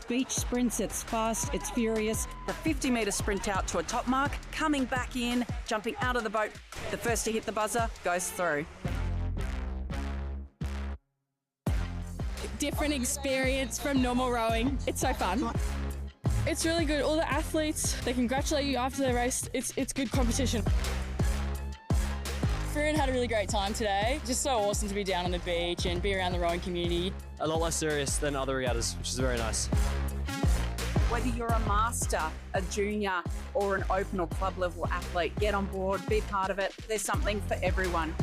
Beach sprints, it's fast, it's furious. The 50-metre sprint out to a top mark, coming back in, jumping out of the boat. The first to hit the buzzer goes through. Different experience from normal rowing. It's so fun. It's really good. All the athletes, they congratulate you after the race. It's good competition. Everyone had a really great time today. Just so awesome to be down on the beach and be around the rowing community. A lot less serious than other regattas, which is very nice. Whether you're a master, a junior, or an open or club level athlete, get on board, be part of it. There's something for everyone.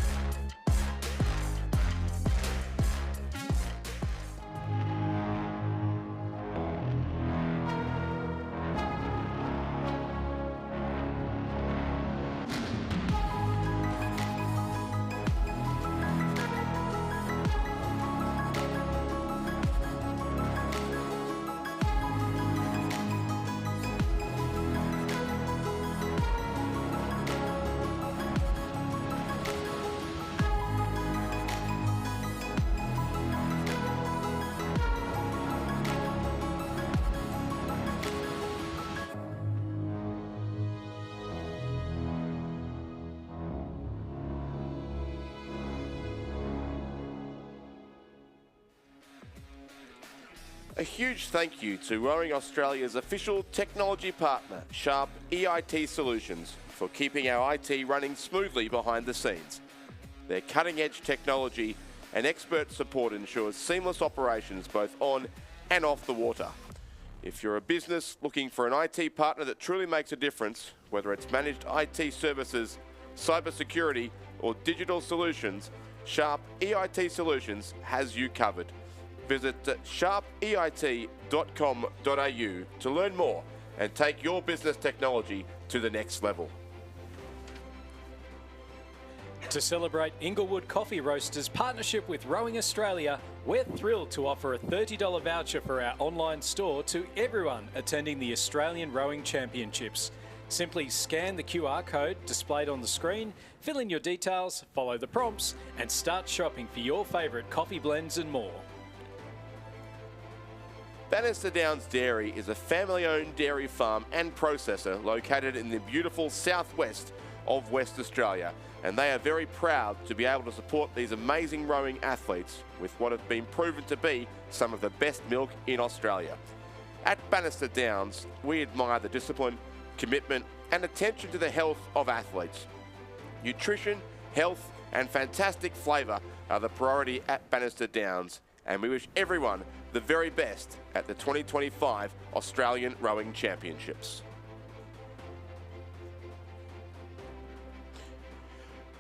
A huge thank you to Rowing Australia's official technology partner, Sharp EIT Solutions, for keeping our IT running smoothly behind the scenes. Their cutting-edge technology and expert support ensures seamless operations both on and off the water. If you're a business looking for an IT partner that truly makes a difference, whether it's managed IT services, cybersecurity, or digital solutions, Sharp EIT Solutions has you covered. Visit sharpeit.com.au to learn more and take your business technology to the next level. To celebrate Inglewood Coffee Roasters' partnership with Rowing Australia, we're thrilled to offer a $30 voucher for our online store to everyone attending the Australian Rowing Championships. Simply scan the QR code displayed on the screen, fill in your details, follow the prompts, and start shopping for your favourite coffee blends and more. Bannister Downs Dairy is a family-owned dairy farm and processor located in the beautiful southwest of West Australia, and they are very proud to be able to support these amazing rowing athletes with what have been proven to be some of the best milk in Australia. At Bannister Downs, we admire the discipline, commitment and attention to the health of athletes. Nutrition, health and fantastic flavour are the priority at Bannister Downs, and we wish everyone the very best at the 2025 Australian Rowing Championships.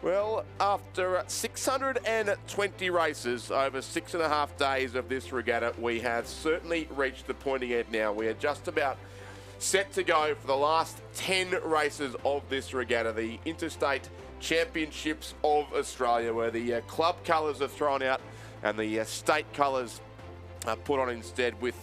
Well, after 620 races over 6.5 days of this regatta, we have certainly reached the pointy end now. We are just about set to go for the last 10 races of this regatta, the Interstate Championships of Australia, where the club colours are thrown out and the state colours put on instead, with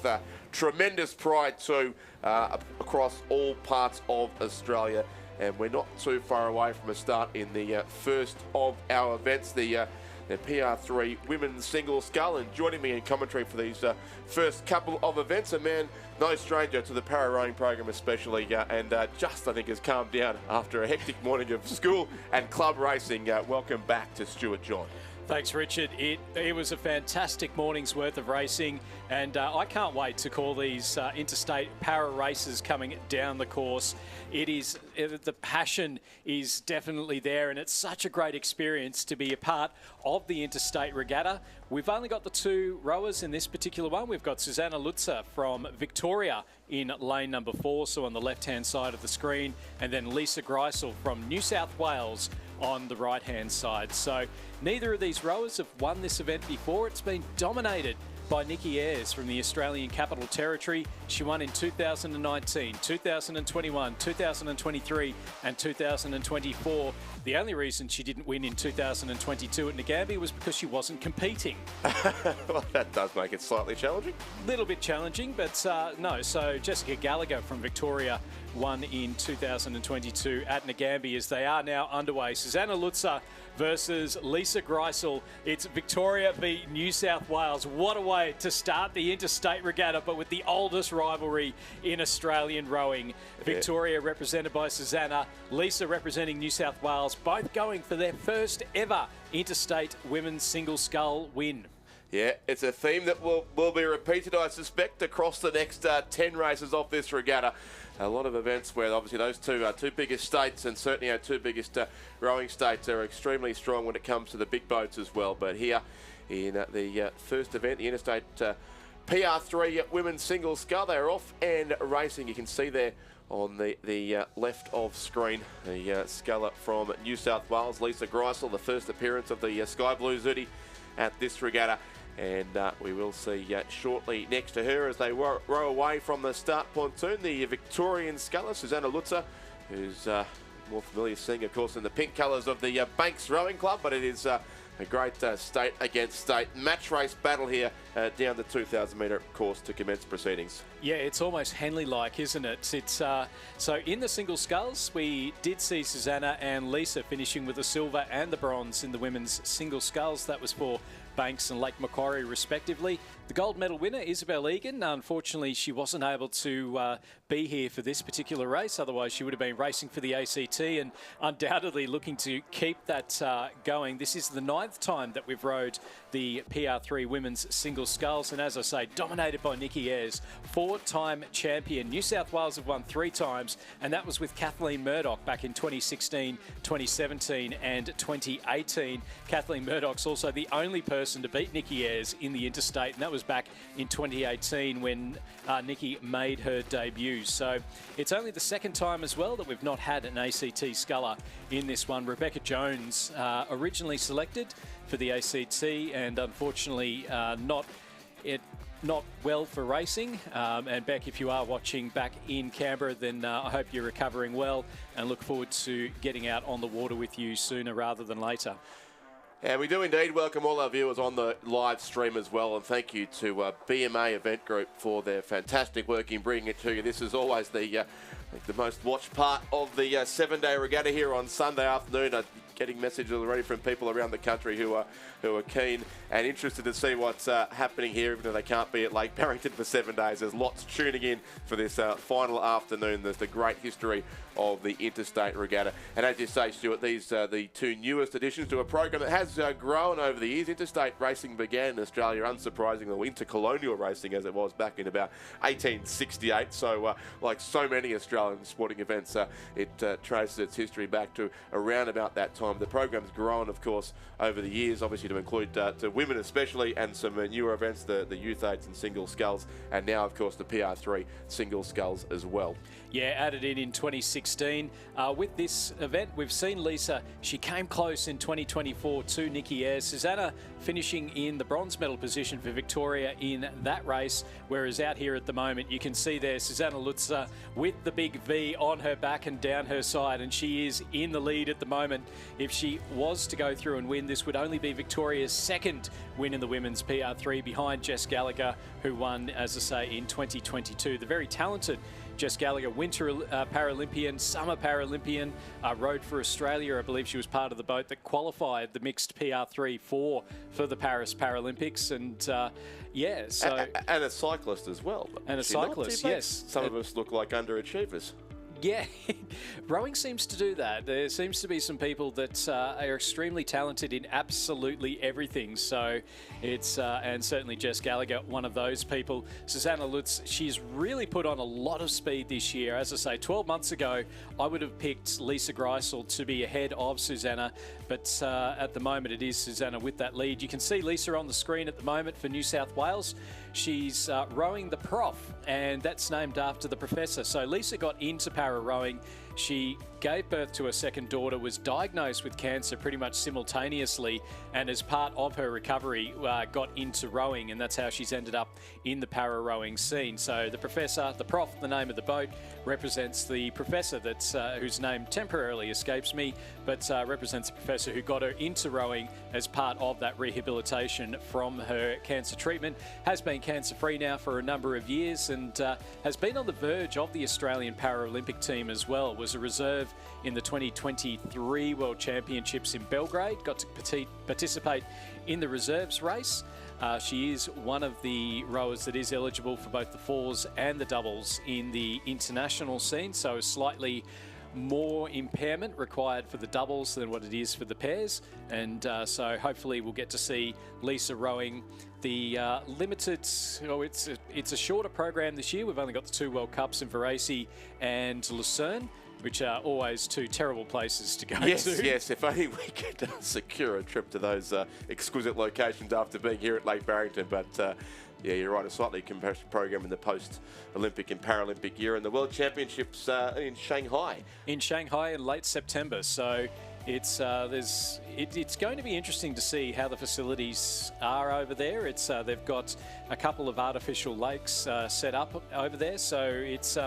tremendous pride too across all parts of Australia. And we're not too far away from a start in the first of our events, the PR3 Women's Single Scull. And joining me in commentary for these first couple of events, a man no stranger to the para-rowing program especially, and just I think has calmed down after a hectic morning of school and club racing. Welcome back to Stuart John. Thanks, Richard. It was a fantastic morning's worth of racing, and I can't wait to call these interstate para races coming down the course. The passion is definitely there, and it's such a great experience to be a part of the Interstate Regatta. We've only got the two rowers in this particular one. We've got Susanna Lutzer from Victoria in lane number 4, so on the left-hand side of the screen, and then Lisa Greisel from New South Wales on the right-hand side. So neither of these rowers have won this event before. It's been dominated by Nikki Ayres from the Australian Capital Territory. She won in 2019, 2021, 2023 and 2024. The only reason she didn't win in 2022 at Ngambia was because she wasn't competing. Well, that does make it slightly challenging. Little bit challenging, but no. So Jessica Gallagher from Victoria won in 2022 at Ngambia, as they are now underway. Susanna Lutzer versus Lisa Greisel. It's Victoria v New South Wales. What a way to start the Interstate Regatta, but with the oldest rivalry in Australian rowing. Victoria represented by Susanna, Lisa representing New South Wales, both going for their first ever Interstate Women's Single Scull win. Yeah, it's a theme that will be repeated, I suspect, across the next 10 races off this regatta. A lot of events where obviously those two biggest states, and certainly our two biggest rowing states, are extremely strong when it comes to the big boats as well. But here in the first event, the Interstate PR3 Women's Single Scull, they're off and racing. You can see there on the left of screen, the sculler from New South Wales, Lisa Greisel, the first appearance of the Sky Blue Zooty at this regatta. And we will see shortly next to her as they row away from the start pontoon, the Victorian sculler, Susanna Lutzer, who's more familiar seeing, of course, in the pink colours of the Banks Rowing Club, but it is a great state against state match race battle here down the 2,000 metre course to commence proceedings. Yeah, it's almost Henley-like, isn't it? It's so in the single sculls, we did see Susanna and Lisa finishing with the silver and the bronze in the women's single sculls. That was for Banks and Lake Macquarie, respectively. The gold medal winner, Isabel Egan, unfortunately, she wasn't able to be here for this particular race. Otherwise, she would have been racing for the ACT and undoubtedly looking to keep that going. This is the 9th time that we've rowed the PR3 women's single sculls, and as I say, dominated by Nikki Ayres, 4-time champion. New South Wales have won 3 times, and that was with Kathleen Murdoch back in 2016, 2017 and 2018. Kathleen Murdoch's also the only person to beat Nikki Ayres in the Interstate, and that was back in 2018 when Nikki made her debut. So it's only the 2nd time as well that we've not had an ACT sculler in this one. Rebecca Jones originally selected for the ACT, and unfortunately not well for racing. And Beck, if you are watching back in Canberra, then I hope you're recovering well and look forward to getting out on the water with you sooner rather than later. And we do indeed welcome all our viewers on the live stream as well, and thank you to BMA Event Group for their fantastic work in bringing it to you. This is always the most watched part of the 7-day regatta here on Sunday afternoon. Getting messages already from people around the country who are keen and interested to see what's happening here, even though they can't be at Lake Barrington for 7 days. There's lots tuning in for this final afternoon. There's the great history of the Interstate Regatta. And as you say, Stuart, these are the 2 newest additions to a program that has grown over the years. Interstate racing began in Australia, unsurprisingly, intercolonial racing as it was back in about 1868. So like so many Australian sporting events, it traces its history back to around about that time. The program's grown, of course, over the years, obviously to include to women especially, and some newer events, the Youth Aids and Single Sculls, and now, of course, the PR3 Single Sculls as well. Yeah, added in 2016. With this event, we've seen Lisa. She came close in 2024 to Nikki Ayres. Susanna finishing in the bronze medal position for Victoria in that race, whereas out here at the moment, you can see there Susanna Lutzer with the big V on her back and down her side, and she is in the lead at the moment. If she was to go through and win, this would only be Victoria's 2nd win in the women's PR3 behind Jess Gallagher, who won, as I say, in 2022. The very talented Jess Gallagher, winter Paralympian, summer Paralympian, rowed for Australia. I believe she was part of the boat that qualified the mixed PR3 for the Paris Paralympics. And yeah, so... And a cyclist as well. And a cyclist, yes. Some of us look like underachievers. Yeah, rowing seems to do that. There seems to be some people that are extremely talented in absolutely everything. So it's, and certainly Jess Gallagher, one of those people. Susanna Lutz, she's really put on a lot of speed this year. As I say, 12 months ago, I would have picked Lisa Greisel to be ahead of Susanna. But at the moment, it is Susanna with that lead. You can see Lisa on the screen at the moment for New South Wales. She's rowing the Prof, and that's named after the professor. So Lisa got into para rowing. She gave birth to her second daughter, was diagnosed with cancer pretty much simultaneously, and as part of her recovery got into rowing, and that's how she's ended up in the para rowing scene. So the professor, the prof, the name of the boat, represents the professor that's whose name temporarily escapes me, but represents the professor who got her into rowing as part of that rehabilitation from her cancer treatment. Has been cancer-free now for a number of years, and has been on the verge of the Australian Paralympic team as well. Was a reserve in the 2023 World Championships in Belgrade. Got to participate in the reserves race. She is one of the rowers that is eligible for both the fours and the doubles in the international scene, so slightly more impairment required for the doubles than what it is for the pairs, and so hopefully we'll get to see Lisa rowing the limited, it's a shorter program this year. We've only got the 2 World Cups in Varese and Lucerne, which are always 2 terrible places to go to. Yes, if only we could secure a trip to those exquisite locations after being here at Lake Barrington. But yeah, you're right, a slightly compressed program in the post-Olympic and Paralympic year, and the World Championships in Shanghai. In Shanghai in late September, so it's going to be interesting to see how the facilities are over there. They've got a couple of artificial lakes set up over there, so it's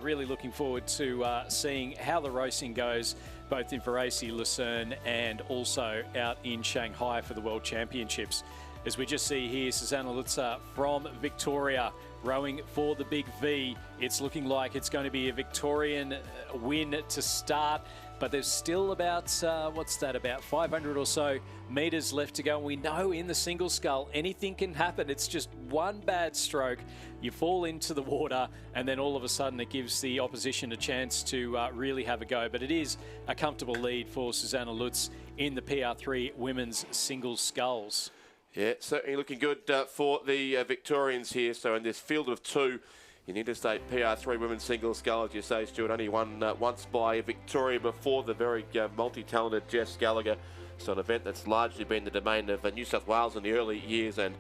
really looking forward to seeing how the racing goes, both in Varese, Lucerne, and also out in Shanghai for the World Championships. As we just see here, Susanna Lutzer from Victoria rowing for the Big V. It's looking like it's going to be a Victorian win to start, but there's still about, about 500 or so metres left to go. And we know in the single scull, anything can happen. It's just one bad stroke, you fall into the water, and then all of a sudden it gives the opposition a chance to really have a go. But it is a comfortable lead for Susanna Lutz in the PR3 women's single sculls. Yeah, certainly looking good for the Victorians here. So in this field of 2 in Interstate PR3 women's single scull, as you say, Stuart, only won once by Victoria before, the very multi-talented Jess Gallagher. So an event that's largely been the domain of New South Wales in the early years, and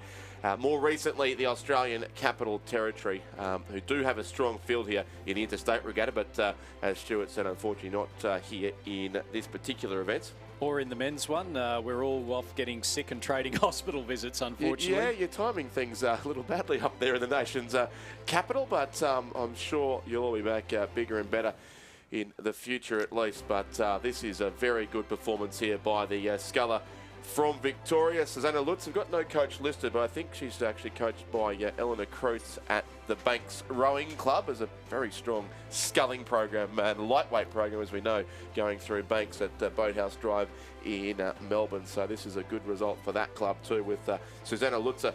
more recently the Australian Capital Territory, who do have a strong field here in the Interstate Regatta, but as Stuart said, unfortunately not here in this particular event. Or in the men's one, we're all off getting sick and trading hospital visits, unfortunately. Yeah, you're timing things a little badly up there in the nation's capital, but I'm sure you'll all be back bigger and better in the future at least. But this is a very good performance here by the sculler from Victoria. Susanna Lutz, we've got no coach listed, but I think she's actually coached by Eleanor Kreutz at the Banks Rowing Club. As a very strong sculling program and lightweight program, as we know, going through Banks at Boathouse Drive in Melbourne. So this is a good result for that club too, with Susanna Lutz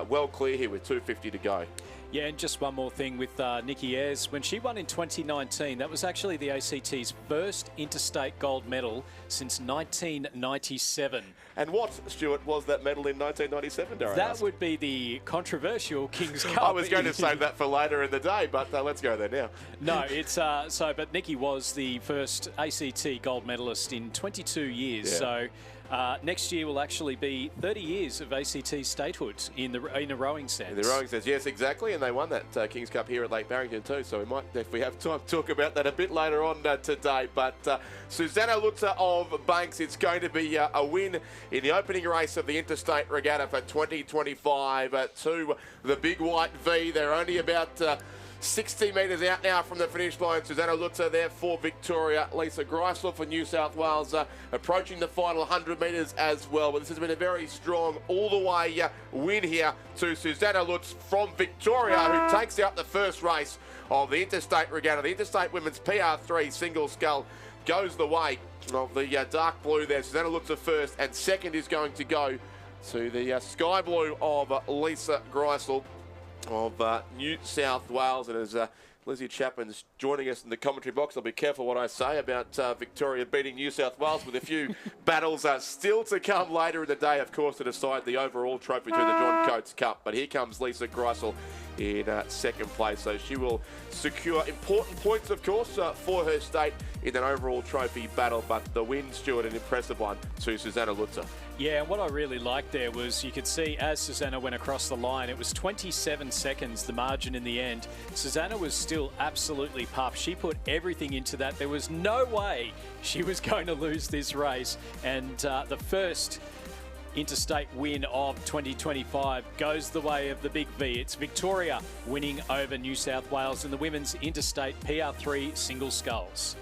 well clear here with 2:50 to go. Yeah, and just one more thing with Nikki Ayres. When she won in 2019, that was actually the ACT's first interstate gold medal since 1997. And what, Stuart, was that medal in 1997, dare I ask? That would be the controversial King's Cup. I was going to save that for later in the day, but let's go there now. No, it's but Nikki was the first ACT gold medalist in 22 years. Yeah. So next year will actually be 30 years of ACT statehood in a rowing sense. In the rowing sense, yes, exactly. And they won that King's Cup here at Lake Barrington too. So we might, if we have time, talk about that a bit later on today. But Susanna Lutzer of Banks, it's going to be a win in the opening race of the Interstate Regatta for 2025 to the Big White V. They're only about 60 metres out now from the finish line. Susanna Lutzer there for Victoria. Lisa Greisler for New South Wales approaching the final 100 metres as well. But this has been a very strong all-the-way win here to Susanna Lutz from Victoria, who takes out the first race of the Interstate Regatta. The Interstate Women's PR3 single scull goes the way of the dark blue there. Susanna Lutzer first, and second is going to go to the sky blue of Lisa Greisel of New South Wales. And as Lizzie Chapman's joining us in the commentary box, I'll be careful what I say about Victoria beating New South Wales, with a few battles still to come later in the day, of course, to decide the overall trophy through the John Coates Cup. But here comes Lisa Greisel in second place, so she will secure important points, of course, for her state in an overall trophy battle. But the win, Stuart, an impressive one to Susanna Lutzer. Yeah, and what I really liked there was you could see as Susanna went across the line, it was 27 seconds, the margin in the end. Susanna was still still absolutely puffed. She put everything into that. There was no way she was going to lose this race. And the first Interstate win of 2025 goes the way of the Big V. It's Victoria winning over New South Wales in the women's Interstate PR3 single sculls.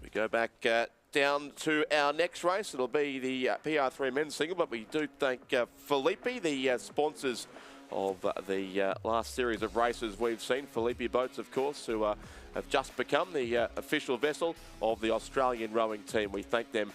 We go back down to our next race. It'll be the PR3 men's single, but we do thank Felipe, the sponsors of the last series of races we've seen. Felipe Boats, of course, who have just become the official vessel of the Australian rowing team. We thank them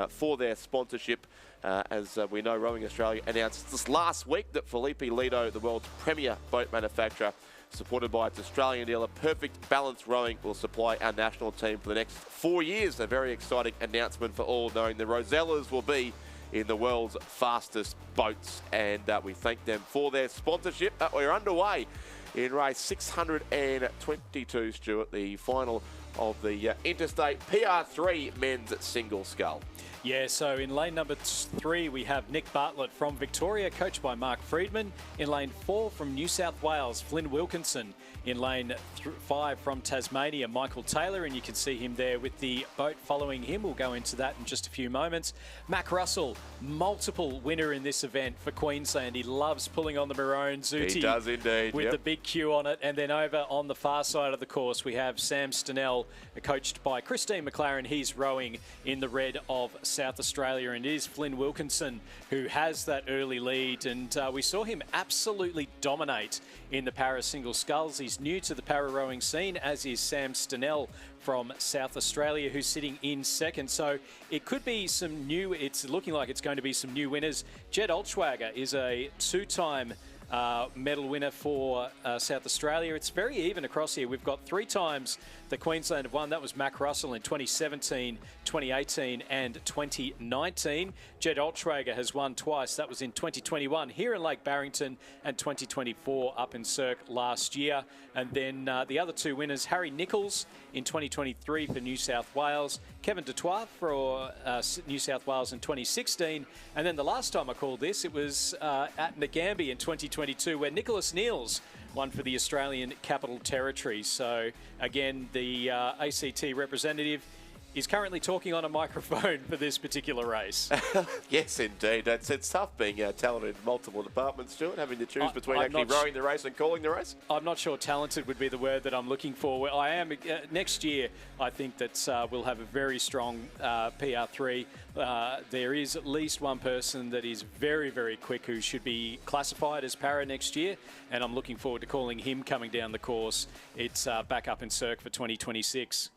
for their sponsorship. As we know, Rowing Australia announced this last week that Felipe Lido, the world's premier boat manufacturer, supported by its Australian dealer Perfect Balance Rowing, will supply our national team for the next 4 years. A very exciting announcement for all, knowing the Rosellas will be in the world's fastest boats, and we thank them for their sponsorship. We're underway in race 622, Stuart, the final of the Interstate PR3 men's single scull. Yeah, so in lane number 3, we have Nick Bartlett from Victoria, coached by Mark Friedman. In lane 4, from New South Wales, Flynn Wilkinson. In lane 5, from Tasmania, Michael Taylor, and you can see him there with the boat following him. We'll go into that in just a few moments. Mac Russell, multiple winner in this event for Queensland. He loves pulling on the maroon Zooty. He does indeed, with the big Q on it. And then over on the far side of the course, we have Sam Stenell, coached by Christine McLaren. He's rowing in the red of South Australia, and it is Flynn Wilkinson who has that early lead, and we saw him absolutely dominate in the para single sculls. He's new to the para rowing scene, as is Sam Stenell from South Australia, who's sitting in second. So it could be some new, it's looking like it's going to be some new winners. Jed Olschwager is a 2-time medal winner for South Australia. It's very even across here. We've got 3 times that Queensland have won. That was Mac Russell in 2017, 2018 and 2019. Jed Olschwager has won twice. That was in 2021 here in Lake Barrington and 2024 up in Cirque last year. And then the other 2 winners, Harry Nichols in 2023 for New South Wales, Kevin Dutoit for New South Wales in 2016. And then the last time I called this, it was at Ngambia in 2022, where Nicholas Neils won for the Australian Capital Territory. So again, the ACT representative is currently talking on a microphone for this particular race. Yes, indeed. It's tough being talented in multiple departments, Stuart, having to choose between actually rowing the race and calling the race. I'm not sure talented would be the word that I'm looking for. I am next year. I think that we'll have a very strong PR3. There is at least one person that is very, very quick who should be classified as para next year, and I'm looking forward to calling him coming down the course. It's back up in Cirque for 2026.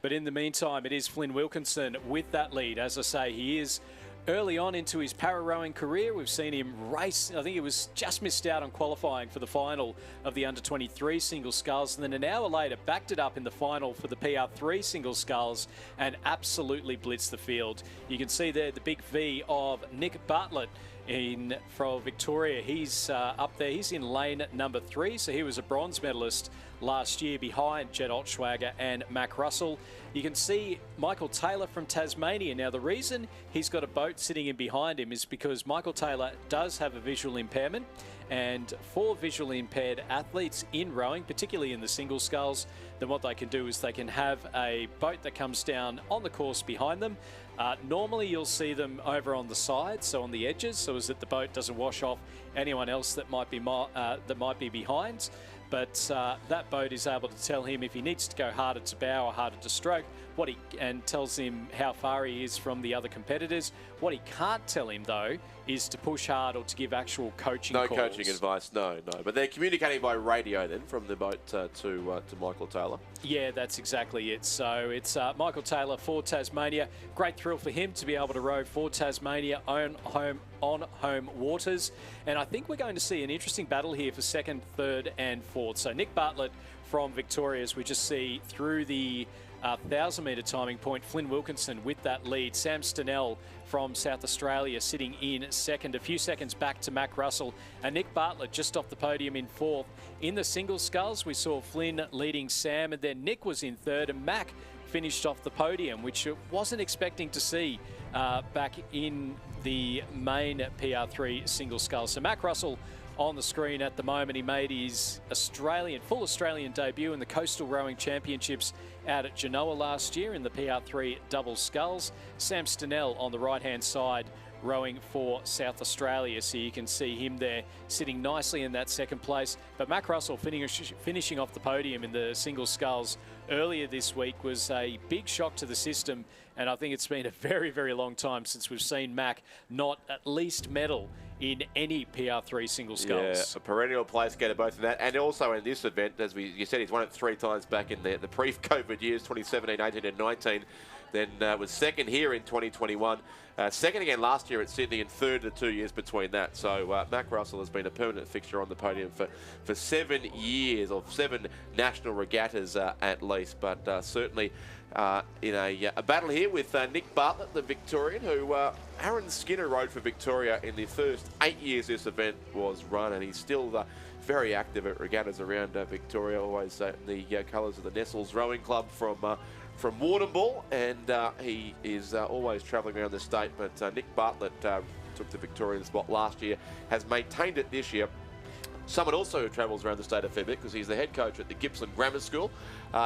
But in the meantime, it is Flynn Wilkinson with that lead. As I say, he is early on into his para-rowing career. We've seen him race. I think he was just missed out on qualifying for the final of the under-23 single sculls, and then an hour later backed it up in the final for the PR3 single sculls and absolutely blitzed the field. You can see there the big V of Nick Bartlett from Victoria. He's up there. He's in lane number 3, so he was a bronze medalist last year behind Jed Olschwager and Mac Russell. You can see Michael Taylor from Tasmania. Now, the reason he's got a boat sitting in behind him is because Michael Taylor does have a visual impairment, and for visually impaired athletes in rowing, particularly in the single sculls, then what they can do is they can have a boat that comes down on the course behind them. Normally you'll see them over on the sides, so on the edges, so as that the boat doesn't wash off anyone else that might be behind. But that boat is able to tell him if he needs to go harder to bow or harder to stroke, and tells him how far he is from the other competitors. What he can't tell him, though, is to push hard or to give actual coaching calls. No coaching advice, no. But they're communicating by radio then from the boat to Michael Taylor. Yeah, that's exactly it. So it's Michael Taylor for Tasmania. Great thrill for him to be able to row for Tasmania on home waters. And I think we're going to see an interesting battle here for second, third and fourth. So Nick Bartlett from Victoria, as we just see through the 1,000-metre timing point, Flynn Wilkinson with that lead. Sam Stenell from South Australia sitting in second, a few seconds back to Mac Russell, and Nick Bartlett just off the podium in fourth. In the single sculls, we saw Flynn leading Sam, and then Nick was in third, and Mac finished off the podium, which it wasn't expecting to see back in the main PR3 single scull. So Mac Russell on the screen at the moment. He made his full Australian debut in the Coastal Rowing Championships out at Genoa last year in the PR3 double sculls. Sam Stenell on the right-hand side rowing for South Australia, so you can see him there sitting nicely in that second place. But Mac Russell finishing off the podium in the single sculls earlier this week was a big shock to the system, and I think it's been a very, very long time since we've seen Mac not at least medal in any PR3 single sculls. Yeah, a perennial place getter both in that and also in this event. As you said, he's won it 3 times back in the pre-COVID years, 2017, 18 and 19. Then was second here in 2021. Second again last year at Sydney and third the 2 years between that. So Mac Russell has been a permanent fixture on the podium for 7 years, or 7 national regattas at least. But certainly in a battle here with Nick Bartlett, the Victorian, who Aaron Skinner rode for Victoria in the first 8 years this event was run, and he's still very active at regattas around Victoria, always in the colours of the Nestles Rowing Club from Warrnambool, and he is always travelling around the state. But Nick Bartlett took the Victorian spot last year, has maintained it this year. Someone also who travels around the state a fair bit because he's the head coach at the Gippsland Grammar School.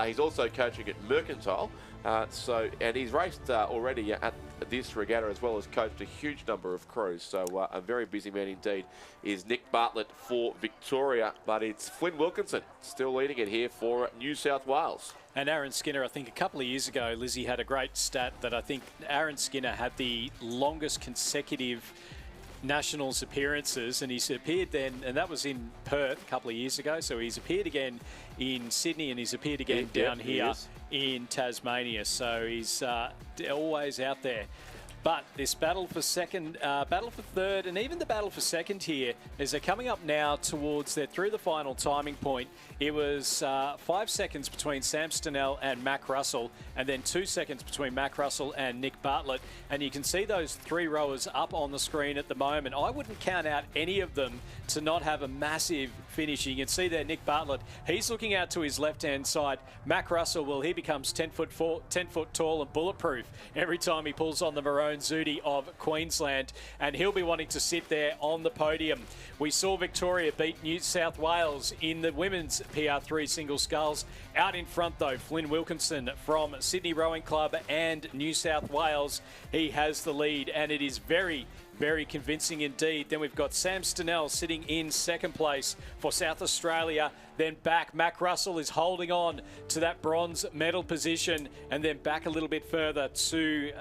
He's also coaching at Mercantile, and he's raced already at this regatta as well as coached a huge number of crews. So a very busy man indeed is Nick Bartlett for Victoria, but it's Flynn Wilkinson still leading it here for New South Wales. And Aaron Skinner, I think a couple of years ago, Lizzie had a great stat that I think Aaron Skinner had the longest consecutive Nationals appearances, and he's appeared then, and that was in Perth a couple of years ago. So he's appeared again in Sydney, and he's appeared again down here in Tasmania. So he's always out there. But this battle for second, battle for third, and even the battle for second here, as they're coming up now towards through the final timing point. It was 5 seconds between Sam Stenell and Mac Russell, and then 2 seconds between Mac Russell and Nick Bartlett. And you can see those 3 rowers up on the screen at the moment. I wouldn't count out any of them to not have a massive finish. You can see there Nick Bartlett, he's looking out to his left-hand side. Mac Russell, well, he becomes 10 foot tall and bulletproof every time he pulls on the maroon Zudi of Queensland, and he'll be wanting to sit there on the podium. We saw Victoria beat New South Wales in the women's PR3 single sculls. Out in front though, Flynn Wilkinson from Sydney Rowing Club and New South Wales. He has the lead, and it is very, very convincing indeed. Then we've got Sam Stenell sitting in second place for South Australia. Then back, Mac Russell is holding on to that bronze medal position, and then back a little bit further to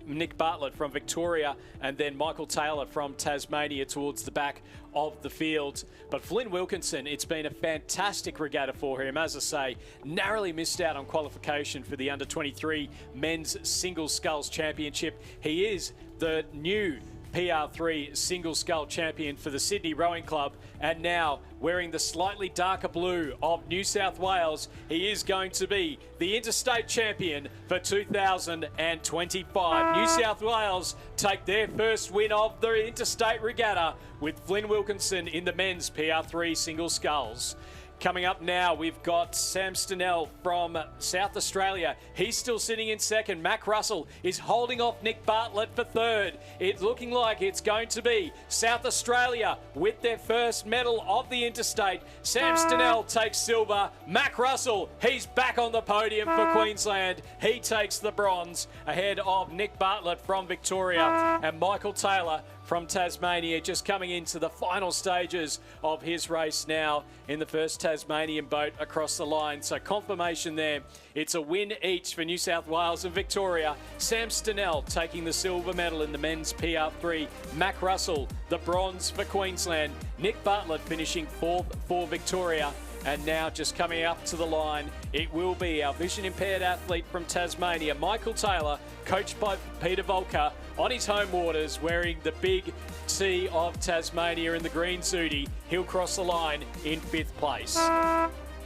Nick Bartlett from Victoria, and then Michael Taylor from Tasmania towards the back of the field. But Flynn Wilkinson, it's been a fantastic regatta for him. As I say, narrowly missed out on qualification for the under-23 men's single sculls championship. He is the new PR3 single scull champion for the Sydney Rowing Club, and now wearing the slightly darker blue of New South Wales, he is going to be the Interstate champion for 2025. New South Wales take their first win of the Interstate regatta with Flynn Wilkinson in the men's PR3 single sculls. Coming up now, we've got Sam Stenell from South Australia. He's still sitting in second. Mac Russell is holding off Nick Bartlett for third. It's looking like it's going to be South Australia with their first medal of the Interstate. Sam Stenell takes silver. Mac Russell, he's back on the podium for Queensland. He takes the bronze ahead of Nick Bartlett from Victoria and Michael Taylor from Tasmania, just coming into the final stages of his race now in the first Tasmanian boat across the line. So confirmation there. It's a win each for New South Wales and Victoria. Sam Stenell taking the silver medal in the men's PR3. Mac Russell, the bronze for Queensland. Nick Bartlett finishing fourth for Victoria. And now just coming up to the line, it will be our vision-impaired athlete from Tasmania, Michael Taylor, coached by Peter Volker, on his home waters, wearing the big C of Tasmania in the green Zudi. He'll cross the line in 5th place.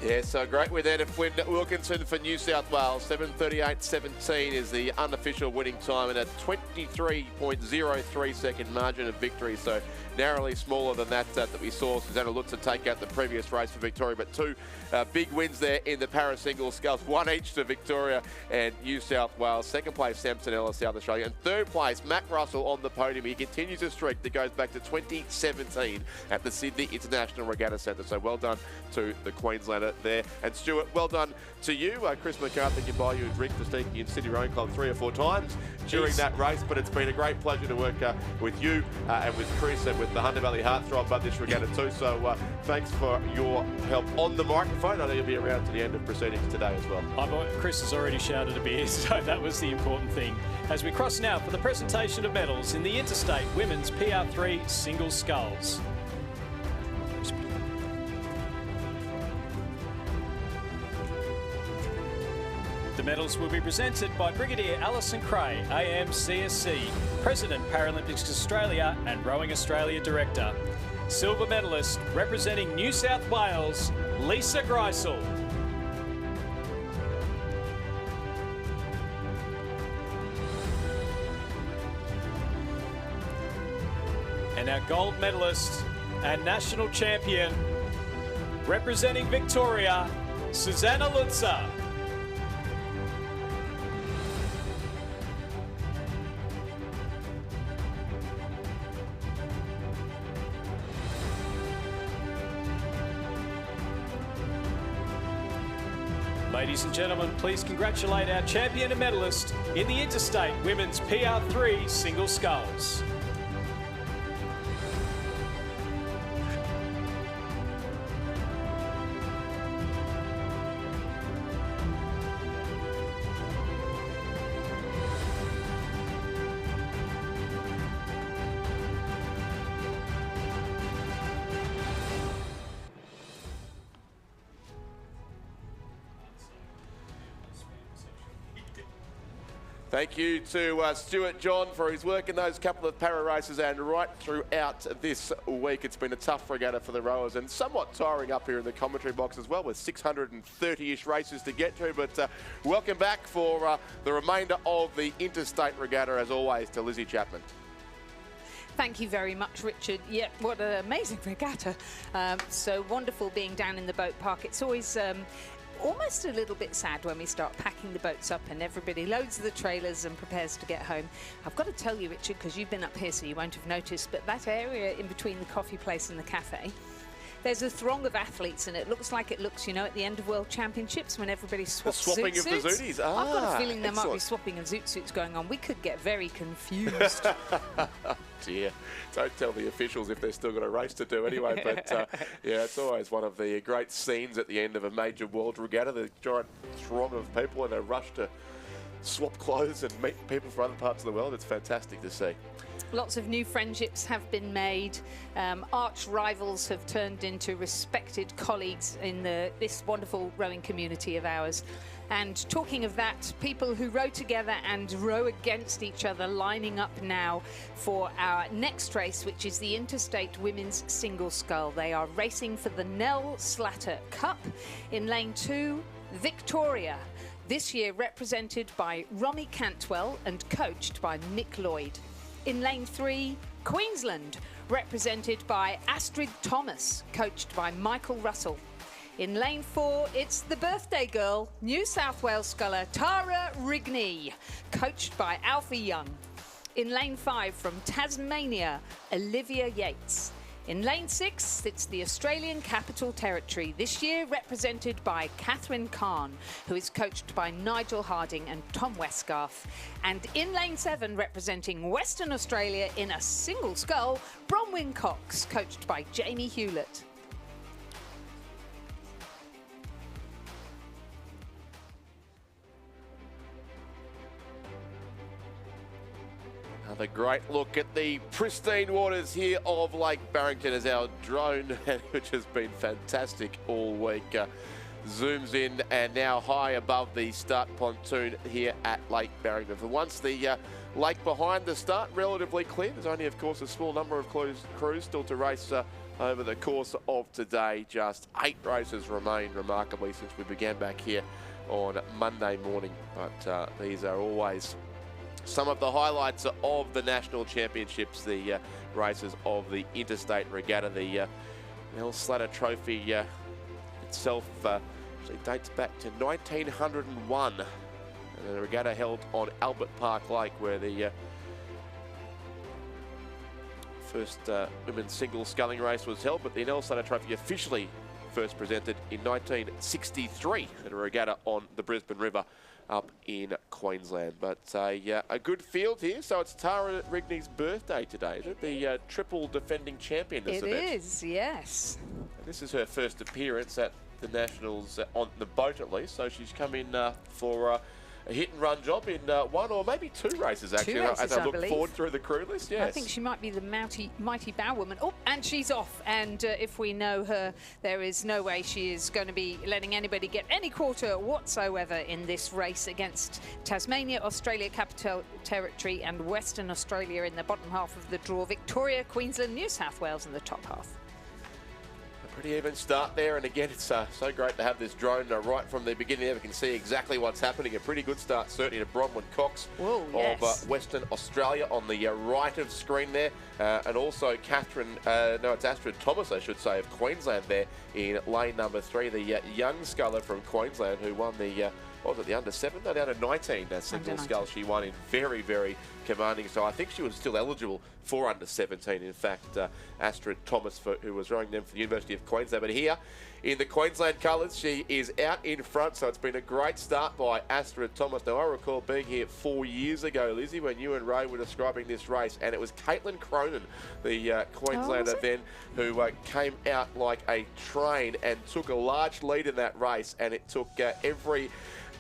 Yeah, so great win there to Flynn Wilkinson for New South Wales. 7:38.17 is the unofficial winning time and a 23.03 second margin of victory. So narrowly smaller than that we saw Susanna Lutzer take out the previous race for Victoria. But two big wins there in the para singles sculls, one each to Victoria and New South Wales. Second place, Samson Ella, South Australia. And third place, Matt Russell on the podium. He continues a streak that goes back to 2017 at the Sydney International Regatta Centre. So well done to the Queenslander there. And Stuart, well done to you. Chris McCarthy can buy you a drink for sneaking in Sydney Rowing Club 3 or 4 times during that race, but it's been a great pleasure to work with you and with Chris and with the Hunter Valley Heartthrob at this regatta too. So thanks for your help on the microphone. I know you'll be around to the end of proceedings today as well. Chris has already shouted a beer, so that was the important thing. As we cross now for the presentation of medals in the Interstate Women's PR3 Single Sculls. The medals will be presented by Brigadier Alison Cray, AMCSC, President Paralympics Australia and Rowing Australia Director. Silver medalist representing New South Wales, Lisa Greisel. And our gold medalist and national champion representing Victoria, Susanna Lutzer. Ladies and gentlemen, please congratulate our champion and medalist in the Interstate Women's PR3 Single Sculls. Thank you to Stuart John for his work in those couple of para races and right throughout this week. It's been a tough regatta for the rowers and somewhat tiring up here in the commentary box as well with 630-ish races to get through. But welcome back for the remainder of the Interstate Regatta, as always, to Lizzie Chapman. Thank you very much, Richard. Yeah, what an amazing regatta. So wonderful being down in the boat park. It's always almost a little bit sad when we start packing the boats up and everybody loads the trailers and prepares to get home. I've got to tell you, Richard, because you've been up here so you won't have noticed, but that area in between the coffee place and the cafe, there's a throng of athletes, and it looks like it looks, you know, at the end of World Championships when everybody swaps swapping zoot of the suits. zooties. I've got a feeling there excellent. might be swapping of zoot suits going on. We could get very confused. Dear, don't tell the officials if they've still got a race to do anyway. But yeah, it's always one of the great scenes at the end of a major world regatta, the giant throng of people and a rush to swap clothes and meet people from other parts of the world. It's fantastic to see. Lots of new friendships have been made. Arch rivals have turned into respected colleagues in this wonderful rowing community of ours. And talking of that, people who row together and row against each other lining up now for our next race, which is the Interstate Women's Single Scull. They are racing for the Nell Slatter Cup. In lane 2, Victoria. This year represented by Romy Cantwell and coached by Mick Lloyd. In lane 3, Queensland, represented by Astrid Thomas, coached by Michael Russell. In lane 4, it's the birthday girl, New South Wales sculler Tara Rigney, coached by Alfie Young. In lane 5, from Tasmania, Olivia Yates. In lane 6, it's the Australian Capital Territory, this year represented by Catherine Kahn, who is coached by Nigel Harding and Tom Westgarth. And in lane 7, representing Western Australia in a single scull, Bronwyn Cox, coached by Jamie Hewlett. Another great look at the pristine waters here of Lake Barrington as our drone, which has been fantastic all week, zooms in and now high above the start pontoon here at Lake Barrington. For once, the lake behind the start relatively clear. There's only, of course, a small number of crews still to race over the course of today. Just 8 races remain, remarkably, since we began back here on Monday morning. But these are always some of the highlights of the national championships, the races of the Interstate Regatta. The Nell Slatter Trophy itself actually dates back to 1901. And the regatta held on Albert Park Lake, where the first women's single sculling race was held, but the Nell Slatter Trophy officially first presented in 1963 at a regatta on the Brisbane River up in Queensland. But a good field here. So it's Tara Rigney's birthday today, is it? The triple defending champion this event. It is, yes. And this is her first appearance at the Nationals on the boat, at least. So she's come in for a hit-and-run job in 1 or maybe 2 races, actually, as I look forward through the crew list. Yes. I think she might be the mighty bow woman. Oh, and she's off. And if we know her, there is no way she is going to be letting anybody get any quarter whatsoever in this race against Tasmania, Australia, Capital Territory and Western Australia in the bottom half of the draw. Victoria, Queensland, New South Wales in the top half. Pretty even start there, and again, it's so great to have this drone right from the beginning there. We can see exactly what's happening. A pretty good start, certainly, to Bronwyn Cox of Western Australia on the right of screen there, and also it's Astrid Thomas, I should say, of Queensland there in lane number 3, the young sculler from Queensland who won the what was it, the under-7? No, the under-19 single scull she won in very, very commanding. So I think she was still eligible for under-17. In fact, Astrid Thomas, who was rowing them for the University of Queensland. But here, in the Queensland colours, she is out in front. So it's been a great start by Astrid Thomas. Now, I recall being here 4 years ago, Lizzie, when you and Ray were describing this race. And it was Caitlin Cronin, the Queenslander then, who came out like a train and took a large lead in that race. And it took every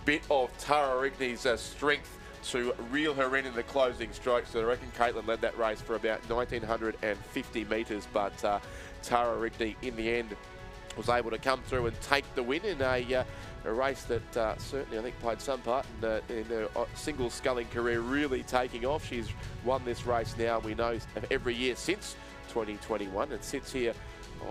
bit of Tara Rigney's strength to reel her in the closing stroke. So I reckon Caitlin led that race for about 1,950 metres, but Tara Rigney in the end was able to come through and take the win in a race that certainly I think played some part in her single sculling career really taking off. She's won this race now, we know, every year since 2021, and sits here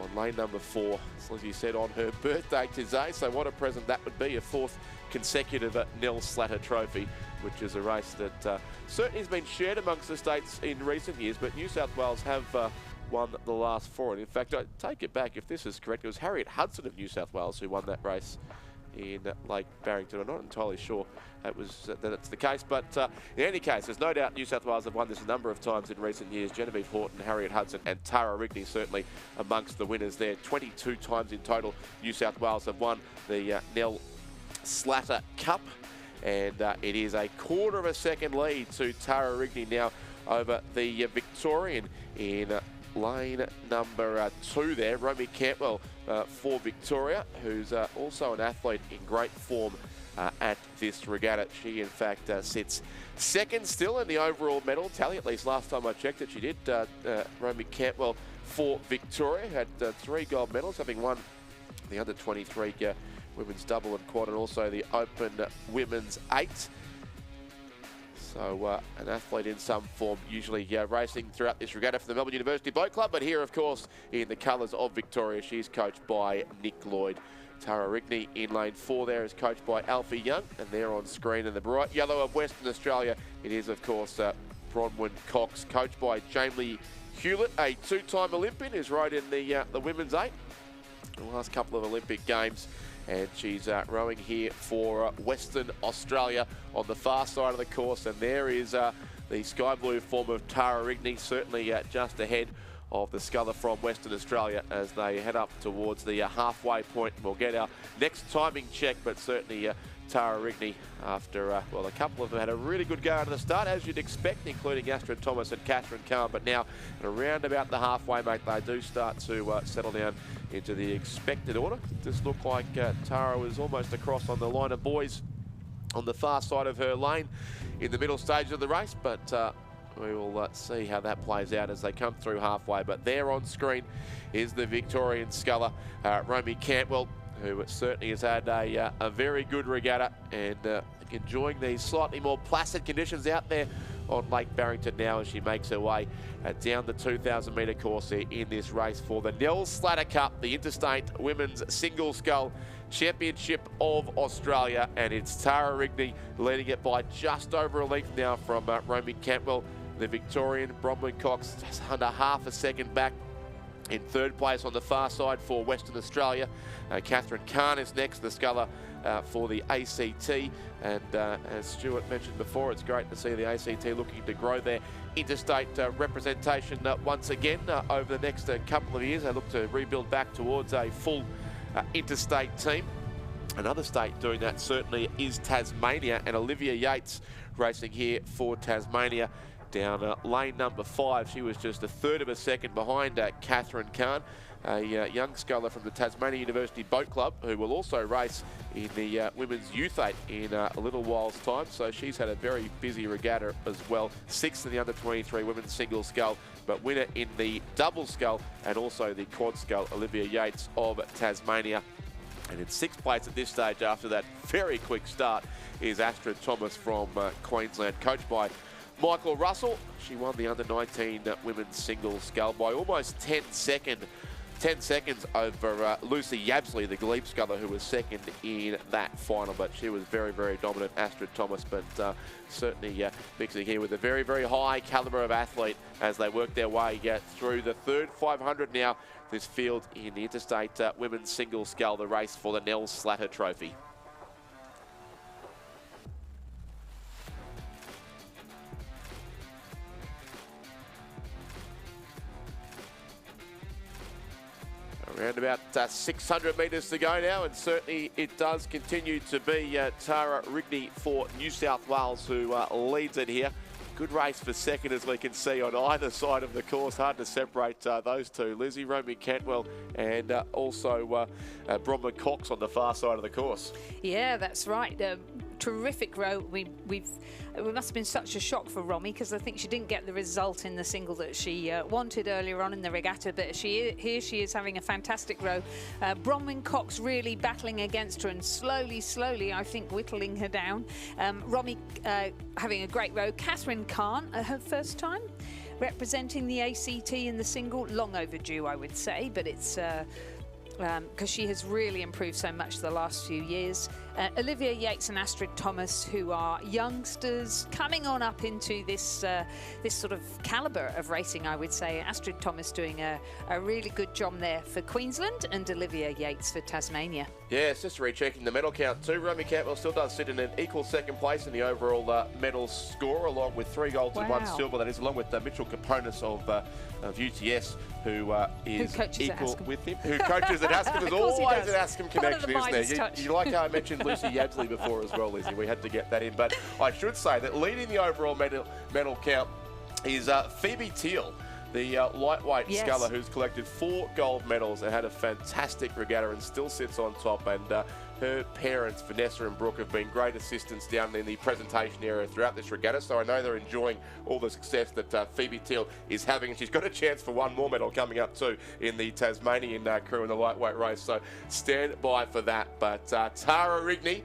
on lane number 4, as Lizzie said, on her birthday today. So what a present that would be, a 4th consecutive Nell Slatter Trophy, which is a race that certainly has been shared amongst the states in recent years, but New South Wales have won the last 4. And in fact, I take it back, if this is correct, it was Harriet Hudson of New South Wales who won that race in Lake Barrington. I'm not entirely sure that it's the case, but in any case, there's no doubt New South Wales have won this a number of times in recent years. Genevieve Horton, Harriet Hudson and Tara Rigney certainly amongst the winners there. 22 times in total New South Wales have won the Nell Slatter Cup, and it is a quarter of a second lead to Tara Rigney now over the Victorian in lane number 2 there. Romy Cantwell for Victoria, who's also an athlete in great form at this regatta. She, in fact, sits second still in the overall medal tally, at least last time I checked it. She did. Romy Cantwell for Victoria had 3 gold medals, having won the under-23 women's double and quad, and also the open women's 8. So an athlete in some form, usually racing throughout this regatta for the Melbourne University Boat Club. But here, of course, in the colours of Victoria, she's coached by Nick Lloyd. Tara Rigney in lane 4 there is coached by Alfie Young, and they're on screen in the bright yellow of Western Australia. It is, of course, Bronwyn Cox, coached by Jamie Hewlett, a 2-time Olympian who's rowed in the women's 8, the last couple of Olympic Games. And she's rowing here for Western Australia on the far side of the course. And there is the sky blue form of Tara Rigney, certainly just ahead of the sculler from Western Australia as they head up towards the halfway point. We'll get our next timing check, but certainly Tara Rigney, after, well, a couple of them had a really good go out of the start, as you'd expect, including Astrid Thomas and Catherine Carr. But now, around about the halfway, mate, they do start to settle down into the expected order. Just looked like Tara was almost across on the line of boys on the far side of her lane in the middle stage of the race, but we will see how that plays out as they come through halfway. But there on screen is the Victorian sculler, Romy Cantwell, who certainly has had a very good regatta and enjoying these slightly more placid conditions out there on Lake Barrington now as she makes her way down the 2,000 metre course here in this race for the Nell Slater Cup, the Interstate Women's Single Scull Championship of Australia. And it's Tara Rigney leading it by just over a length now from Romy Cantwell. The Victorian, Bronwyn Cox, just under half a second back. In third place on the far side for Western Australia, Catherine Kahn is next, the sculler for the ACT. And as Stuart mentioned before, it's great to see the ACT looking to grow their interstate representation once again over the next couple of years. They look to rebuild back towards a full interstate team. Another state doing that certainly is Tasmania, and Olivia Yates racing here for Tasmania down lane number 5. She was just a third of a second behind Catherine Kahn, a young sculler from the Tasmania University Boat Club, who will also race in the Women's Youth 8 in a little while's time. So she's had a very busy regatta as well. 6th in the under-23 women's single scull, but winner in the double scull and also the quad scull, Olivia Yates of Tasmania. And in 6th place at this stage after that very quick start is Astrid Thomas from Queensland, coached by Michael Russell. She won the under-19 women's single scull by almost 10 seconds over Lucy Yabsley, the Glebe sculler, who was second in that final. But she was very, very dominant, Astrid Thomas. But certainly mixing here with a very, very high calibre of athlete as they work their way through the third 500 now. This field in the Interstate Women's Single Scull, the race for the Nell Slater Trophy. Around about 600 metres to go now, and certainly it does continue to be Tara Rigney for New South Wales who leads it here. Good race for second, as we can see on either side of the course. Hard to separate those two. Lizzie, Romy Cantwell, and also Bronwyn Cox on the far side of the course. Yeah, that's right. Terrific row. It must have been such a shock for Romy, because I think she didn't get the result in the single that she wanted earlier on in the regatta, but here she is having a fantastic row. Bronwyn Cox really battling against her and slowly, I think, whittling her down. Romy having a great row. Catherine Kahn, her first time representing the ACT in the single. Long overdue, I would say, but it's because she has really improved so much the last few years. Olivia Yates and Astrid Thomas, who are youngsters coming on up into this this sort of calibre of racing, I would say. Astrid Thomas doing a really good job there for Queensland, and Olivia Yates for Tasmania. Yeah, it's just rechecking the medal count too. Romy Cantwell still does sit in an equal second place in the overall medal score, along with 3 golds and 1 silver. That is along with Mitchell Kaponis of UTS, who is equal with him. Who coaches at Ascom. There's always an Ascom connection, isn't there? You like how I mentioned Lucy Yabsley before as well, Lizzie. We had to get that in. But I should say that leading the overall medal count is Phoebe Teal, the lightweight sculler, who's collected 4 gold medals and had a fantastic regatta and still sits on top. And her parents, Vanessa and Brooke, have been great assistants down in the presentation area throughout this regatta. So I know they're enjoying all the success that Phoebe Teal is having. And she's got a chance for 1 more medal coming up too in the Tasmanian crew in the lightweight race. So stand by for that. But Tara Rigney,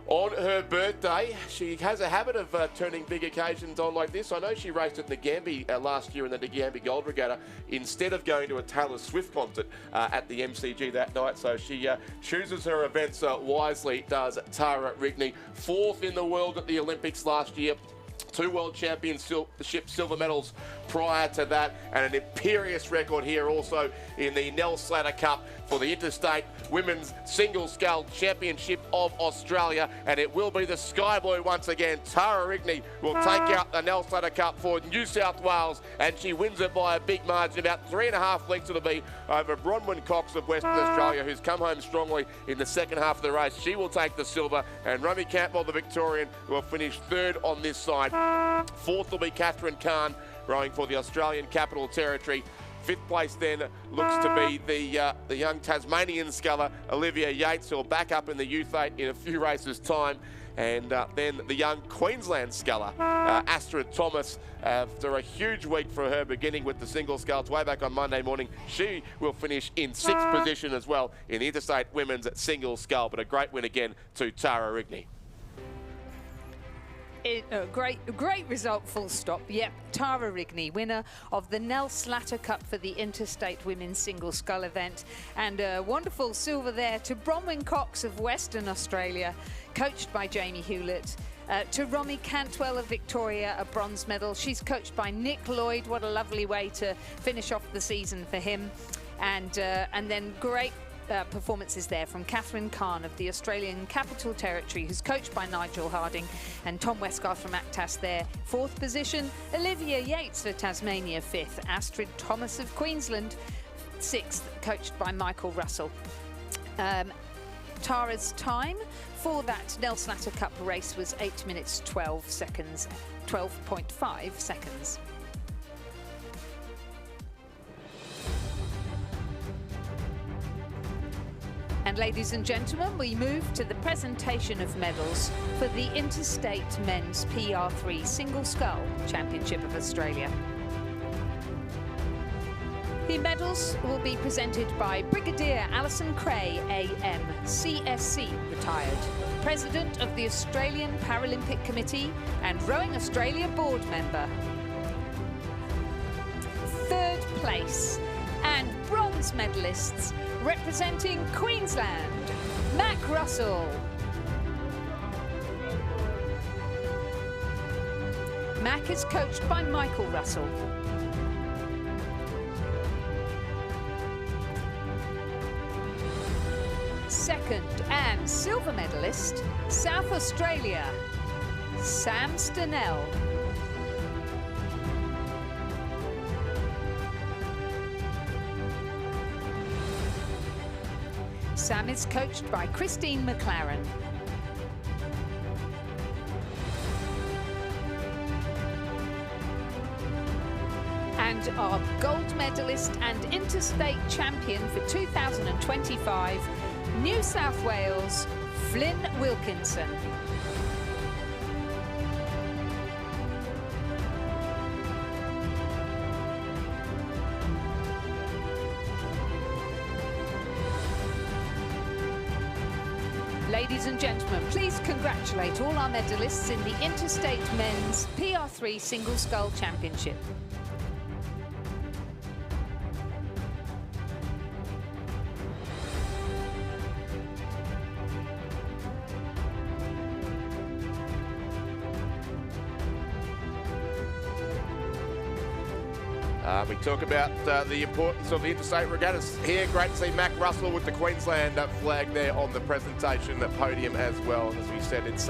on her birthday, she has a habit of turning big occasions on like this. I know she raced at Nagambie last year in the Nagambie Gold Regatta instead of going to a Taylor Swift concert at the MCG that night. So she chooses her events wisely, does Tara Rigney. 4th in the world at the Olympics last year. 2 World Championship silver medals prior to that, and an imperious record here also in the Nell Slater Cup for the Interstate Women's Single Scull Championship of Australia. And it will be the Sky Blue once again. Tara Rigney will take out the Nell Slater Cup for New South Wales, and she wins it by a big margin. About 3.5 lengths it'll be over Bronwyn Cox of Western Australia, who's come home strongly in the second half of the race. She will take the silver, and Romy Cantwell, the Victorian, will finish 3rd on this side. 4th will be Catherine Kahn, rowing for the Australian Capital Territory. 5th place then looks to be the young Tasmanian sculler, Olivia Yates, who will back up in the Youth 8 in a few races' time. And then the young Queensland sculler, Astrid Thomas, after a huge week for her, beginning with the single sculls way back on Monday morning. She will finish in 6th position as well in the Interstate Women's Single Scull. But a great win again to Tara Rigney. Great result, full stop. Yep, Tara Rigney, winner of the Nell Slatter Cup for the Interstate Women's Single Scull event. And a wonderful silver there to Bronwyn Cox of Western Australia, coached by Jamie Hewlett. To Romy Cantwell of Victoria, a bronze medal. She's coached by Nick Lloyd. What a lovely way to finish off the season for him. And then great performances there from Catherine Kahn of the Australian Capital Territory, who's coached by Nigel Harding, and Tom Westgarth from Actas there, 4th position. Olivia Yates for Tasmania, 5th. Astrid Thomas of Queensland, 6th, coached by Michael Russell. Tara's time for that Nell Slatter Cup race was 8 minutes 12 seconds, 12.5 seconds. And ladies and gentlemen, we move to the presentation of medals for the Interstate Men's PR3 Single Scull Championship of Australia. The medals will be presented by Brigadier Alison Cray, AM, CSC, retired, President of the Australian Paralympic Committee and Rowing Australia board member. 3rd place and bronze medalists representing Queensland, Mac Russell. Mac is coached by Michael Russell. Second and silver medalist, South Australia, Sam Stenell. Sam is coached by Christine McLaren. And our gold medalist and interstate champion for 2025, New South Wales, Flynn Wilkinson. Ladies and gentlemen, please congratulate all our medalists in the Interstate Men's PR3 Single Scull Championship. We talk about the importance of the interstate regattas here. Great to see Mac Russell with the Queensland flag there on the presentation podium as well. As we said, it's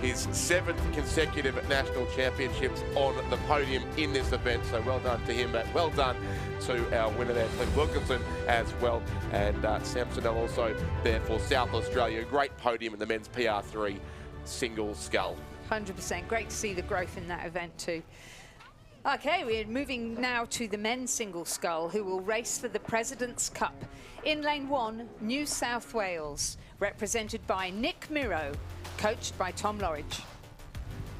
his 7th consecutive national championships on the podium in this event. So well done to him, but well done to our winner there, Flynn Wilkinson, as well. And Sam Stenell also there for South Australia. Great podium in the men's PR3 single scull. 100%. Great to see the growth in that event too. Okay, we're moving now to the men's single scull, who will race for the President's Cup. In lane 1, New South Wales, represented by Nick Miro, coached by Tom Lorridge.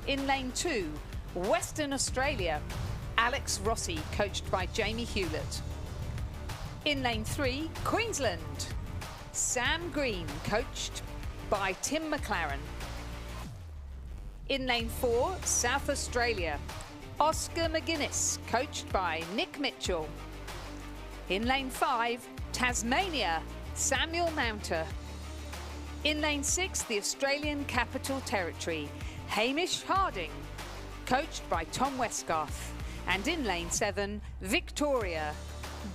In lane 2, Western Australia, Alex Rossi, coached by Jamie Hewlett. In lane 3, Queensland, Sam Green, coached by Tim McLaren. In lane 4, South Australia, Oscar McGuinness, coached by Nick Mitchell. In lane 5, Tasmania, Samuel Mounter. In lane 6, the Australian Capital Territory, Hamish Harding, coached by Tom Westgarth. And in lane 7, Victoria,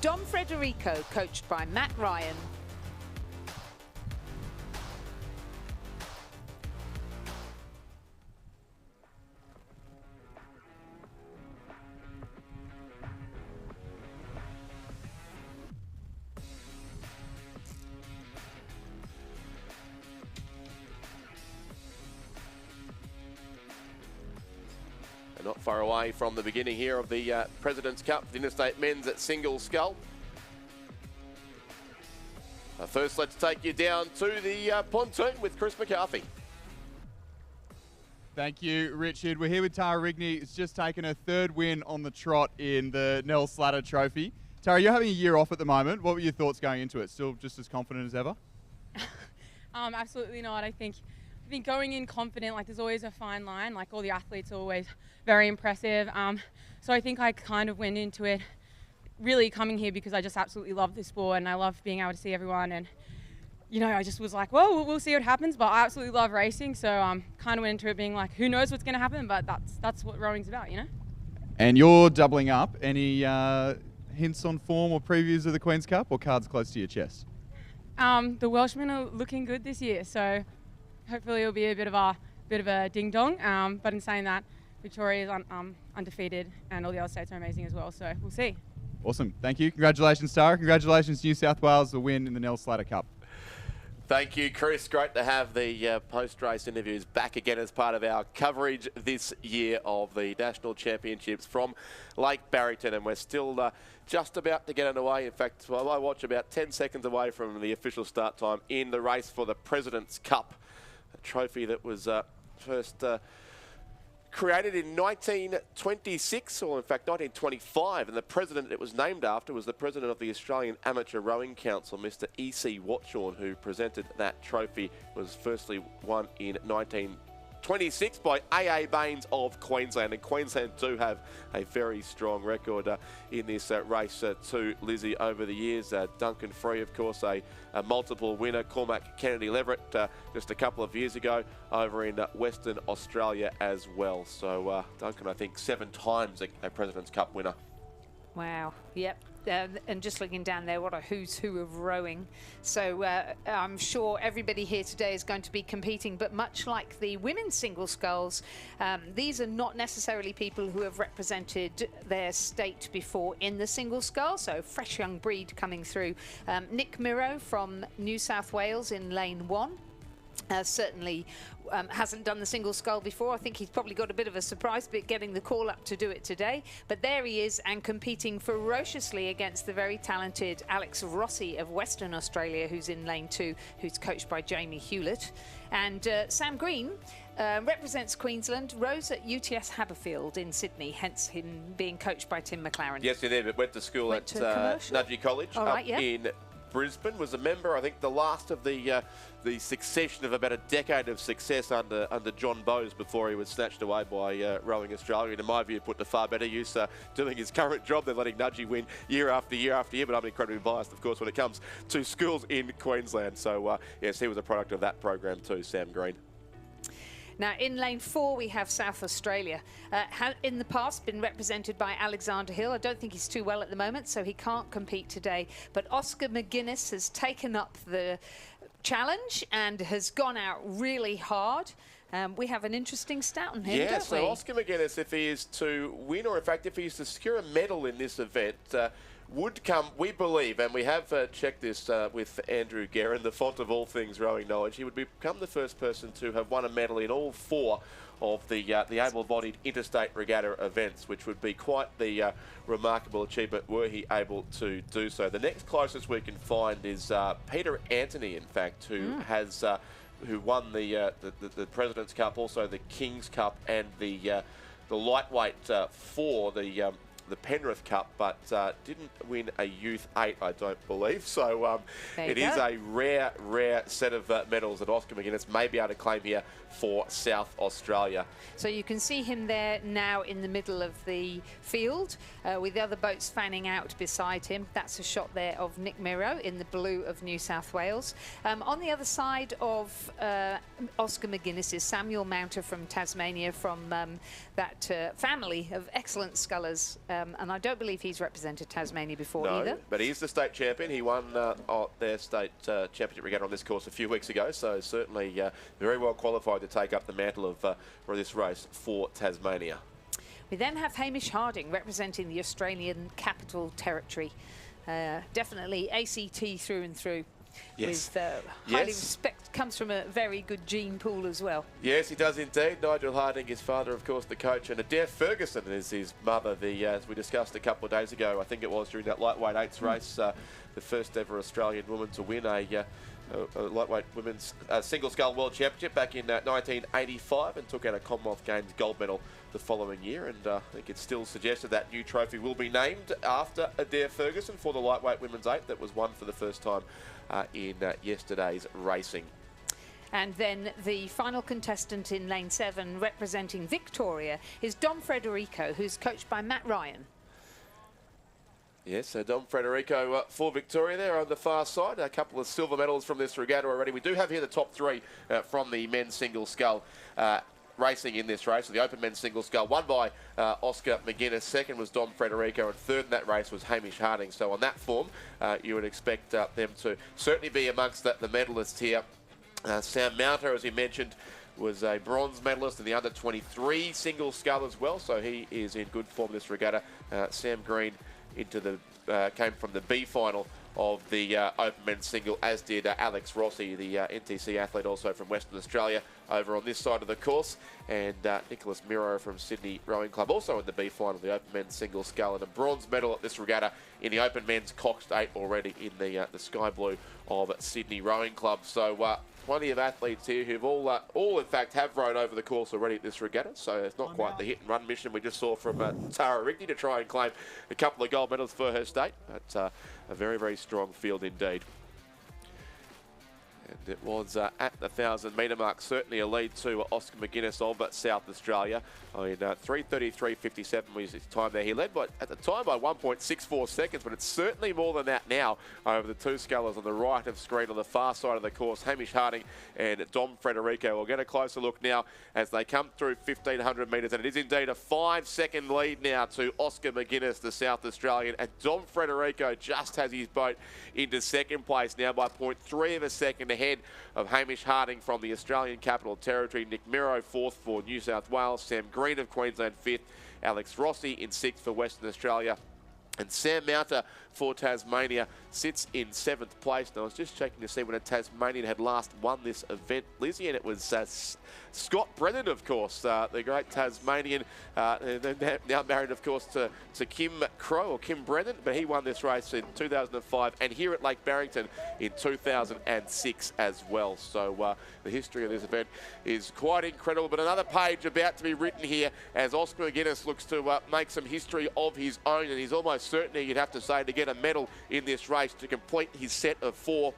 Dom Frederico, coached by Matt Ryan. Not far away from the beginning here of the President's Cup, the Interstate Men's Single Scull. First, let's take you down to the pontoon with Chris McCarthy. Thank you, Richard. We're here with Tara Rigney. It's just taken her 3rd win on the trot in the Nell Slatter Trophy. Tara, you're having a year off at the moment. What were your thoughts going into it? Still just as confident as ever? Absolutely not. I think think going in confident, like there's always a fine line, like all the athletes are always very impressive. So I think I kind of went into it really coming here because I just absolutely love this sport and I love being able to see everyone, and you know, I just was like, well, we'll see what happens, but I absolutely love racing, so kind of went into it being like, who knows what's going to happen, but that's what rowing's about, you know? And you're doubling up. Any hints on form or previews of the Queen's Cup, or cards close to your chest? The Welshmen are looking good this year, so hopefully it'll be a bit of a ding dong. But in saying that, Victoria is undefeated, and all the other states are amazing as well. So we'll see. Awesome, thank you. Congratulations, Tara. Congratulations, New South Wales, the win in the Nell Slatter Cup. Thank you, Chris. Great to have the post-race interviews back again as part of our coverage this year of the National Championships from Lake Barrington, and we're still just about to get underway. In fact, well, I watch about 10 seconds away from the official start time in the race for the President's Cup, a trophy that was first created in 1926, or in fact 1925, and the president it was named after was the president of the Australian Amateur Rowing Council, Mr. E.C. Watchorn, who presented that trophy. Was firstly won in 1926 by A.A. Baines of Queensland, and Queensland do have a very strong record in this race too, Lizzie, over the years. Duncan Free, of course, a multiple winner. Cormac Kennedy Leverett just a couple of years ago over in Western Australia as well. So Duncan, I think 7 times a President's Cup winner. Wow, yep. And just looking down there, what a who's who of rowing. So I'm sure everybody here today is going to be competing, but much like the women's single sculls, these are not necessarily people who have represented their state before in the single scull, so fresh young breed coming through. Nick Miro from New South Wales in lane 1. Certainly hasn't done the single scull before. I think he's probably got a bit of a surprise bit getting the call up to do it today. But there he is, and competing ferociously against the very talented Alex Rossi of Western Australia, who's in lane 2, who's coached by Jamie Hewlett. And Sam Green represents Queensland, rows at UTS Haberfield in Sydney, hence him being coached by Tim McLaren. Yes, he did, but went to school at Nudgee College in Brisbane. Was a member, I think, the last of the succession of about a decade of success under John Bowes before he was snatched away by Rowing Australia, and in my view put to far better use doing his current job than letting Nudgee win year after year after year. But I'm incredibly biased, of course, when it comes to schools in Queensland. So yes, he was a product of that program too, Sam Green. Now, in lane 4, we have South Australia. In the past, been represented by Alexander Hill. I don't think he's too well at the moment, so he can't compete today. But Oscar McGuinness has taken up the challenge and has gone out really hard. We have an interesting stat on him, don't we? So Oscar McGuinness, if he is to win, or in fact, if he is to secure a medal in this event, would come, we believe, and we have checked this with Andrew Guerin, the font of all things rowing knowledge, he would become the first person to have won a medal in all 4 of the able-bodied interstate regatta events, which would be quite the remarkable achievement were he able to do so. The next closest we can find is Peter Anthony, in fact, who has who won the President's Cup, also the King's Cup, and the lightweight for the Penrith Cup, but didn't win a Youth 8, I don't believe. So it is a rare set of medals that Oscar McGuinness may be able to claim here for South Australia. So you can see him there now in the middle of the field with the other boats fanning out beside him. That's a shot there of Nick Miro in the blue of New South Wales. On the other side of Oscar McGuinness is Samuel Mounter from Tasmania, from that family of excellent scullers. And I don't believe he's represented Tasmania before either. But he's the state champion. He won their state championship regatta on this course a few weeks ago, so certainly very well qualified to take up the mantle of for this race for Tasmania. We then have Hamish Harding representing the Australian Capital Territory. Definitely ACT through and through. Yes. With highly respect, comes from a very good gene pool as well. Yes, he does indeed. Nigel Harding, his father, of course, the coach, and Adair Ferguson is his mother. As we discussed a couple of days ago, I think it was during that lightweight 8s race, the first ever Australian woman to win a lightweight women's single scull world championship back in 1985, and took out a Commonwealth Games gold medal the following year. And I think it's still suggested that new trophy will be named after Adair Ferguson for the lightweight women's 8 that was won for the first time in yesterday's racing. And then the final contestant in lane 7, representing Victoria, is Dom Frederico, who's coached by Matt Ryan. Yes, so Dom Frederico for Victoria there on the far side. A couple of silver medals from this regatta already. We do have here the top 3 from the men's single scull racing in this race. So the open men's single scull won by Oscar McGuinness. Second was Dom Frederico, and third in that race was Hamish Harding. So on that form, you would expect them to certainly be amongst the medalists here. Sam Mounter, as he mentioned, was a bronze medalist in the under-23 single scull as well. So he is in good form this regatta. Sam Green into the came from the B final of the open men's single, as did Alex Rossi, the NTC athlete, also from Western Australia, over on this side of the course, and Nicholas Miro from Sydney Rowing Club, also in the B final, the open men's single scull, and a bronze medal at this regatta in the open men's coxed 8 already in the sky blue of Sydney Rowing Club. So plenty of athletes here who've all in fact have rowed over the course already at this regatta, so it's not quite the hit and run mission we just saw from Tara Rigney to try and claim a couple of gold medals for her state. But a very, very strong field indeed. And it was at the 1,000-metre mark, certainly a lead to Oscar McGuinness of South Australia. I mean, 3:33.57 was his time there. He led at the time by 1.64 seconds, but it's certainly more than that now over the two scullers on the right of screen on the far side of the course. Hamish Harding and Dom Frederico. We'll get a closer look now as they come through 1,500 metres, and it is indeed a 5-second lead now to Oscar McGuinness, the South Australian, and Dom Frederico just has his boat into second place now by 0.3 of a second ahead of Hamish Harding from the Australian Capital Territory. Nick Miro fourth for New South Wales. Sam Green of Queensland fifth. Alex Rossi in sixth for Western Australia. And Sam Mounter for Tasmania sits in 7th place. Now, I was just checking to see when a Tasmanian had last won this event, Lizzie, and it was Scott Brennan, of course, the great Tasmanian, now married, of course, to Kim Crow, or Kim Brennan, but he won this race in 2005 and here at Lake Barrington in 2006 as well. So the history of this event is quite incredible, but another page about to be written here as Oscar McGuinness looks to make some history of his own, and he's almost certainly, you'd have to say, to get a medal in this race to complete his set of 4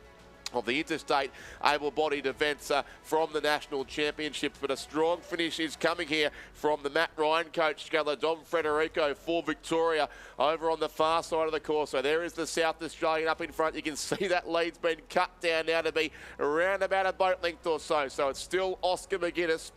of the interstate able-bodied events from the national championships. But a strong finish is coming here from the Matt Ryan coach sculler Dom Frederico for Victoria over on the far side of the course. So there is the South Australian up in front. You can see that lead's been cut down now to be around about a boat length or so. So it's still Oscar McGuinness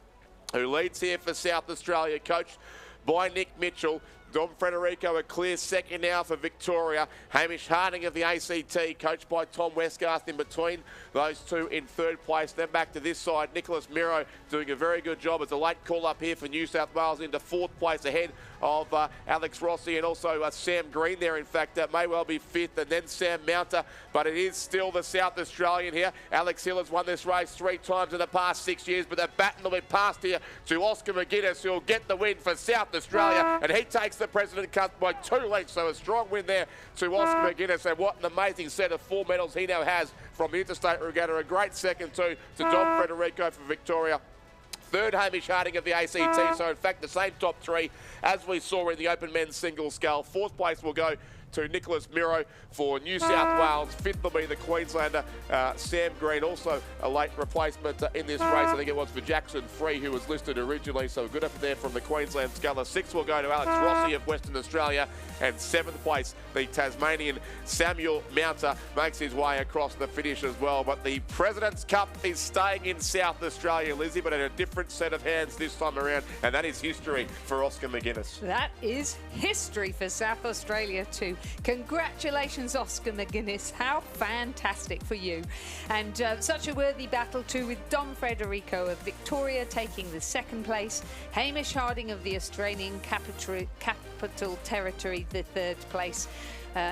who leads here for South Australia, coached by Nick Mitchell. Dom Frederico a clear second now for Victoria. Hamish Harding of the ACT, coached by Tom Westgarth, in between those two in 3rd place. Then back to this side, Nicholas Miro doing a very good job as a late call up here for New South Wales into 4th place ahead of Alex Rossi, and also Sam Green there, in fact, may well be 5th, and then Sam Mounter, but it is still the South Australian here. Alex Hill has won this race 3 times in the past 6 years, but the baton will be passed here to Oscar McGuinness, who will get the win for South Australia, and he takes the President Cup by 2 lengths, so a strong win there to Oscar McGuinness, and what an amazing set of 4 medals he now has from the Interstate Regatta. A great second too to Dom Frederico for Victoria. 3rd, Hamish Harding of the ACT, so in fact the same top 3 as we saw in the open men's single scull. 4th place will go to Nicholas Miro for New South Wales. 5th will be the Queenslander Sam Green, also a late replacement in this race. I think it was for Jackson Free, who was listed originally, so good effort there from the Queensland sculler. 6th will go to Alex Rossi of Western Australia, and 7th place the Tasmanian Samuel Mounter makes his way across the finish as well. But the President's Cup is staying in South Australia, Lizzie, but in a different set of hands this time around, and that is history for Oscar McGuinness. That is history for South Australia too. Congratulations, Oscar McGuinness. How fantastic for you. And such a worthy battle too, with Dom Frederico of Victoria taking the 2nd place, Hamish Harding of the Australian Capital Territory the 3rd place.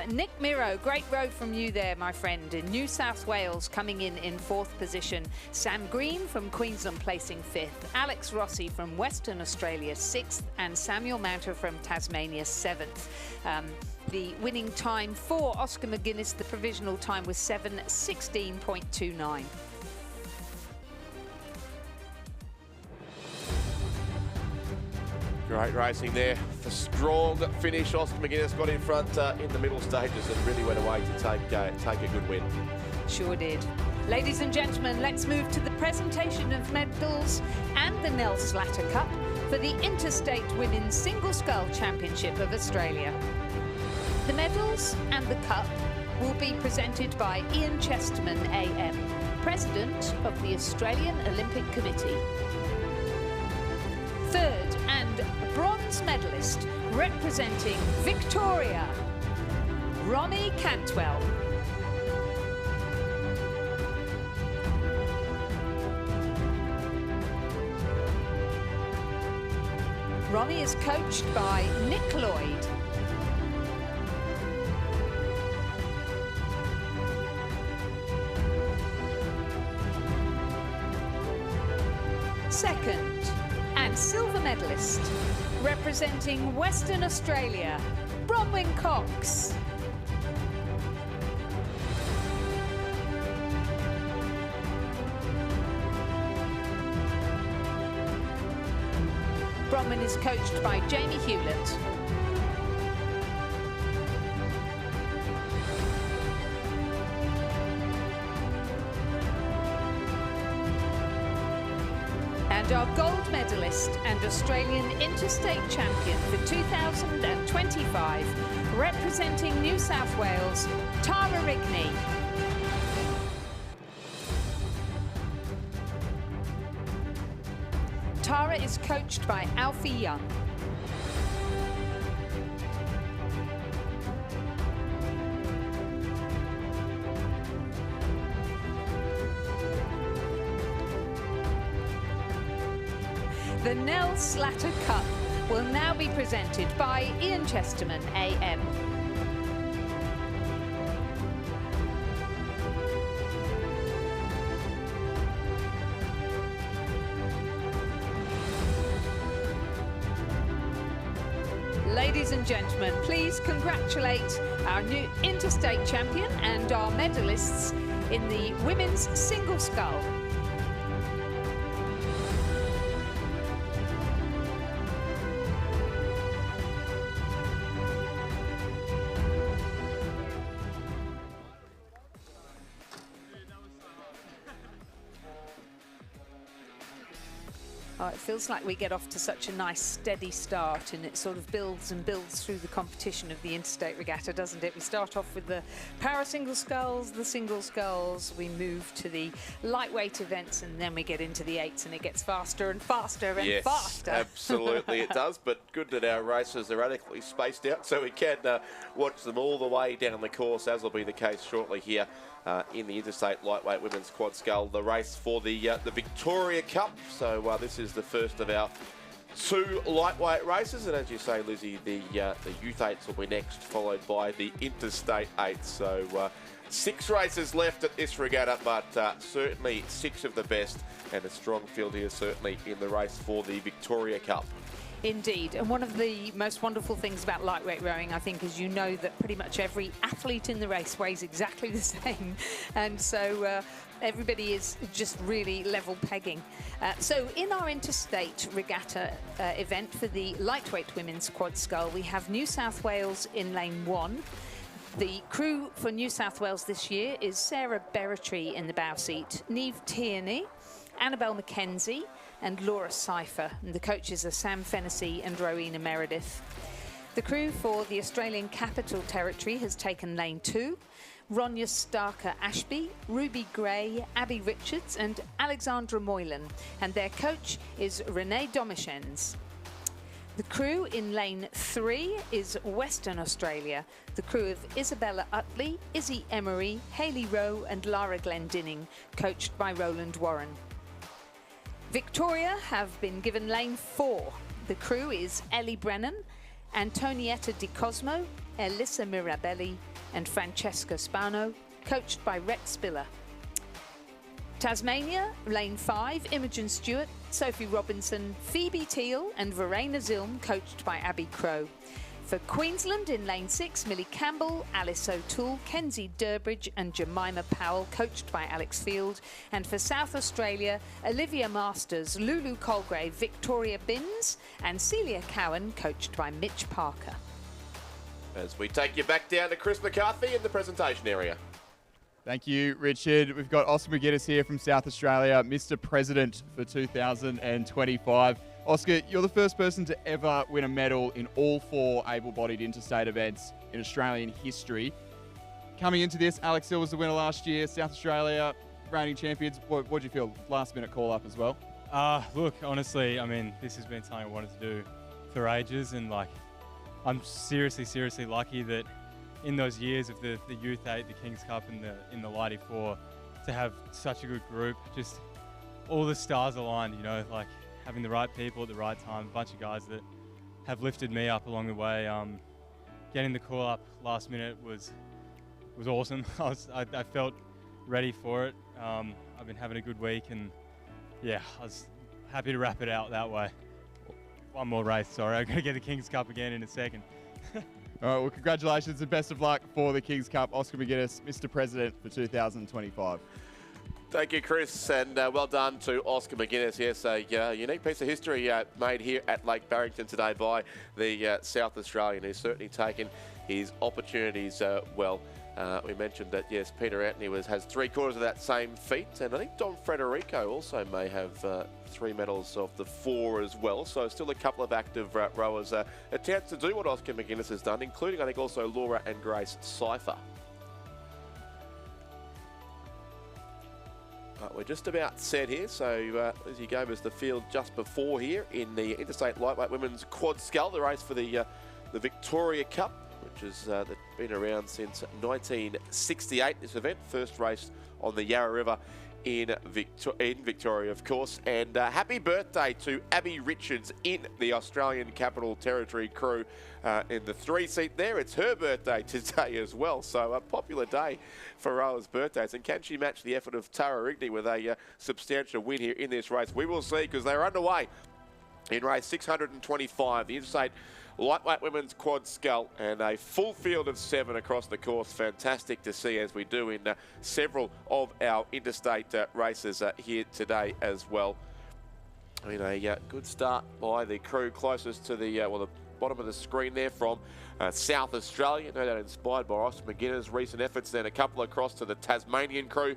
Nick Miro, great row from you there, my friend, in New South Wales, coming in 4th position. Sam Green from Queensland placing 5th. Alex Rossi from Western Australia 6th, and Samuel Mounter from Tasmania 7th. The winning time for Oscar McGuinness, the provisional time was 7:16.29. Great racing there. The strong finish. Oscar McGuinness got in front in the middle stages and really went away to take a good win. Sure did. Ladies and gentlemen, let's move to the presentation of medals and the Nell Slatter Cup for the Interstate Women's Single Scull Championship of Australia. The medals and the cup will be presented by Ian Chesterman AM, President of the Australian Olympic Committee. Third and bronze medalist representing Victoria, Ronnie Cantwell. Ronnie is coached by Nick Lloyd. Second and silver medalist representing Western Australia, Bronwyn Cox. Bronwyn is coached by Jamie Hewlett. And our gold medalist and Australian Interstate champion for 2025, representing New South Wales, Tara Rigney. Tara is coached by Alfie Young. The Nell Slatter Cup will now be presented by Ian Chesterman AM. Ladies and gentlemen, please congratulate our new Interstate champion and our medalists in the women's single scull. Oh, it feels like we get off to such a nice steady start, and it sort of builds and builds through the competition of the Interstate Regatta, doesn't it? We start off with the para single sculls, the single sculls, we move to the lightweight events, and then we get into the eights, and it gets faster and faster and faster. Yes, absolutely it does, but good that our races are adequately spaced out so we can watch them all the way down the course, as will be the case shortly here. In the Interstate Lightweight Women's Quad Scull, the race for the Victoria Cup. So this is the first of our two lightweight races, and as you say, Lizzie, the Youth 8s will be next, followed by the Interstate 8s. So 6 races left at this regatta, but certainly 6 of the best, and a strong field here certainly in the race for the Victoria Cup. Indeed, and one of the most wonderful things about lightweight rowing, I think, is you know that pretty much every athlete in the race weighs exactly the same, and so everybody is just really level pegging. So in our Interstate Regatta event for the lightweight women's quad scull, we have New South Wales in lane 1. The crew for New South Wales this year is Sarah Berretry in the bow seat, Niamh Tierney, Annabelle McKenzie, and Laura Cypher, and the coaches are Sam Fennessy and Rowena Meredith. The crew for the Australian Capital Territory has taken lane 2, Ronya Starker-Ashby, Ruby Gray, Abby Richards and Alexandra Moylan, and their coach is Renee Domichens. The crew in lane 3 is Western Australia, the crew of Isabella Utley, Izzy Emery, Hayley Rowe and Lara Glendinning, coached by Roland Warren. Victoria have been given lane 4. The crew is Ellie Brennan, Antonietta Di Cosmo, Elissa Mirabelli and Francesca Spano, coached by Rex Spiller. Tasmania, lane 5, Imogen Stewart, Sophie Robinson, Phoebe Teal and Verena Zilm, coached by Abby Crow. For Queensland in lane 6, Millie Campbell, Alice O'Toole, Kenzie Durbridge and Jemima Powell, coached by Alex Field. And for South Australia, Olivia Masters, Lulu Colgrave, Victoria Binns and Celia Cowan, coached by Mitch Parker. As we take you back down to Chris McCarthy in the presentation area. Thank you, Richard. We've got Oscar McGuinness here from South Australia, Mr. President for 2025. Oscar, you're the first person to ever win a medal in all 4 able-bodied interstate events in Australian history. Coming into this, Alex Hill was the winner last year, South Australia, reigning champions. What do you feel? Last-minute call-up as well? Look, honestly, I mean, this has been something I wanted to do for ages, and like, I'm seriously lucky that in those years of the Youth 8, the King's Cup, and in the Lighty 4, to have such a good group, just all the stars aligned, you know, like having the right people at the right time, a bunch of guys that have lifted me up along the way. Getting the call up last minute was awesome. I felt ready for it. I've been having a good week, and yeah, I was happy to wrap it out that way. One more race, sorry. I'm going to get the King's Cup again in a second. All right, well, congratulations and best of luck for the King's Cup. Oscar McGuinness, Mr. President for 2025. Thank you, Chris, and well done to Oscar McGuinness. Yes, a unique piece of history made here at Lake Barrington today by the South Australian, who's certainly taken his opportunities well. We mentioned that, yes, Peter Anthony has 3/4 of that same feat, and I think Don Frederico also may have 3 medals of the 4 as well. So still a couple of active rowers attempt to do what Oscar McGuinness has done, including, I think, also Laura and Grace Cypher. We're just about set here, so Lizzie gave us the field just before here in the Interstate Lightweight Women's Quad Scull, the race for the Victoria Cup, which has been around since 1968, this event. First raced on the Yarra River in Victoria, of course. And happy birthday to Abby Richards in the Australian Capital Territory crew in the 3-seat there. It's her birthday today as well, so a popular day for rowers' birthdays. And can she match the effort of Tara Rigney with a substantial win here in this race? We will see, because they're underway in race 625, the Interstate Lightweight Women's Quad Scull, and a full field of 7 across the course. Fantastic to see, as we do in several of our interstate races here today as well. I mean, a good start by the crew closest to the the bottom of the screen there from South Australia, no doubt inspired by Oscar McGuinness' recent efforts. Then a couple across to the Tasmanian crew.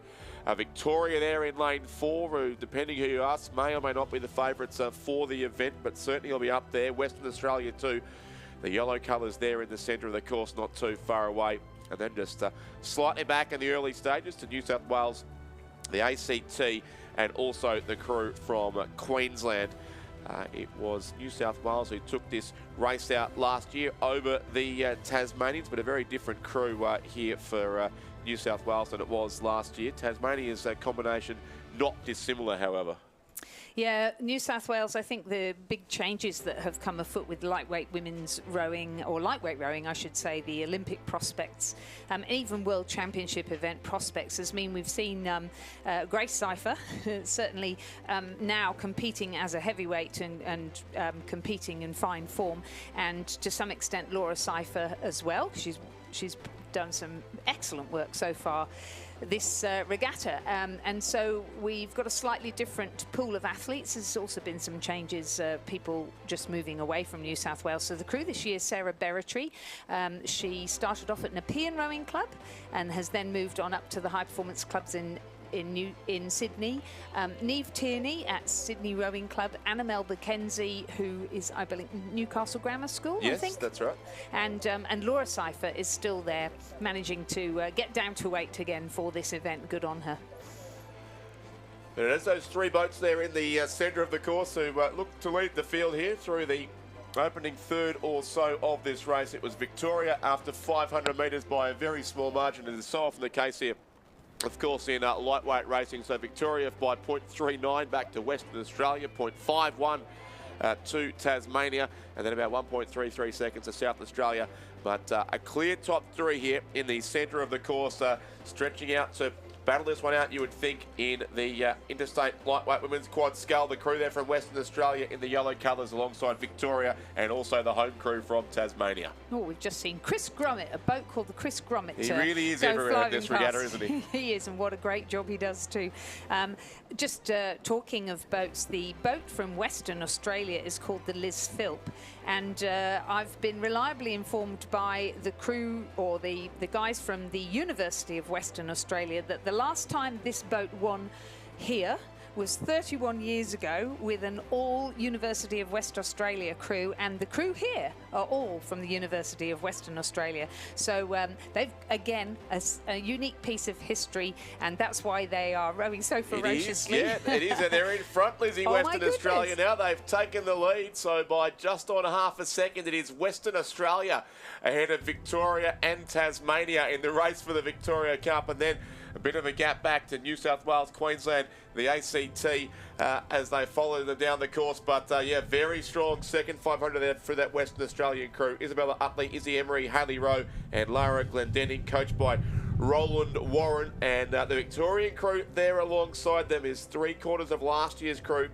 Victoria there in lane 4, who, depending who you ask, may or may not be the favourites for the event, but certainly will be up there. Western Australia too. The yellow colours there in the centre of the course, not too far away. And then just slightly back in the early stages to New South Wales, the ACT, and also the crew from Queensland. It was New South Wales who took this race out last year over the Tasmanians, but a very different crew here for New South Wales than it was last year. Tasmania's combination not dissimilar, however. Yeah, New South Wales, I think the big changes that have come afoot with lightweight women's rowing, or lightweight rowing, I should say, the Olympic prospects, and even World Championship event prospects, has mean we've seen Grace Cypher certainly now competing as a heavyweight and competing in fine form, and to some extent Laura Cypher as well. She's done some excellent work so far this regatta, and so we've got a slightly different pool of athletes. There's also been some changes, people just moving away from New South Wales. So the crew this year, Sarah Berretry, she started off at Nepean Rowing Club and has then moved on up to the high performance clubs in Sydney. Neve Tierney at Sydney Rowing Club, Annabelle McKenzie, who is, I believe, Newcastle Grammar School, yes, I think. Yes, that's right. And Laura Cypher is still there, managing to get down to 8 again for this event. Good on her. And it is those 3 boats there in the centre of the course who look to lead the field here through the opening third or so of this race. It was Victoria after 500 metres by a very small margin, as is so often the case here, of course, in lightweight racing. So Victoria by 0.39 back to Western Australia, 0.51 to Tasmania, and then about 1.33 seconds to South Australia. But a clear top 3 here in the centre of the course, stretching out to battle this one out, you would think, in the Interstate Lightweight Women's Quad Scull. The crew there from Western Australia in the yellow colours alongside Victoria, and also the home crew from Tasmania. Oh, we've just seen Chris Gromit, a boat called the Chris Gromit. He really is everywhere in this regatta, isn't he? He is, and what a great job he does too. Just talking of boats, the boat from Western Australia is called the Liz Philp, and I've been reliably informed by the crew, or the guys from the University of Western Australia, that the last time this boat won here was 31 years ago with an all University of West Australia crew, and the crew here are all from the University of Western Australia. So they've, again, a unique piece of history, and that's why they are rowing so ferociously. It is, yeah, it is, and they're in front, Lizzie. Oh, Western Australia now. They've taken the lead, so by just on half a second, it is Western Australia ahead of Victoria and Tasmania in the race for the Victoria Cup, and then a bit of a gap back to New South Wales, Queensland, the ACT, as they follow them down the course. But yeah, very strong second 500 there for that Western Australian crew. Isabella Utley, Izzy Emery, Hayley Rowe, and Lara Glendenning, coached by Roland Warren. And the Victorian crew there alongside them is 3/4 of last year's crew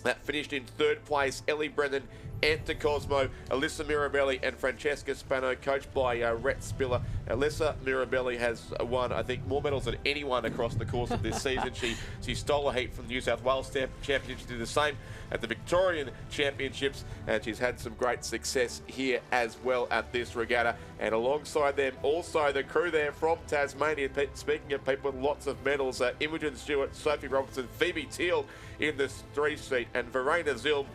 that finished in third place. Ellie Brennan, Anta Cosmo, Alyssa Mirabelli, and Francesca Spano, coached by Rhett Spiller. Alyssa Mirabelli has won, I think, more medals than anyone across the course of this season. She stole a heat from the New South Wales Championship. She did the same at the Victorian Championships, and she's had some great success here as well at this regatta. And alongside them, also the crew there from Tasmania. Speaking of people with lots of medals, Imogen Stewart, Sophie Robertson, Phoebe Teal in the 3-seat, and Verena Zilm,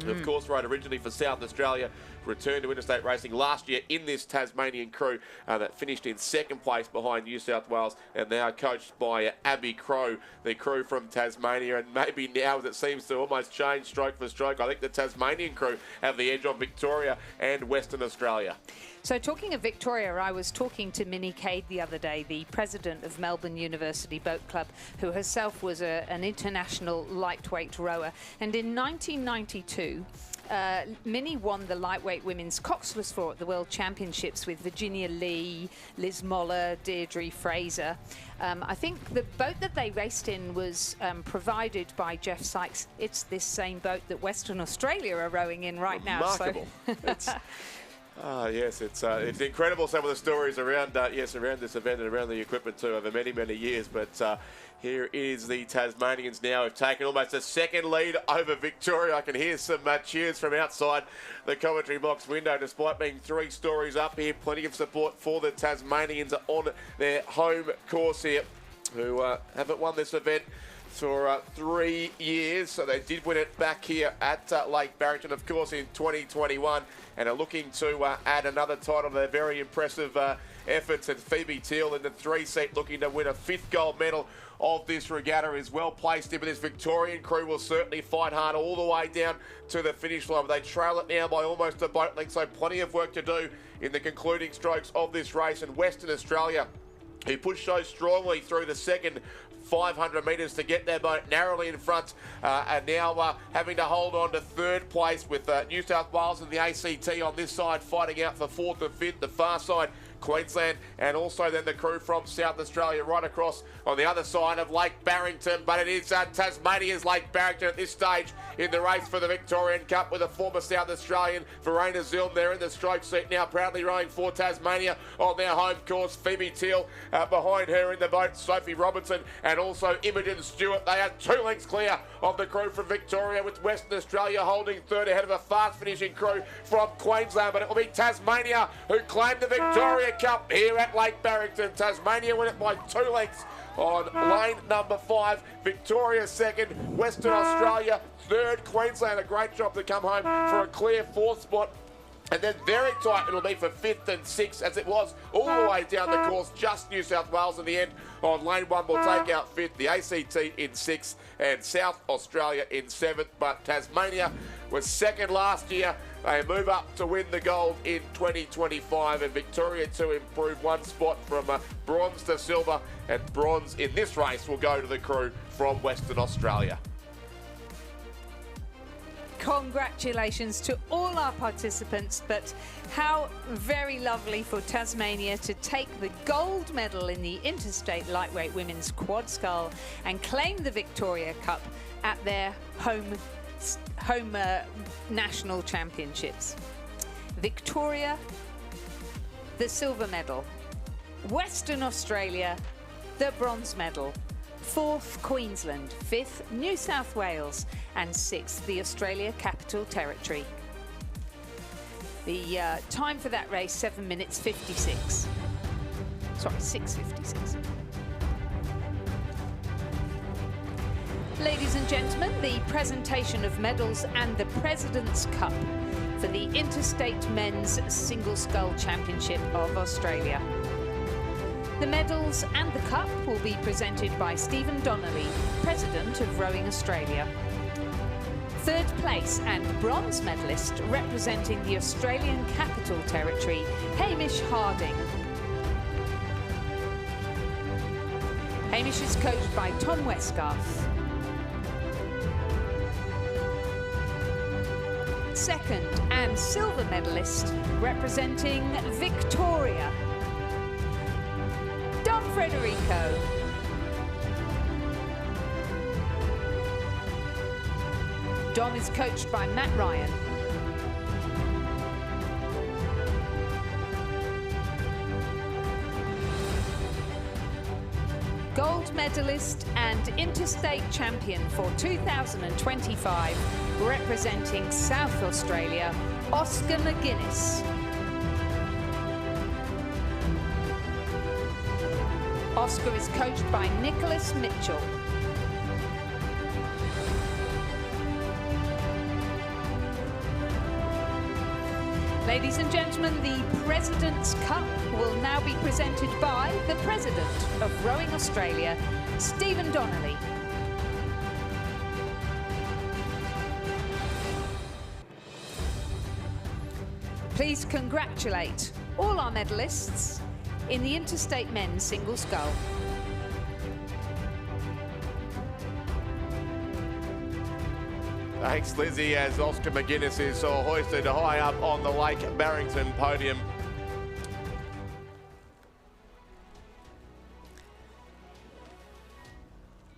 of course, rode originally for South Australia, returned to interstate racing last year in this Tasmanian crew that finished in second place behind New South Wales, and now coached by Abby Crow, the crew from Tasmania. And maybe now, as it seems to almost change stroke for stroke, I think the Tasmanian crew have the edge on Victoria and Western Australia. So talking of Victoria, I was talking to Minnie Cade the other day, the president of Melbourne University Boat Club, who herself was an international lightweight rower. And in 1992, Minnie won the lightweight women's coxless floor at the World Championships with Virginia Lee, Liz Moller, Deirdre Fraser. I think the boat that they raced in was provided by Jeff Sykes. It's this same boat that Western Australia are rowing in right now. Remarkable. So. Yes, it's incredible, some of the stories around around this event and around the equipment too over many, many years. But here is the Tasmanians now have taken almost a second lead over Victoria. I can hear some cheers from outside the commentary box window, despite being 3 stories up here. Plenty of support for the Tasmanians on their home course here, who haven't won this event for 3 years. So they did win it back here at Lake Barrington, of course, in 2021, and are looking to add another title to their very impressive efforts. And Phoebe Teal in the 3-seat, looking to win a 5th gold medal of this regatta, is well placed in, but this Victorian crew will certainly fight hard all the way down to the finish line. But they trail it now by almost a boat length, so plenty of work to do in the concluding strokes of this race. And Western Australia, who pushed so strongly through the second 500 metres to get their boat narrowly in front, and now having to hold on to 3rd place, with New South Wales and the ACT on this side fighting out for 4th and 5th. The far side, Queensland, and also then the crew from South Australia right across on the other side of Lake Barrington. But it is Tasmania's Lake Barrington at this stage in the race for the Victorian Cup, with a former South Australian, Verena Zilm, there in the stroke seat now, proudly rowing for Tasmania on their home course. Phoebe Teal behind her in the boat, Sophie Robertson, and also Imogen Stewart. They are 2 lengths clear of the crew from Victoria, with Western Australia holding 3rd ahead of a fast finishing crew from Queensland. But it will be Tasmania who claim the Victoria Cup here at Lake Barrington. Tasmania win it by 2 lengths on lane number 5. Victoria 2nd, Western Australia 3rd, Queensland a great job to come home for a clear 4th spot. And then very tight it'll be for 5th and 6th, as it was all the way down the course. Just New South Wales in the end on lane 1 will take out 5th, the ACT in 6th, and South Australia in 7th. But Tasmania was 2nd last year. They move up to win the gold in 2025, and Victoria to improve 1 spot from bronze to silver, and bronze in this race will go to the crew from Western Australia. Congratulations to all our participants, but how very lovely for Tasmania to take the gold medal in the Interstate Lightweight Women's Quad Scull and claim the Victoria Cup at their home national championships. Victoria, the silver medal. Western Australia, the bronze medal. 4th, Queensland. 5th, New South Wales. And 6th, the Australia Capital Territory. The time for that race, 7 minutes 56. Sorry, 6:56. Ladies and gentlemen, the presentation of medals and the President's Cup for the Interstate Men's Single Scull Championship of Australia. The medals and the cup will be presented by Stephen Donnelly, President of Rowing Australia. 3rd place and bronze medalist representing the Australian Capital Territory, Hamish Harding. Hamish is coached by Tom Westgarth. 2nd and silver medalist representing Victoria, Dom Frederico. Dom is coached by Matt Ryan. Gold medalist and interstate champion for 2025, representing South Australia, Oscar McGuinness. Oscar is coached by Nicholas Mitchell. Ladies and gentlemen, the President's Cup will now be presented by the President of Rowing Australia, Stephen Donnelly. Please congratulate all our medalists in the Interstate Men's Single Scull. Thanks, Lizzie, as Oscar McGuinness is hoisted high up on the Lake Barrington podium.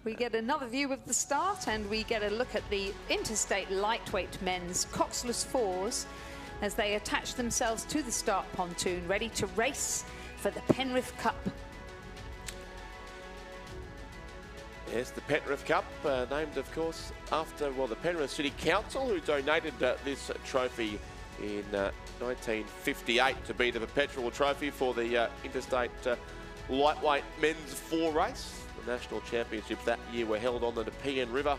We get another view of the start and we get a look at the Interstate Lightweight Men's Coxless Fours as they attach themselves to the start pontoon, ready to race for the Penrith Cup. Yes, the Penrith Cup, named, of course, after, well, the Penrith City Council, who donated this trophy in 1958 to be the perpetual trophy for the Interstate Lightweight Men's Four race. The national championships that year were held on the Nepean River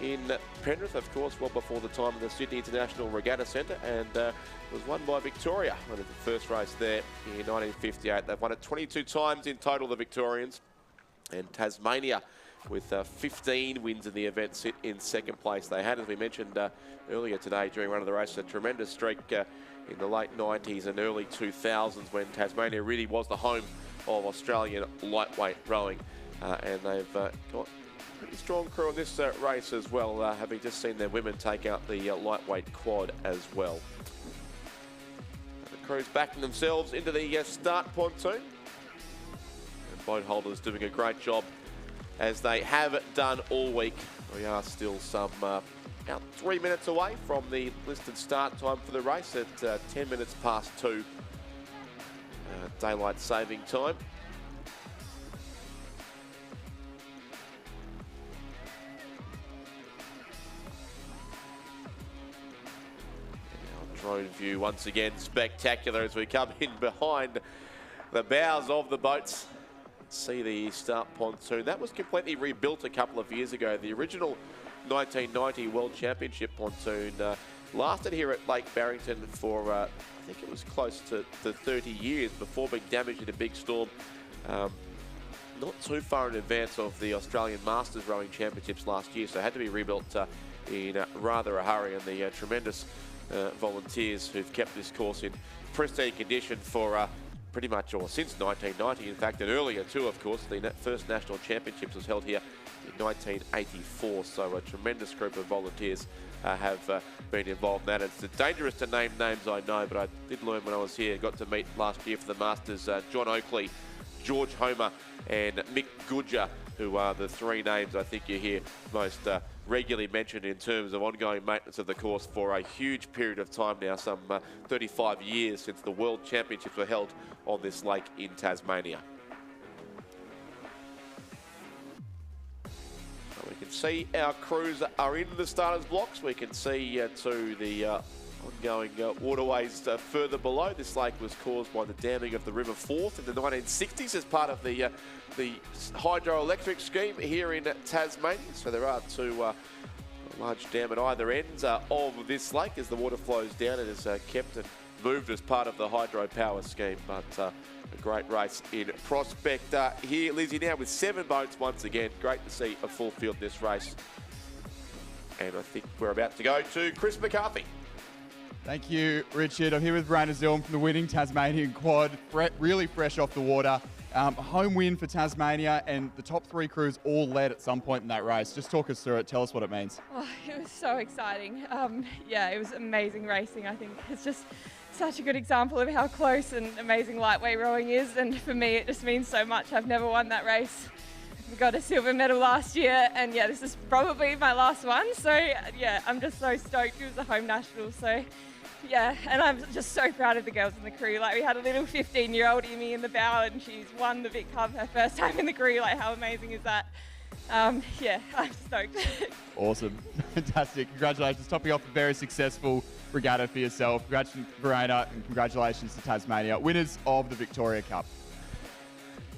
in Penrith, of course, well before the time of the Sydney International Regatta Centre, and was won by Victoria. Won the first race there in 1958. They've won it 22 times in total, the Victorians, and Tasmania, with 15 wins in the event, sit in second place. They had, as we mentioned earlier today during one of the races, a tremendous streak in the late 90s and early 2000s when Tasmania really was the home of Australian lightweight rowing. And they've got a pretty strong crew in this race as well, having just seen their women take out the lightweight quad as well. The crew's backing themselves into the start pontoon. And boat holders doing a great job, as they have done all week. We are still some about 3 minutes away from the listed start time for the race at 10 minutes past 2 daylight saving time. Our drone view once again spectacular as we come in behind the bows of the boats. See the start pontoon. That was completely rebuilt a couple of years ago. The original 1990 World Championship pontoon lasted here at Lake Barrington for, I think it was close to 30 years before being damaged in a big storm. Not too far in advance of the Australian Masters Rowing Championships last year, so it had to be rebuilt in rather a hurry, and the tremendous volunteers who've kept this course in pristine condition for pretty much, or since 1990, in fact, and earlier too, of course. The first national championships was held here in 1984. So a tremendous group of volunteers have been involved in that. It's dangerous to name names, I know, but I did learn when I was here. Got to meet last year for the Masters John Oakley, George Homer and Mick Goodger, who are the three names I think you hear most regularly mentioned in terms of ongoing maintenance of the course for a huge period of time now, some 35 years since the World Championships were held on this lake in Tasmania. So we can see our crews are in the starters blocks. We can see to the ongoing waterways further below. This lake was caused by the damming of the River Forth in the 1960s as part of the hydroelectric scheme here in Tasmania. So there are two large dam at either ends of this lake. As the water flows down, it is kept and moved as part of the hydropower scheme. But a great race in prospect here. Lizzie now with 7 boats once again. Great to see a full field this race. And I think we're about to go to Chris McCarthy. Thank you, Richard. I'm here with Verena Zilm from the winning Tasmanian quad, really fresh off the water. Home win for Tasmania, and the top 3 crews all led at some point in that race. Just talk us through it. Tell us what it means. Oh, it was so exciting. Yeah, it was amazing racing. I think it's just such a good example of how close and amazing lightweight rowing is. And for me, it just means so much. I've never won that race. We got a silver medal last year, and yeah, this is probably my last one. So yeah, I'm just so stoked. It was the home national. So yeah, and I'm just so proud of the girls in the crew. Like, we had a little 15-year-old Amy in the bow, and she's won the Vic Cup her first time in the crew. Like, how amazing is that? Yeah, I'm stoked. Awesome. Fantastic. Congratulations. Topping off a very successful regatta for yourself. Congratulations, Verena, and congratulations to Tasmania, winners of the Victoria Cup.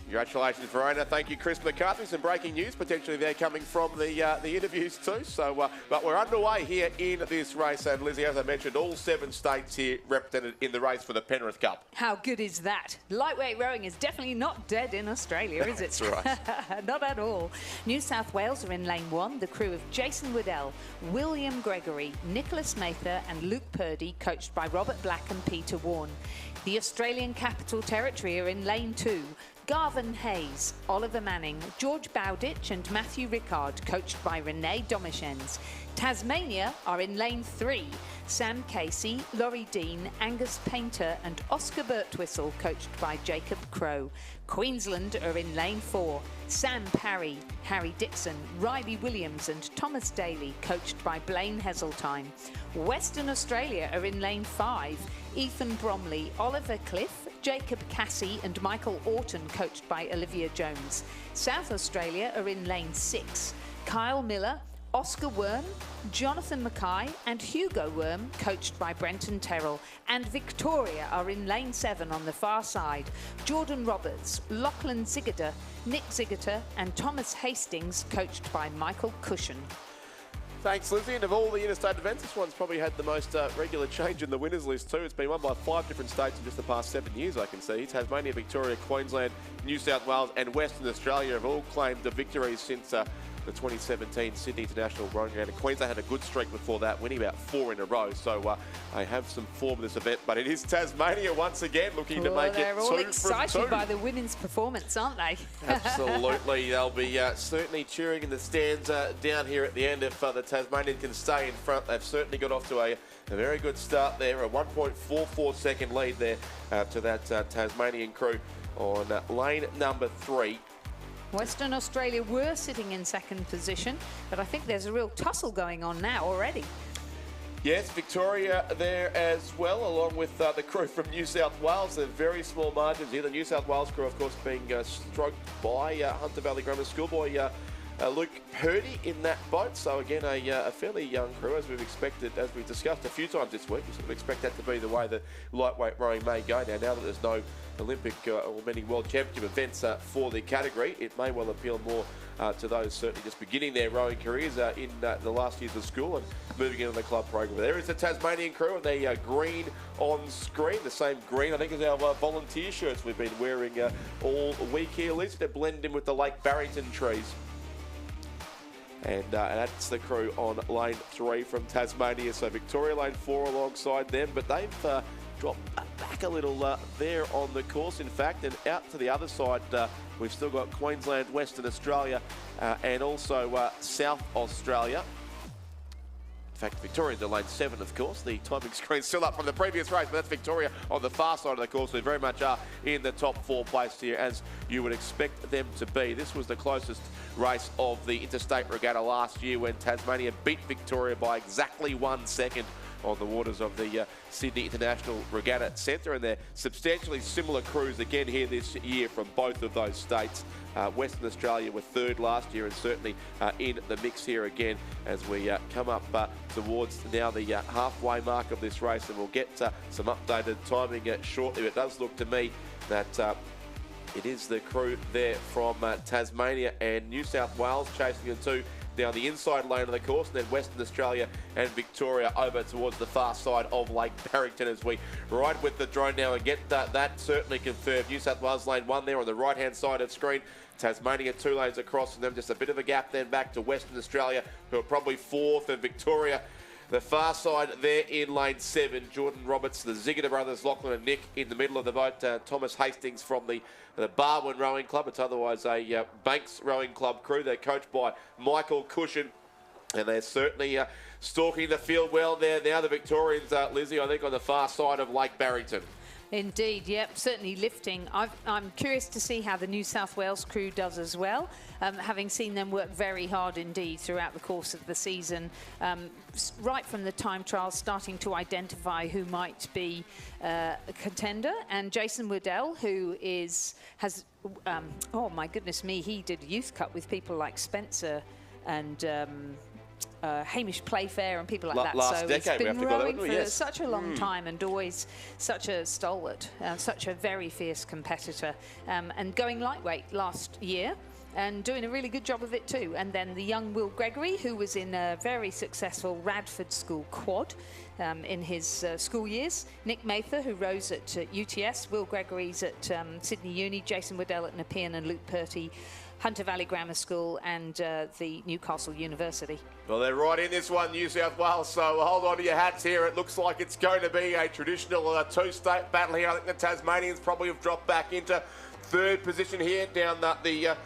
Congratulations, Verena. Thank you, Chris McCarthy. Some breaking news potentially there coming from the interviews too. So, but we're underway here in this race. And Lizzie, as I mentioned, all 7 states here represented in the race for the Penrith Cup. How good is that? Lightweight rowing is definitely not dead in Australia, is it? That's right. Not at all. New South Wales are in lane 1. The crew of Jason Waddell, William Gregory, Nicholas Mather and Luke Purdy, coached by Robert Black and Peter Warne. The Australian Capital Territory are in lane 2. Garvin Hayes, Oliver Manning, George Bowditch and Matthew Rickard, coached by Renee Domichens. Tasmania are in lane 3. Sam Casey, Laurie Dean, Angus Painter and Oscar Birtwistle, coached by Jacob Crow. Queensland are in lane 4. Sam Parry, Harry Dixon, Riley Williams and Thomas Daly, coached by Blaine Heseltine. Western Australia are in lane 5. Ethan Bromley, Oliver Cliff, Jacob Cassie and Michael Orton, coached by Olivia Jones. South Australia are in lane 6. Kyle Miller, Oscar Worm, Jonathan Mackay and Hugo Worm, coached by Brenton Terrell. And Victoria are in lane 7 on the far side. Jordan Roberts, Lachlan Zigater, Nick Zigater and Thomas Hastings, coached by Michael Cushion. Thanks, Lizzie. And of all the interstate events, this one's probably had the most regular change in the winners list too. It's been won by 5 different states in just the past 7 years, I can see. Tasmania, Victoria, Queensland, New South Wales and Western Australia have all claimed the victories since the 2017 Sydney International Rowing Round. Queensland had a good streak before that, winning about 4 in a row. So they have some form in this event. But it is Tasmania once again looking to make it 2 from 2. They're all excited by the women's performance, aren't they? Absolutely. They'll be certainly cheering in the stands down here at the end if the Tasmanians can stay in front. They've certainly got off to a very good start there. A 1.44 second lead there to that Tasmanian crew on lane number 3. Western Australia were sitting in second position, but I think there's a real tussle going on now already. Yes, Victoria there as well, along with the crew from New South Wales. They're very small margins here. The New South Wales crew, of course, being stroked by Hunter Valley Grammar schoolboy Luke Purdy in that boat. So again, a fairly young crew, as we've expected, as we've discussed a few times this week. You sort of expect that to be the way that lightweight rowing may go. Now that there's no Olympic or many World Championship events for the category, it may well appeal more to those certainly just beginning their rowing careers in the last years of school and moving into the club program. There is the Tasmanian crew, and they green on screen, the same green I think as our volunteer shirts we've been wearing all week here, Liz, to blend in with the Lake Barrington trees. And that's the crew on lane 3 from Tasmania. So Victoria lane 4 alongside them, but they've dropped back a little there on the course, in fact, and out to the other side, we've still got Queensland, Western Australia, and also South Australia. In fact, Victorians are lane 7, of course. The timing screen's still up from the previous race, but that's Victoria on the far side of the course. They very much are in the top 4 place here, as you would expect them to be. This was the closest race of the Interstate Regatta last year, when Tasmania beat Victoria by exactly 1 second on the waters of the Sydney International Regatta Centre, and they're substantially similar crews again here this year from both of those states. Western Australia were 3rd last year, and certainly in the mix here again as we come up towards now the halfway mark of this race, and we'll get some updated timing shortly. But it does look to me that it is the crew there from Tasmania and New South Wales chasing them too down the inside lane of the course, and then Western Australia and Victoria over towards the far side of Lake Barrington as we ride with the drone now and get that certainly confirmed. New South Wales lane 1 there on the right-hand side of screen. Tasmania 2 lanes across from them, just a bit of a gap then back to Western Australia, who are probably 4th, and Victoria the far side there in lane 7. Jordan Roberts, the Ziggler brothers, Lachlan and Nick in the middle of the boat. Thomas Hastings from the Barwon Rowing Club. It's otherwise a Banks Rowing Club crew. They're coached by Michael Cushion, and they're certainly stalking the field well there. Now the Victorians, Lizzie, I think on the far side of Lake Barrington. Indeed, yep, certainly lifting. I'm curious to see how the New South Wales crew does as well, having seen them work very hard indeed throughout the course of the season, right from the time trials, starting to identify who might be a contender. And Jason Waddell, who has oh my goodness me, he did Youth Cup with people like Spencer and Hamish Playfair and people like that. Last so decade, he's been rowing for yes. such a long time, and always such a stalwart, such a very fierce competitor, and going lightweight last year and doing a really good job of it too. And then the young Will Gregory, who was in a very successful Radford School quad in his school years. Nick Mather, who rows at UTS. Will Gregory's at Sydney Uni. Jason Waddell at Nepean, and Luke Purty, Hunter Valley Grammar School and the Newcastle University. Well, they're right in this one, New South Wales, so hold on to your hats here. It looks like it's going to be a traditional two-state battle here. I think the Tasmanians probably have dropped back into 3rd position here down the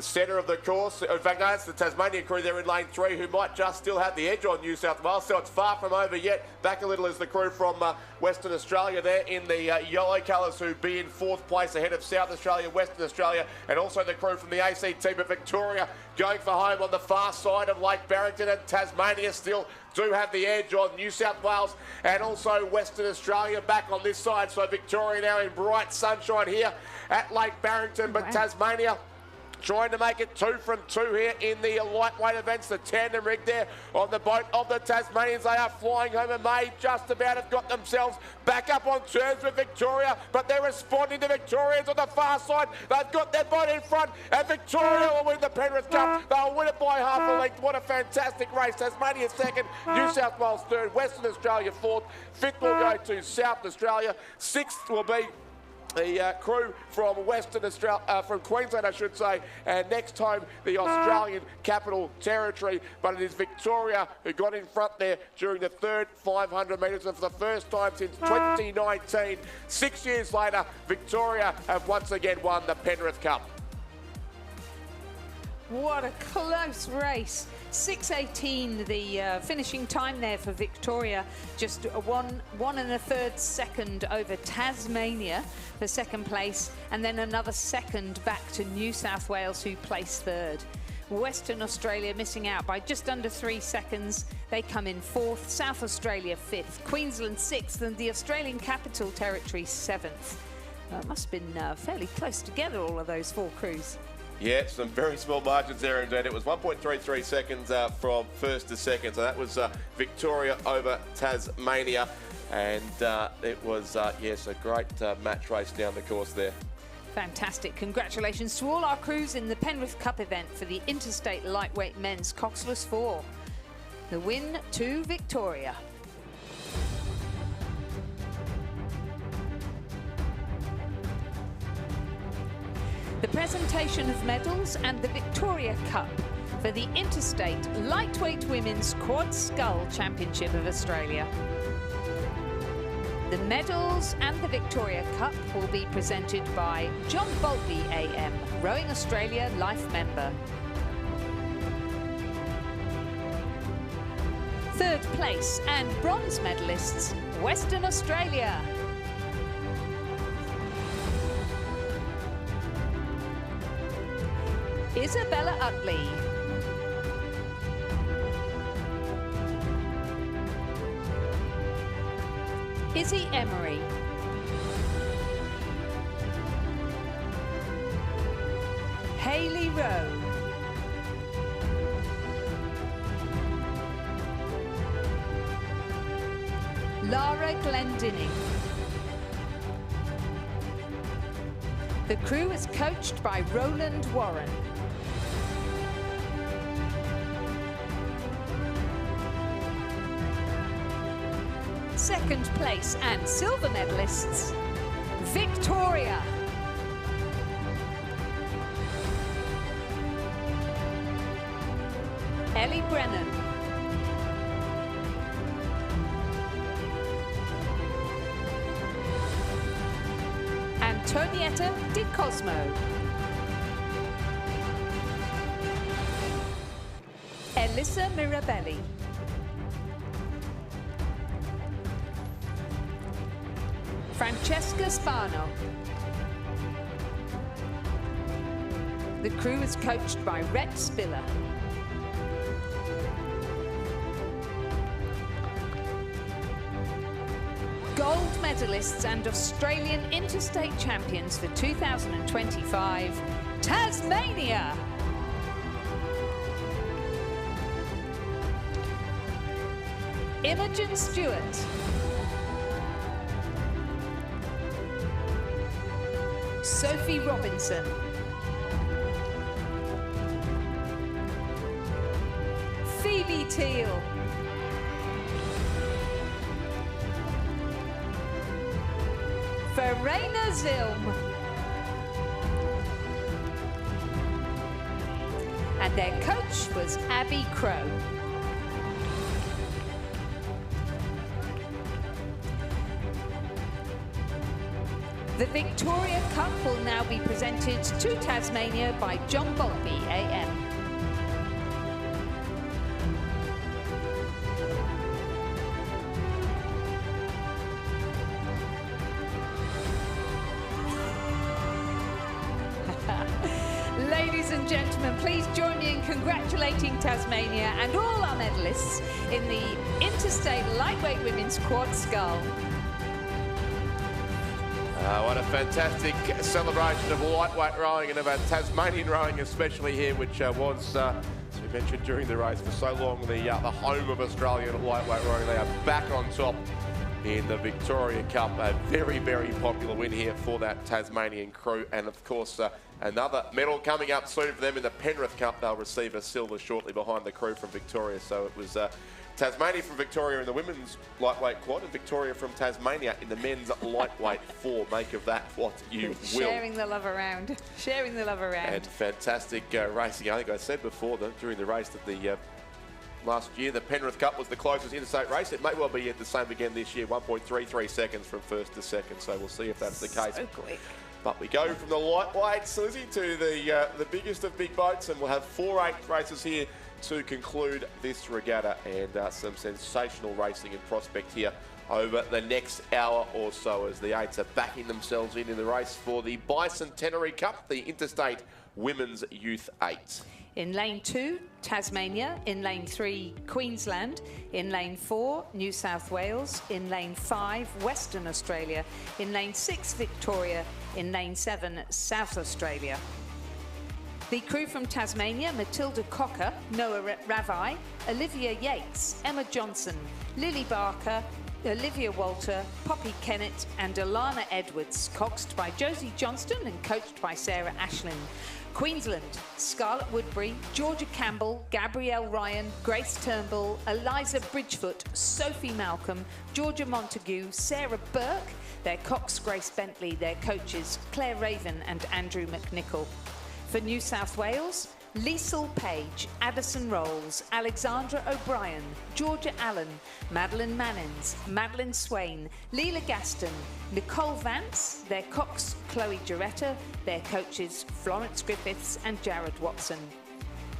centre of the course. In fact, no, it's the Tasmanian crew there in lane 3 who might just still have the edge on New South Wales, so it's far from over yet. Back a little is the crew from Western Australia there in the yellow colours, who be in 4th place ahead of South Australia, Western Australia, and also the crew from the ACT. But Victoria going for home on the far side of Lake Barrington, and Tasmania still do have the edge on New South Wales and also Western Australia back on this side. So Victoria now in bright sunshine here at Lake Barrington, but Tasmania trying to make it 2 from 2 here in the lightweight events. The tandem rig there on the boat of the Tasmanians. They are flying home, and may just about have got themselves back up on terms with Victoria, but they're responding to Victorians on the far side. They've got their boat in front, and Victoria will win the Penrith Cup. They'll win it by half a length. What a fantastic race. Tasmania 2nd, New South Wales 3rd, Western Australia 4th. 5th will go to South Australia. 6th will be the crew from Western Australia, from Queensland, I should say, and next time the Australian Capital Territory. But it is Victoria who got in front there during the 3rd 500 metres, and for the first time since 2019, 6 years later, Victoria have once again won the Penrith Cup. What a close race. 6:18 the finishing time there for Victoria. Just one and a third second over Tasmania for 2nd place, and then another second back to New South Wales, who placed 3rd. Western Australia missing out by just under 3 seconds. They come in 4th. South Australia 5th. Queensland 6th, and the Australian Capital Territory 7th. It must have been fairly close together, all of those 4 crews. Yeah, some very small margins there indeed. It was 1.33 seconds from 1st to 2nd. So that was Victoria over Tasmania. And it was, yes, a great match race down the course there. Fantastic. Congratulations to all our crews in the Penrith Cup event for the Interstate Lightweight Men's Coxless 4. The win to Victoria. The presentation of medals and the Victoria Cup for the Interstate Lightweight Women's Quad Scull Championship of Australia. The medals and the Victoria Cup will be presented by John Boltby AM, Rowing Australia Life member. Third place and bronze medalists, Western Australia. Isabella Utley. Izzy Emery. Hayley Rowe. Lara Glendinning. The crew is coached by Roland Warren. Second place and silver medalists, Victoria. Ellie Brennan. Antonietta Di Cosmo. Elissa Mirabelli. Francesca Spano. The crew is coached by Rex Spiller. Gold medalists and Australian Interstate champions for 2025, Tasmania. Imogen Stewart. Sophie Robinson. Phoebe Teal. Verena Zilm. And their coach was Abby Crow. The Victoria Cup will now be presented to Tasmania by John Boltby AM. Ladies and gentlemen, please join me in congratulating Tasmania and all our medalists in the Interstate Lightweight Women's Quad Scull. What a fantastic celebration of lightweight rowing and of Tasmanian rowing, especially here, which was, as we mentioned during the race, for so long the home of Australian lightweight rowing. They are back on top in the Victoria Cup. A very, very popular win here for that Tasmanian crew. And of course, another medal coming up soon for them in the Penrith Cup. They'll receive a silver shortly behind the crew from Victoria. So it was Tasmania from Victoria in the women's lightweight quad and Victoria from Tasmania in the men's lightweight four. Make of that what you will. Sharing the love around. Sharing the love around. And fantastic racing. I think I said before that during the race that the last year the Penrith Cup was the closest interstate race. It may well be the same again this year. 1.33 seconds from first to second. So we'll see if that's the case. So quick. But we go from the lightweights, Lizzie, to the biggest of big boats, and we'll have 4 8 races here to conclude this regatta, and some sensational racing in prospect here over the next hour or so as the 8s are backing themselves in the race for the Bicentenary Cup, the Interstate Women's Youth 8. In lane 2, Tasmania. In lane 3, Queensland. In lane 4, New South Wales. In lane 5, Western Australia. In lane 6, Victoria. In lane 7, South Australia. The crew from Tasmania: Matilda Cocker, Noah Ravi, Olivia Yates, Emma Johnson, Lily Barker, Olivia Walter, Poppy Kennett and Alana Edwards, coxed by Josie Johnston and coached by Sarah Ashlin. Queensland: Scarlett Woodbury, Georgia Campbell, Gabrielle Ryan, Grace Turnbull, Eliza Bridgefoot, Sophie Malcolm, Georgia Montague, Sarah Burke, their cox Grace Bentley, their coaches Claire Raven and Andrew McNichol. For New South Wales, Liesl Page, Addison Rolls, Alexandra O'Brien, Georgia Allen, Madeline Mannins, Madeline Swain, Leela Gaston, Nicole Vance, their cocks Chloe Giretta, their coaches Florence Griffiths and Jared Watson.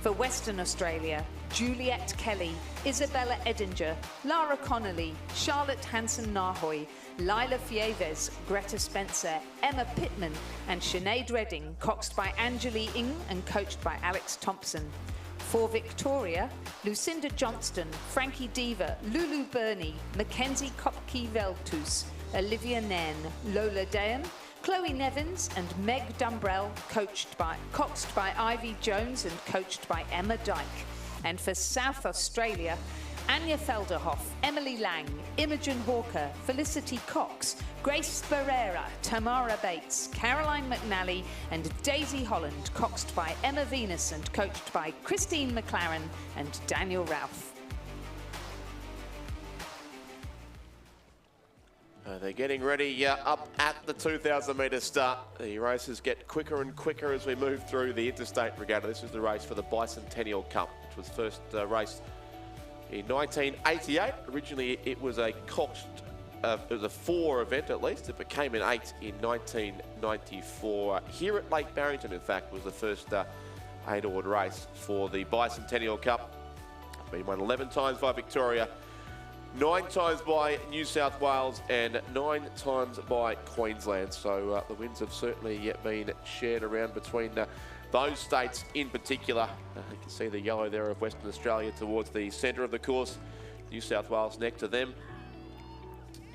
For Western Australia, Juliette Kelly, Isabella Edinger, Lara Connolly, Charlotte Hansen-Nahoy, Lila Fieves, Greta Spencer, Emma Pittman and Sinead Redding, coxed by Angelie Ing and coached by Alex Thompson. For Victoria, Lucinda Johnston, Frankie Diva, Lulu Burney, Mackenzie Kopke-Veltus, Olivia Nairn, Lola Dayan, Chloe Nevins and Meg Dumbrell, coxed by Ivy Jones and coached by Emma Dyke. And for South Australia, Anya Felderhoff, Emily Lang, Imogen Hawker, Felicity Cox, Grace Barrera, Tamara Bates, Caroline McNally and Daisy Holland, coxed by Emma Venus and coached by Christine McLaren and Daniel Ralph. They're getting ready up at the 2,000 metre start. The races get quicker and quicker as we move through the Interstate Regatta. This is the race for the Bicentennial Cup, which was first raced in 1988. Originally, it was a it was a 4 event at least. It became an 8 in 1994. Here at Lake Barrington, in fact, was the first 8 award race for the Bicentennial Cup. Been won 11 times by Victoria, 9 times by New South Wales and 9 times by Queensland. So the wins have certainly been shared around between those states in particular. You can see the yellow there of Western Australia towards the centre of the course. New South Wales next to them.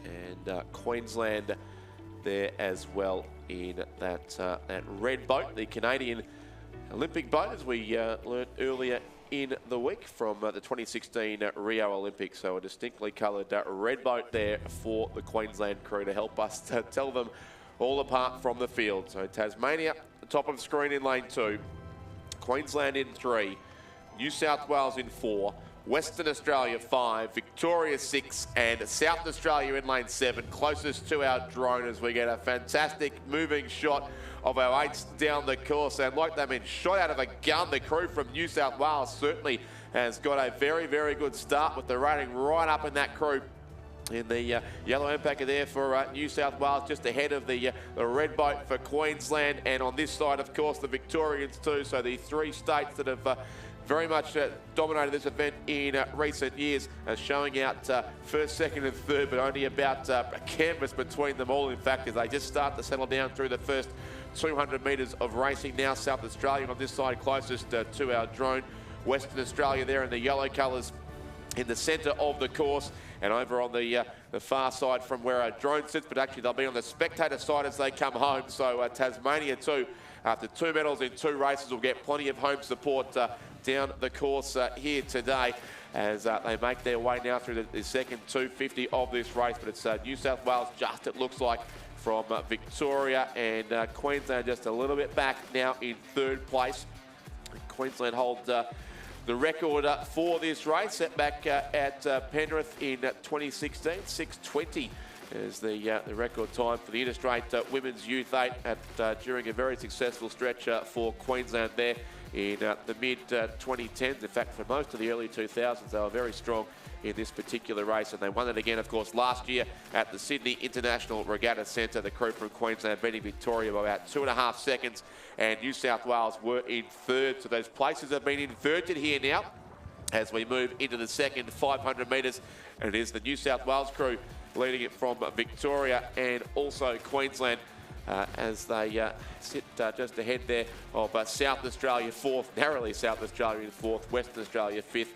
And Queensland there as well in that red boat, the Canadian Olympic boat, as we learnt earlier in the week from the 2016 Rio Olympics. So a distinctly coloured red boat there for the Queensland crew to help us to tell them all apart from the field. So Tasmania, the top of screen in lane 2, Queensland in 3, New South Wales in 4, Western Australia 5, Victoria 6 and South Australia in lane 7, closest to our drone as we get a fantastic moving shot of our 8s down the course. And like they've been shot out of a gun, the crew from New South Wales certainly has got a very, very good start with the rating right up in that crew. In the yellow alpaca there for New South Wales, just ahead of the red boat for Queensland. And on this side, of course, the Victorians too. So the 3 states that have very much dominated this event in recent years, showing out first, second and third, but only about a canvas between them all, in fact, as they just start to settle down through the first 200 metres of racing. Now South Australia on this side closest to our drone. Western Australia there in the yellow colours in the centre of the course, and over on the far side from where our drone sits, but actually they'll be on the spectator side as they come home. So Tasmania too, after 2 medals in 2 races, will get plenty of home support down the course here today as they make their way now through the second 250 of this race. But it's New South Wales just, it looks like, from Victoria, and Queensland just a little bit back now in 3rd place. Queensland hold the record for this race, set back at Penrith in 2016. 6:20 is the record time for the Interstate Women's Youth 8 during a very successful stretch for Queensland there in the mid-2010s. In fact, for most of the early 2000s, they were very strong in this particular race, and they won it again, of course, last year at the Sydney International Regatta Centre. The crew from Queensland beating Victoria by about 2.5 seconds, and New South Wales were in 3rd. So those places have been inverted here now as we move into the second 500 metres, and it is the New South Wales crew leading it from Victoria and also Queensland as they sit just ahead there of South Australia 4th, narrowly South Australia in 4th, Western Australia 5th,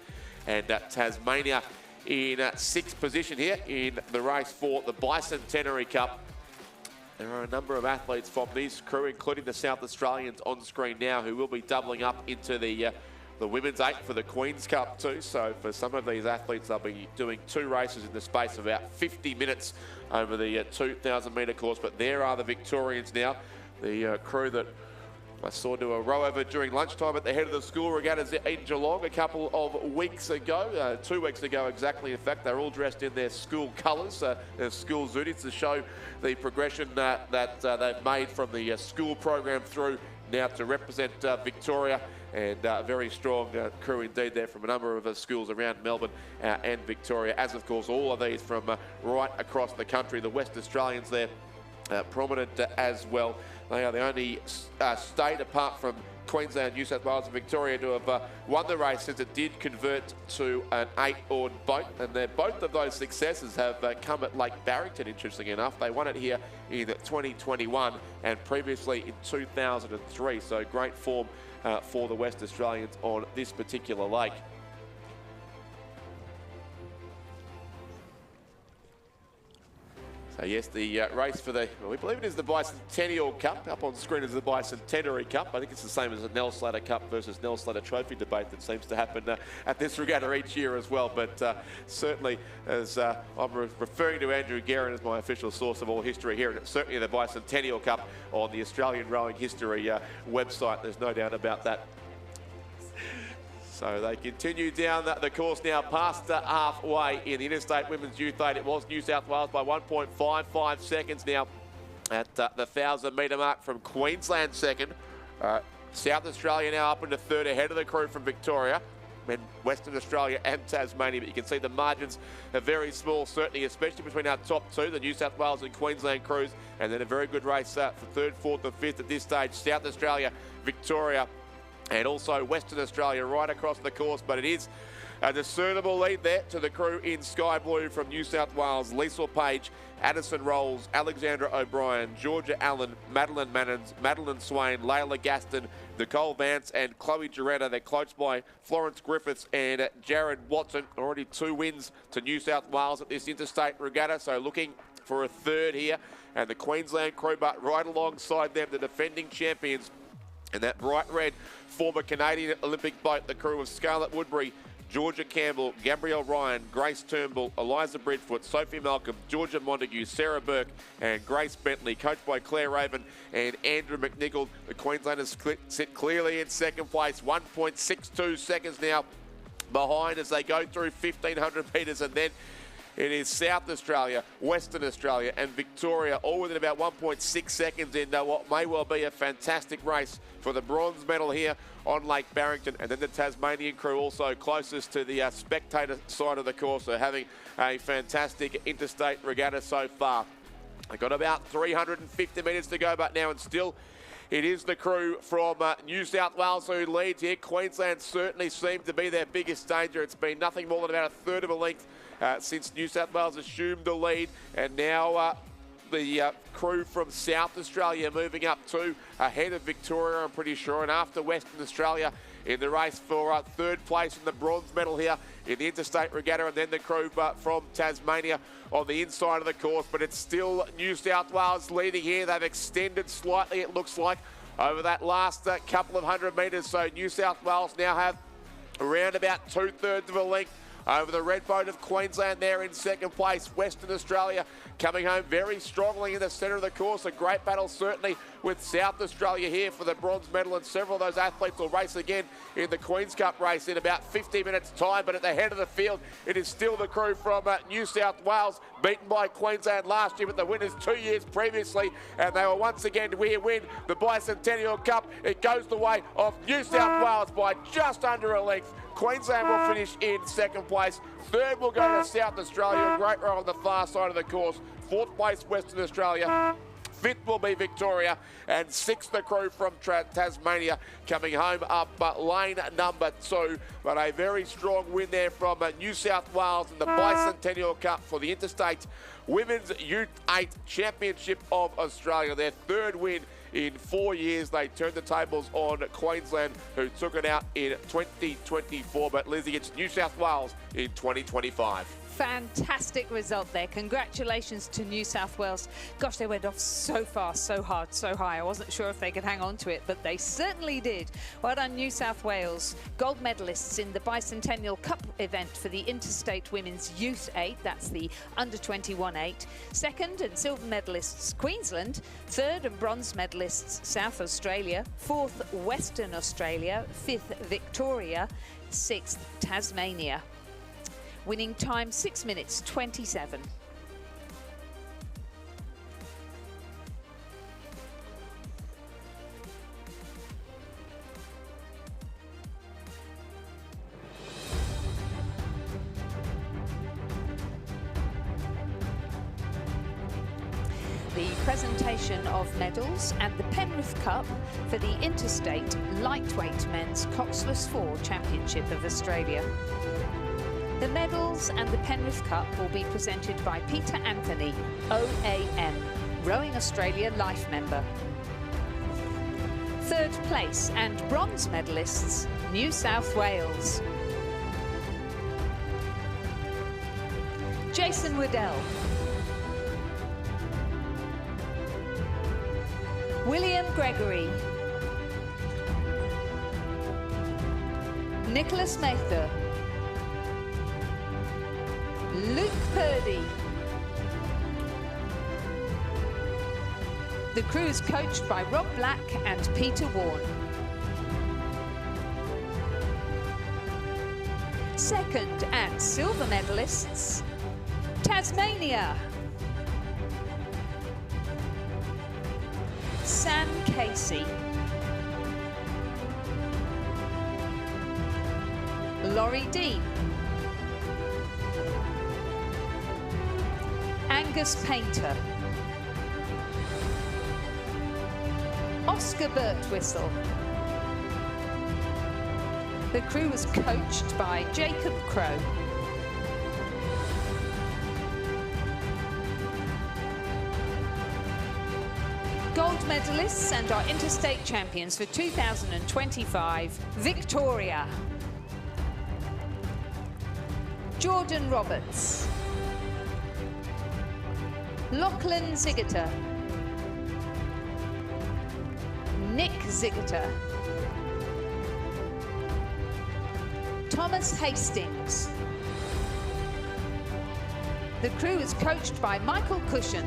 and Tasmania in 6th position here in the race for the Bicentenary Cup. There are a number of athletes from this crew, including the South Australians on screen now, who will be doubling up into the Women's 8 for the Queen's Cup too. So for some of these athletes, they'll be doing 2 races in the space of about 50 minutes over the 2,000 metre course. But there are the Victorians now, the crew that I saw do a row over during lunchtime at the head of the school regattas in Geelong a couple of weeks ago, 2 weeks ago exactly. In fact, they're all dressed in their school colours, their school zooties, to show the progression that they've made from the school program through now to represent Victoria and a very strong crew indeed there from a number of schools around Melbourne and Victoria, as of course all of these from right across the country. The West Australians there prominent as well. They are the only state apart from Queensland, New South Wales and Victoria to have won the race since it did convert to an 8-oared boat, and both of those successes have come at Lake Barrington, interestingly enough. They won it here in 2021 and previously in 2003, so great form for the West Australians on this particular lake. So yes, the race for the, well, we believe it is the Bicentennial Cup. Up on screen is the Bicentenary Cup. I think it's the same as the Nell Slater Cup versus Nell Slater Trophy debate that seems to happen at this regatta each year as well. But certainly, as I'm referring to Andrew Guerin as my official source of all history here, and it's certainly the Bicentennial Cup on the Australian Rowing History website. There's no doubt about that. So they continue down the course now past halfway in the Interstate Women's Youth 8. It was New South Wales by 1.55 seconds now at the 1,000-metre mark from Queensland second. South Australia now up into third ahead of the crew from Victoria, and Western Australia and Tasmania. But you can see the margins are very small, certainly, especially between our top two, the New South Wales and Queensland crews. And then a very good race for third, fourth and fifth at this stage. South Australia, Victoria, and also Western Australia right across the course, but it is a discernible lead there to the crew in sky blue from New South Wales. Liesl Page, Addison Rolls, Alexandra O'Brien, Georgia Allen, Madeline Mannins, Madeline Swain, Layla Gaston, Nicole Vance and Chloe Geretta. They're close by Florence Griffiths and Jared Watson. Already 2 wins to New South Wales at this interstate regatta, so looking for a third here. And the Queensland crew, but right alongside them, the defending champions. And that bright red former Canadian Olympic boat, the crew of Scarlett Woodbury, Georgia Campbell, Gabrielle Ryan, Grace Turnbull, Eliza Bridgefoot, Sophie Malcolm, Georgia Montague, Sarah Burke and Grace Bentley, coached by Claire Raven and Andrew McNichol. The Queenslanders sit clearly in second place, 1.62 seconds now behind as they go through 1,500 metres, and then it is South Australia, Western Australia and Victoria, all within about 1.6 seconds in what may well be a fantastic race for the bronze medal here on Lake Barrington. And then the Tasmanian crew also closest to the spectator side of the course, so having a fantastic interstate regatta so far. They've got about 350 metres to go, but now and still it is the crew from New South Wales who leads here. Queensland certainly seemed to be their biggest danger. It's been nothing more than about a third of a length since New South Wales assumed the lead, and now the crew from South Australia moving up to ahead of Victoria, I'm pretty sure, and after Western Australia in the race for third place in the bronze medal here in the interstate regatta, and then the crew from Tasmania on the inside of the course. But it's still New South Wales leading here. They've extended slightly, it looks like, over that last couple of 100 metres. So New South Wales now have around about 2/3 of a length over the red boat of Queensland there in second place. Western Australia coming home very strongly in the centre of the course. A great battle certainly with South Australia here for the bronze medal, and several of those athletes will race again in the Queen's Cup race in about 15 minutes time. But at the head of the field, it is still the crew from New South Wales, beaten by Queensland last year, but the winners 2 years previously, and they were once again to win the Bicentennial Cup. It goes the way of New South Wales by just under a length. Queensland will finish in second place. Third will go to South Australia, a great row on the far side of the course. Fourth place, Western Australia. Fifth will be Victoria, and sixth the crew from Tasmania coming home up lane number 2. But a very strong win there from New South Wales in the Bicentennial Cup for the Interstate Women's Youth 8 Championship of Australia. Their third win in 4 years. They turned the tables on Queensland, who took it out in 2024. But Lizzie, it's New South Wales in 2025. Fantastic result there. Congratulations to New South Wales. Gosh, they went off so fast, so hard, so high. I wasn't sure if they could hang on to it, but they certainly did. Well done, New South Wales. Gold medalists in the Bicentennial Cup event for the Interstate Women's Youth 8. That's the under-21 8. Second and silver medalists, Queensland. Third and bronze medalists, South Australia. Fourth, Western Australia. Fifth, Victoria. Sixth, Tasmania. Winning time 6 minutes 27. presentation of medals and the Penrith Cup for the Interstate Lightweight Men's Coxless 4 Championship of Australia. The medals and the Penrith Cup will be presented by Peter Anthony, OAM, Rowing Australia Life Member. Third place and bronze medalists, New South Wales. Jason Waddell. William Gregory. Nicholas Mather. Luke Purdy. The crew is coached by Rob Black and Peter Warne. Second and silver medalists, Tasmania. Sam Casey. Laurie Dean. Angus Painter. Oscar Birtwistle. The crew was coached by Jacob Crow. Gold medalists and our Interstate champions for 2025, Victoria. Jordan Roberts. Lachlan Ziggiter. Nick Ziggiter. Thomas Hastings. The crew is coached by Michael Cushion.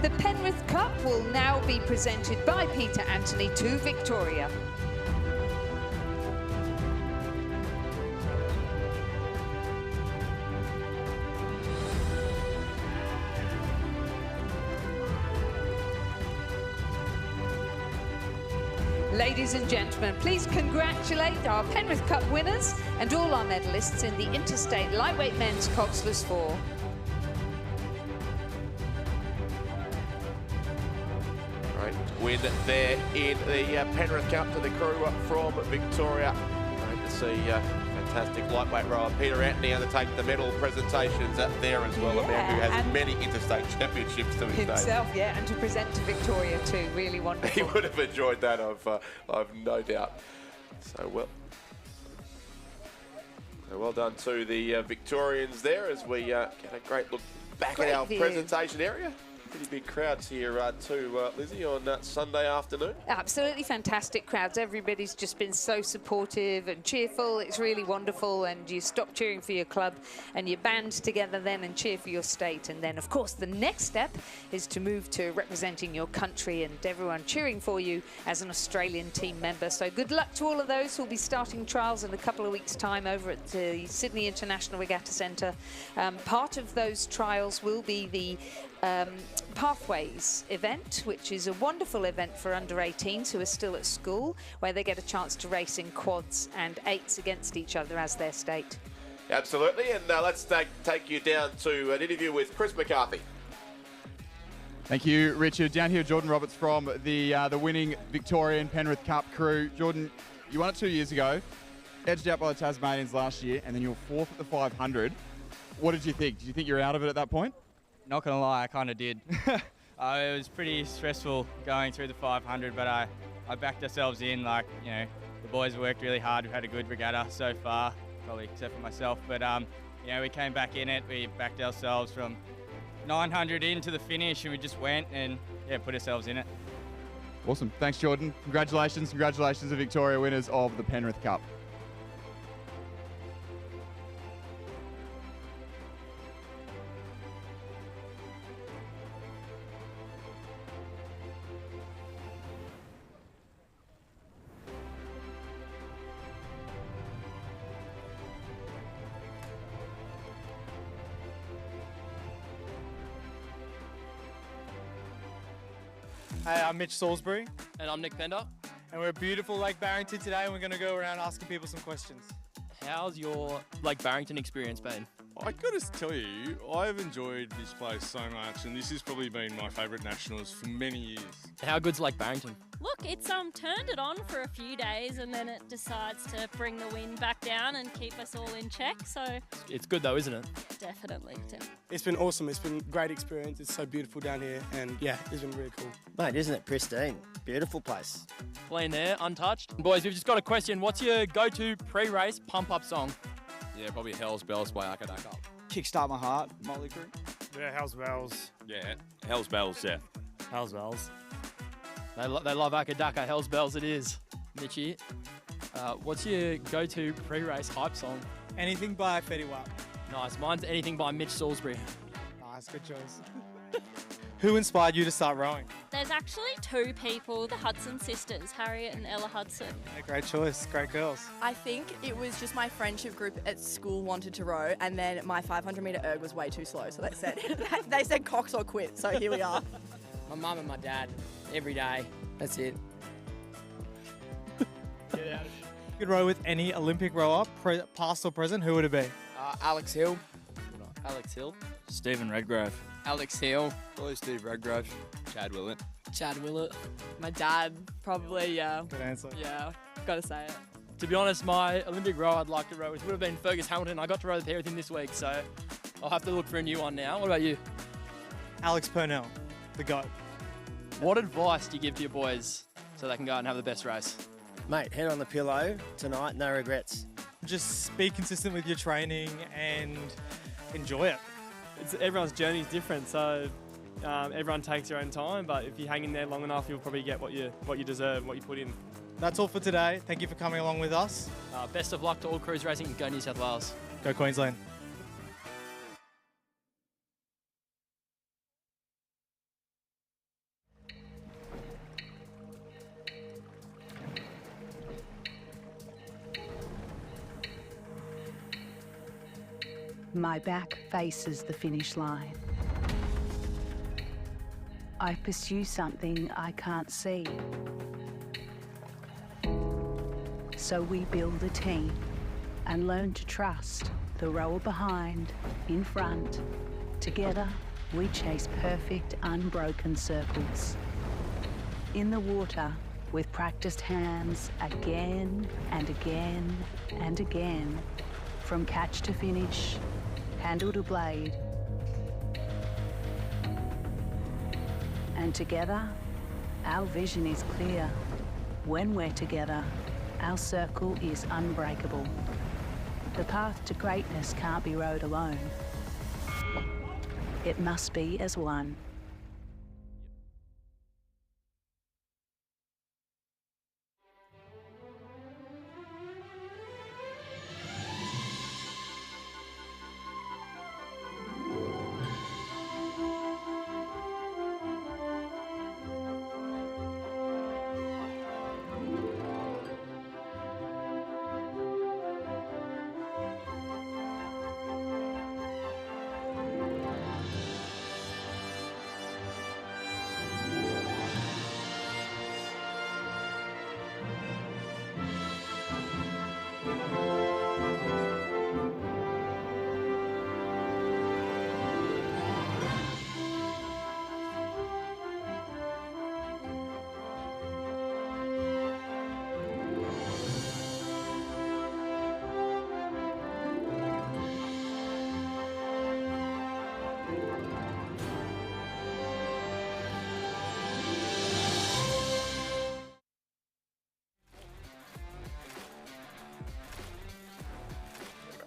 The Penrith Cup will now be presented by Peter Anthony to Victoria. Ladies and gentlemen, please congratulate our Penrith Cup winners and all our medalists in the Interstate Lightweight Men's Coxless 4. Great win there in the Penrith Cup to the crew from Victoria. Great to see fantastic lightweight rower Peter Anthony undertake the medal presentations there as well. A man who has many interstate championships to his name. Himself, yeah, and to present to Victoria too. Really wonderful. He would have enjoyed that, I've no doubt. So well done to the Victorians there as we get a great look back at our presentation area. Pretty big crowds here too, Lizzie, on Sunday afternoon. Absolutely fantastic crowds. Everybody's just been so supportive and cheerful. It's really wonderful, and you stop cheering for your club and you band together then and cheer for your state. And then, of course, the next step is to move to representing your country and everyone cheering for you as an Australian team member. So good luck to all of those who'll be starting trials in a couple of weeks' time over at the Sydney International Regatta Centre. Part of those trials will be the Pathways event, which is a wonderful event for under 18s who are still at school, where they get a chance to race in quads and eights against each other as their state. Absolutely, and let's take you down to an interview with Chris McCarthy. Thank you, Richard. Down here, Jordan Roberts from the winning Victorian Penrith Cup crew. Jordan, you won it 2 years ago, edged out by the Tasmanians last year, and then you were fourth at the 500. What did you think? Did you think you were out of it at that point? Not gonna lie, I kind of did. It was pretty stressful going through the 500, but I backed ourselves in. Like, you know, the boys worked really hard. We've had a good regatta so far, probably except for myself. But you know, we came back in it. We backed ourselves from 900 into the finish, and we just went and put ourselves in it. Awesome. Thanks, Jordan. Congratulations to Victoria winners of the Penrith Cup. Hey, I'm Mitch Salisbury. And I'm Nick Pender. And we're at beautiful Lake Barrington today, and we're going to go around asking people some questions. How's your Lake Barrington experience been? I got to tell you, I've enjoyed this place so much, and this has probably been my favourite nationals for many years. How good's Lake Barrington? Look, it's turned it on for a few days and then it decides to bring the wind back down and keep us all in check, so... It's good though, isn't it? Definitely. It's been awesome. It's been a great experience. It's so beautiful down here and yeah, it's been really cool. Mate, isn't it pristine? Beautiful place. Clean there, untouched. Boys, we've just got a question. What's your go-to pre-race pump-up song? Yeah, probably Hell's Bells by Acknowledgments. Kickstart My Heart, Motley Crue. Yeah, Hell's Bells. Yeah, Hell's Bells, yeah. Hell's Bells. They love Akadaka. Hell's Bells it is. Mitchie, what's your go-to pre-race hype song? Anything by Fetty Wap. Nice. Mine's Anything by Mitch Salisbury. Nice, good choice. Who inspired you to start rowing? There's actually two people, the Hudson sisters, Harriet and Ella Hudson. Yeah, great choice, great girls. I think it was just my friendship group at school wanted to row, and then my 500 metre erg was way too slow, so they said Cox or quit, so here we are. My mum and my dad, every day. That's it. Get out. You could row with any Olympic rower, past or present, who would it be? Alex Hill. Alex Hill. Stephen Redgrave. Alex Hill. Probably Steve Redgrave. Chad Willett. Chad Willett. My dad, probably, yeah. Good answer. Yeah, gotta say it. To be honest, my Olympic row I'd like to row with would have been Fergus Hamilton. I got to row the pair with him this week, so I'll have to look for a new one now. What about you? Alex Purnell, the GOAT. What advice do you give to your boys so they can go out and have the best race? Mate, head on the pillow tonight, no regrets. Just be consistent with your training and enjoy it. Everyone's journey is different, so everyone takes their own time, but if you hang in there long enough, you'll probably get what you deserve, what you put in. That's all for today. Thank you for coming along with us. Best of luck to all cruise racing. Go New South Wales. Go Queensland. My back faces the finish line. I pursue something I can't see. So we build a team and learn to trust the rower behind, in front. Together, we chase perfect, unbroken circles. In the water, with practiced hands, again and again and again, from catch to finish, handle to blade. And together, our vision is clear. When we're together, our circle is unbreakable. The path to greatness can't be rowed alone. It must be as one.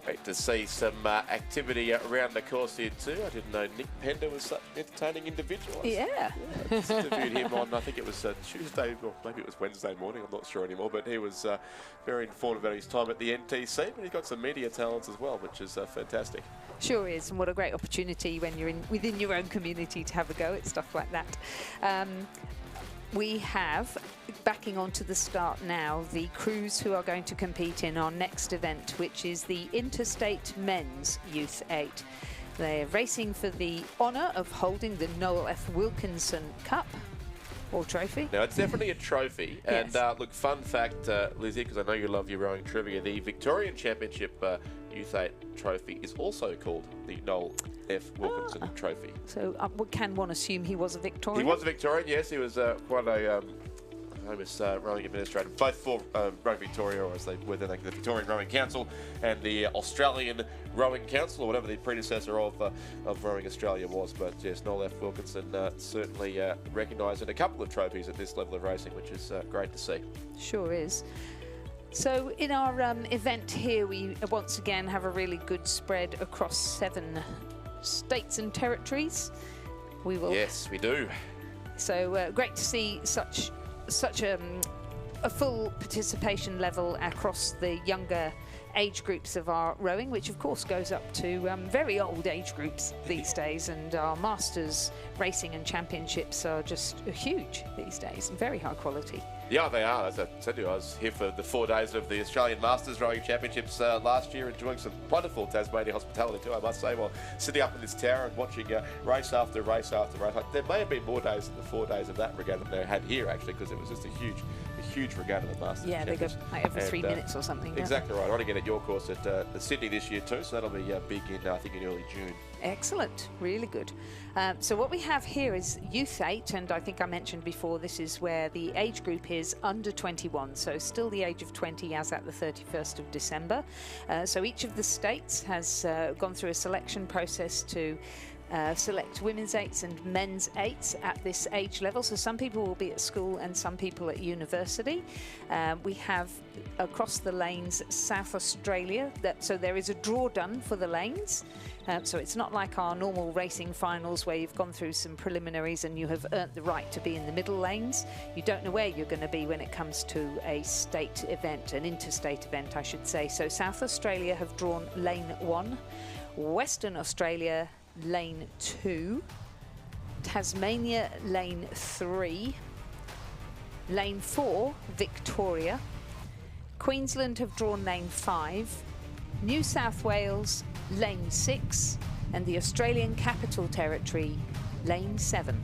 Great to see some activity around the course here too. I didn't know Nick Pender was such an entertaining individual. Yeah. I just interviewed him on, I think it was Tuesday, or maybe it was Wednesday morning, I'm not sure anymore, but he was very informed about his time at the NTC, but he's got some media talents as well, which is fantastic. Sure is, and what a great opportunity when you're within your own community to have a go at stuff like that. We have, backing onto the start now, the crews who are going to compete in our next event, which is the Interstate Men's Youth 8. They're racing for the honour of holding the Noel F. Wilkinson Cup. Or trophy? Now, it's definitely a trophy. Yes. And look, fun fact, Lizzie, because I know you love your rowing trivia, the Victorian Championship Youth 8 trophy is also called the Noel F. Wilkinson Trophy. So can one assume he was a Victorian? He was a Victorian, yes. He was quite a famous rowing administrator, both for Rowing Victoria, or as they were then the Victorian Rowing Council, and the Australian Rowing Council, or whatever the predecessor of Rowing Australia was. But yes, Noel F. Wilkinson certainly recognised in a couple of trophies at this level of racing, which is great to see. Sure is. So in our event here, we once again have a really good spread across 7 states and territories. We will. Yes, we do. So great to see such a full participation across the younger age groups of our rowing, which of course goes up to very old age groups these days, and our Masters racing and championships are just huge these days and very high quality. Yeah, they are. As I said to you, I was here for the 4 days of the Australian Masters Rowing Championships last year, enjoying some wonderful Tasmanian hospitality too, I must say, while sitting up in this tower and watching race after race after race. There may have been more days than the 4 days of that regatta than they had here, actually, because it was just a huge regatta, the Masters. Yeah, they go like every 3 minutes or something. Exactly right. I want to get at your course at the Sydney this year too, so that'll be big in, I think, in early June. Excellent, really good. So what we have here is Youth 8, and I think I mentioned before, this is where the age group is under 21, so still the age of 20 as at the 31st of December. So each of the states has gone through a selection process to select women's 8s and men's 8s at this age level. So some people will be at school and some people at university. We have across the lanes South Australia, so there is a draw done for the lanes. So it's not like our normal racing finals where you've gone through some preliminaries and you have earned the right to be in the middle lanes. You don't know where you're going to be when it comes to a state event, an interstate event, I should say. So South Australia have drawn lane 1, Western Australia lane 2, Tasmania lane 3, lane 4 Victoria, Queensland have drawn lane 5, New South Wales lane 6, and the Australian Capital Territory lane 7.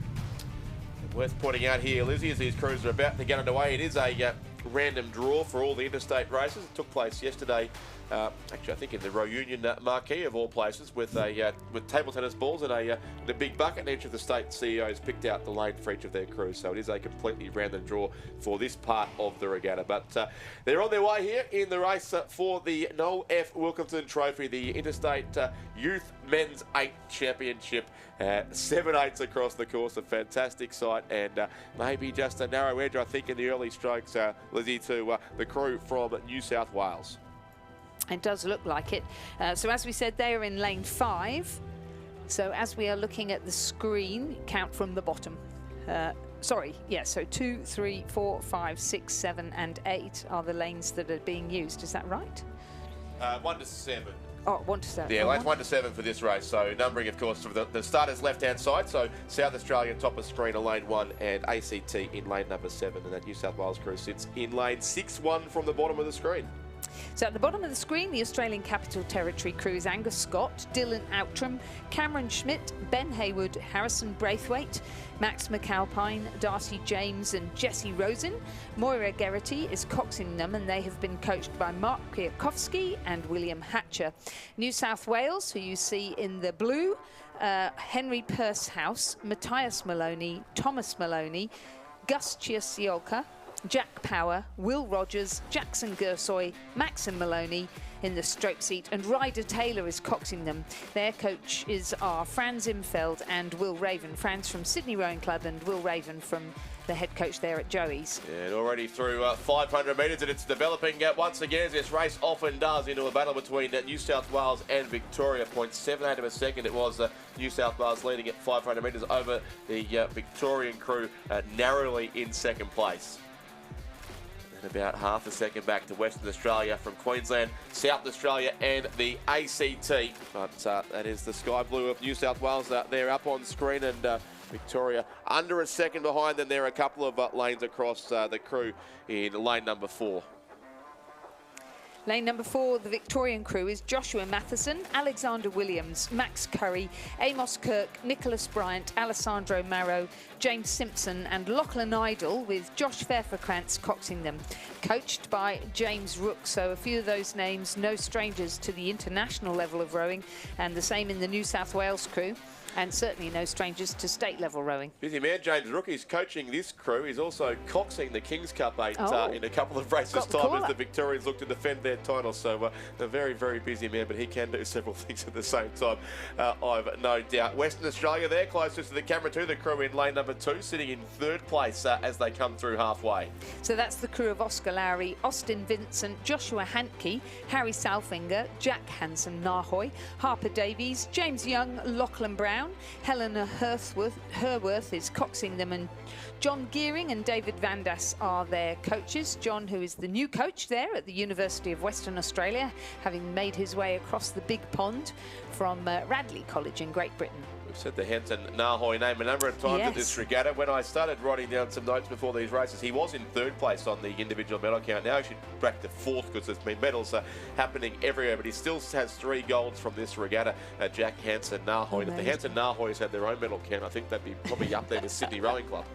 Worth pointing out here, Lizzie, as these crews are about to get underway, it is a random draw for all the interstate races. It took place yesterday, actually I think in the Row Union marquee of all places, with table tennis balls and a big bucket, and each of the state CEOs picked out the lane for each of their crews. So it is a completely random draw for this part of the regatta. But they're on their way here in the race for the Noel F. Wilkinson Trophy, the Interstate Youth Men's 8 Championship. 7 8s across the course, a fantastic sight, and maybe just a narrow edge, I think, in the early strokes, Lizzie, to the crew from New South Wales. It does look like it. So as we said, they are in lane 5. So as we are looking at the screen, count from the bottom. Sorry, yes, so 2, 3, 4, 5, 6, 7 and 8 are the lanes that are being used. Is that right? 1 to 7. Oh, 1 to 7. Yeah, lanes 1 to 7 for this race. So numbering, of course, for the starters left-hand side. So South Australia top of screen in lane 1 and ACT in lane number 7. And that New South Wales crew sits in lane 6-1 from the bottom of the screen. So at the bottom of the screen, the Australian Capital Territory crews Angus Scott, Dylan Outram, Cameron Schmidt, Ben Hayward, Harrison Braithwaite, Max McAlpine, Darcy James and Jesse Rosen. Moira Geraghty is coxing them, and they have been coached by Mark Kwiatkowski and William Hatcher. New South Wales, who you see in the blue, Henry Pursehouse, Matthias Maloney, Thomas Maloney, Gus Chiasiolka, Jack Power, Will Rogers, Jackson Gersoy, Maxim Maloney in the stroke seat, and Ryder Taylor is coxing them. Their coaches are Franz Imfeld and Will Raven. Franz from Sydney Rowing Club and Will Raven from the head coach there at Joey's. Yeah, and already through 500 metres, and it's developing once again, as this race often does, into a battle between New South Wales and Victoria. 0.78 of a second. It was New South Wales leading at 500 metres over the Victorian crew, narrowly in second place. About half a second back to Western Australia from Queensland, South Australia and the ACT. But that is the sky blue of New South Wales. They're up on screen, and Victoria under a second behind them. There are a couple of lanes across the crew in lane number 4. Lane number 4, the Victorian crew, is Joshua Matheson, Alexander Williams, Max Curry, Amos Kirk, Nicholas Bryant, Alessandro Marrow, James Simpson and Lachlan Idle, with Josh Fairfakrantz coxing them. Coached by James Rook, so a few of those names no strangers to the international level of rowing, and the same in the New South Wales crew. And certainly no strangers to state level rowing. Busy man, James Rook. He's coaching this crew. He's also coxing the Kings Cup 8 in a couple of races' time as the Victorians look to defend their title. So a very, very busy man, but he can do several things at the same time, I've no doubt. Western Australia there, closest to the camera too. The crew in lane number 2, sitting in 3rd place as they come through halfway. So that's the crew of Oscar Lowry, Austin Vincent, Joshua Hantke, Harry Salfinger, Jack Hansen-Nahoy, Harper Davies, James Young, Lachlan Brown, Helena Herworth is coxing them, and John Gearing and David Vandas are their coaches. John, who is the new coach there at the University of Western Australia, having made his way across the big pond from Radley College in Great Britain. We've said the Hansen-Nahoy name a number of times at this regatta. When I started writing down some notes before these races, he was in 3rd place on the individual medal count. Now he should back to 4th because there's been medals happening everywhere, but he still has 3 golds from this regatta, Jack Hansen-Nahoy. If the Hansen-Nahoys had their own medal count, I think they'd be probably up there with Sydney Rowing Club.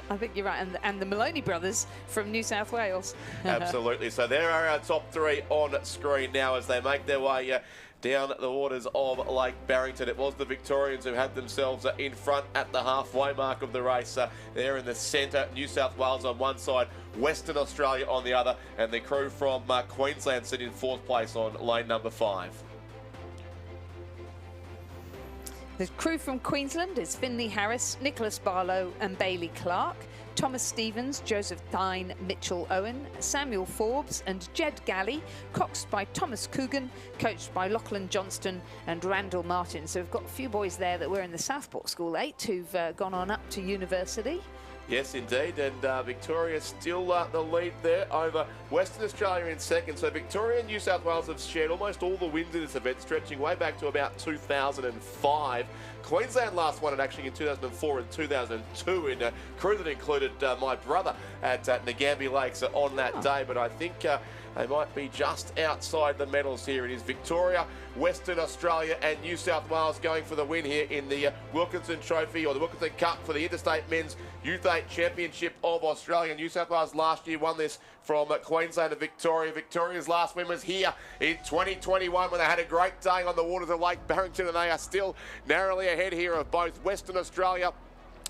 I think you're right, and the Maloney brothers from New South Wales. Absolutely. So there are our top 3 on screen now as they make their way down the waters of Lake Barrington. It was the Victorians who had themselves in front at the halfway mark of the race. There in the centre, New South Wales on one side, Western Australia on the other, and the crew from Queensland sit in 4th place on lane number 5. The crew from Queensland is Finley Harris, Nicholas Barlow and Bailey Clark. Thomas Stevens, Joseph Thine, Mitchell Owen, Samuel Forbes and Jed Galley, coxed by Thomas Coogan, coached by Lachlan Johnston and Randall Martin. So we've got a few boys there that were in the Southport School 8 who've gone on up to university. Yes, indeed, and Victoria still the lead there over Western Australia in 2nd. So Victoria and New South Wales have shared almost all the wins in this event, stretching way back to about 2005. Queensland last won it actually in 2004 and 2002 in a crew that included my brother at Ngambie Lakes on that day, but I think they might be just outside the medals here. It is Victoria, Western Australia and New South Wales going for the win here in the Wilkinson Trophy, or the Wilkinson Cup, for the Interstate Men's Youth 8 Championship of Australia. New South Wales last year won this from Queensland to Victoria. Victoria's last win was here in 2021 when they had a great day on the waters of Lake Barrington, and they are still narrowly ahead here of both Western Australia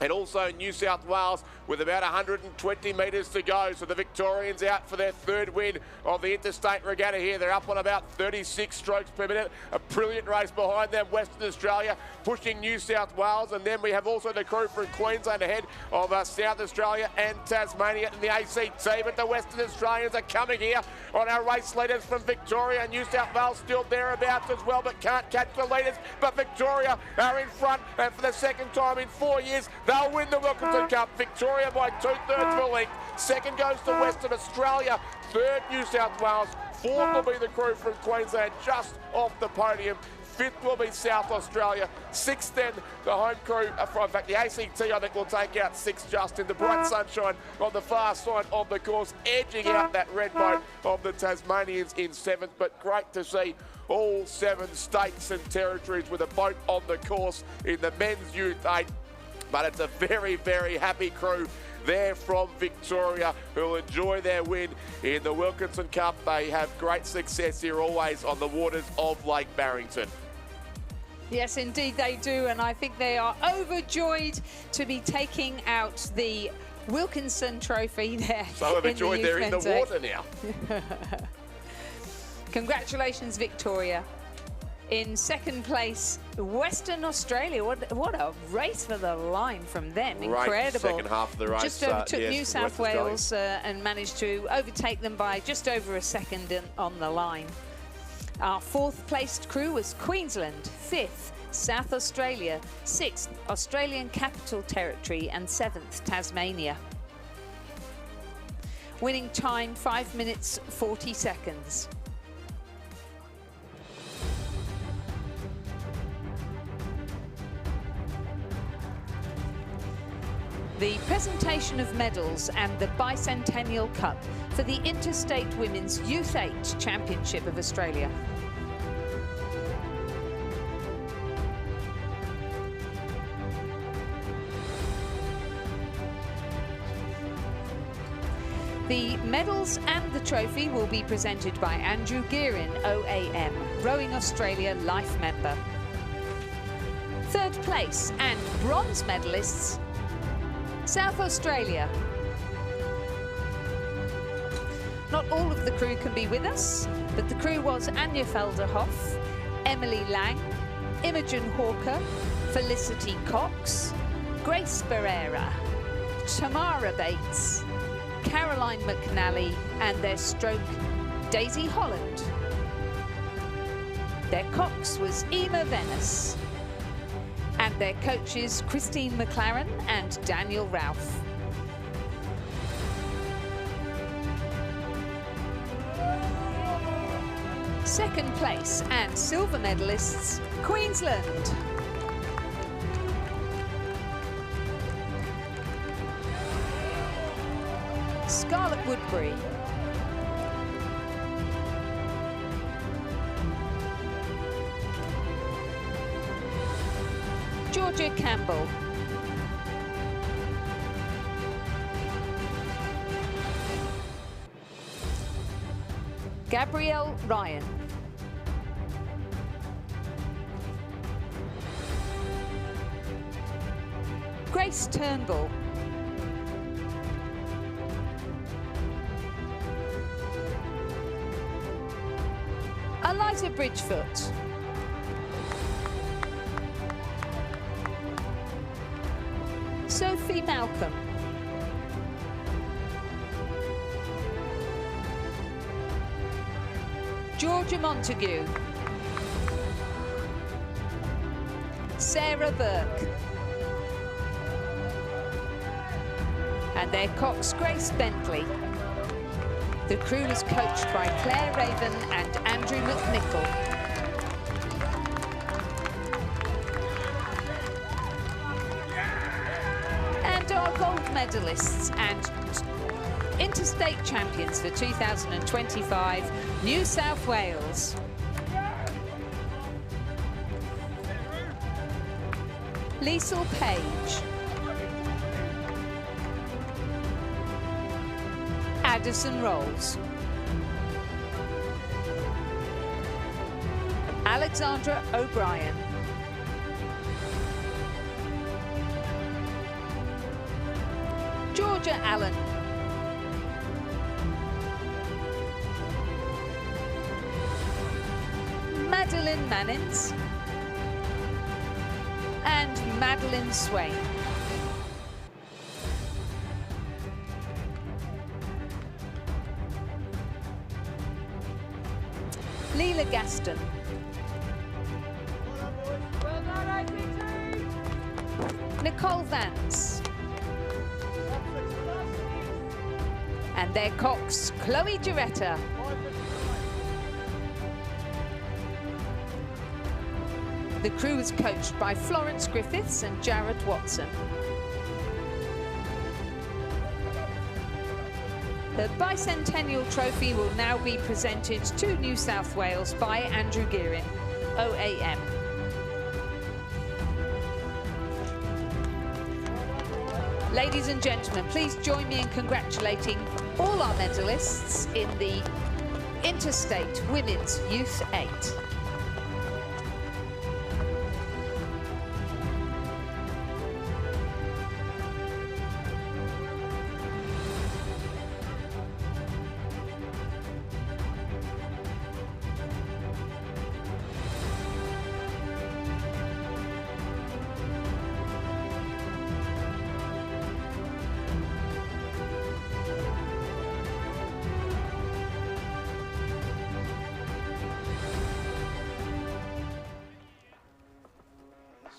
and also New South Wales with about 120 metres to go. So the Victorians out for their 3rd win of the Interstate Regatta here. They're up on about 36 strokes per minute. A brilliant race behind them. Western Australia pushing New South Wales. And then we have also the crew from Queensland ahead of South Australia and Tasmania in the ACT. But the Western Australians are coming here on our race leaders from Victoria and New South Wales still thereabouts as well, but can't catch the leaders. But Victoria are in front, and for the 2nd time in 4 years, they'll win the Wilkinson Cup. Victoria by 2/3 of a length. 2nd goes to Western Australia. 3rd, New South Wales. 4th will be the crew from Queensland, just off the podium. 5th will be South Australia. 6th then the home crew. In fact, the ACT I think will take out 6th just in the bright sunshine on the far side of the course, edging out that red boat of the Tasmanians in 7th. But great to see all 7 states and territories with a boat on the course in the men's Youth 8. But it's a very, very happy crew there from Victoria who will enjoy their win in the Wilkinson Cup. They have great success here always on the waters of Lake Barrington. Yes, indeed they do, and I think they are overjoyed to be taking out the Wilkinson Trophy there. So overjoyed they're in the water now. Congratulations, Victoria. In 2nd place, Western Australia. What a race for the line from them. Incredible. Right, 2nd half of the race. Just overtook New South Wales and managed to overtake them by just over a second on the line. Our 4th placed crew was Queensland, 5th, South Australia, 6th, Australian Capital Territory, and 7th, Tasmania. Winning time, 5 minutes, 40 seconds. the presentation of medals and the Bicentennial Cup for the Interstate Women's Youth 8 Championship of Australia. The medals and the trophy will be presented by Andrew Gearin, OAM, Rowing Australia Life member. Third place and bronze medalists, South Australia. Not all of the crew can be with us, but the crew was Anya Felderhoff, Emily Lang, Imogen Hawker, Felicity Cox, Grace Barrera, Tamara Bates, Caroline McNally and their stroke, Daisy Holland. Their cox was Emma Venice. And their coaches, Christine McLaren and Daniel Ralph. Second place and silver medalists, Queensland. Scarlett Woodbury. Georgia Campbell. Gabrielle Ryan. Grace Turnbull. Eliza Bridgefoot. Sophie Malcolm. Georgia Montague. Sarah Burke. And their cox, Grace Bentley. The crew is coached by Claire Raven and Andrew McNichol. And our gold medalists and Interstate champions for 2025, New South Wales. Liesl Page. Addison Rolls. Alexandra O'Brien. Georgia Allen. Madeline Mannins. And Madeline Swain. Leela Gaston. Nicole Vance. And their cox, Chloe Giretta. The crew is coached by Florence Griffiths and Jared Watson. The Bicentennial Trophy will now be presented to New South Wales by Andrew Gearin, OAM. Ladies and gentlemen, please join me in congratulating all our medalists in the Interstate Women's Youth 8.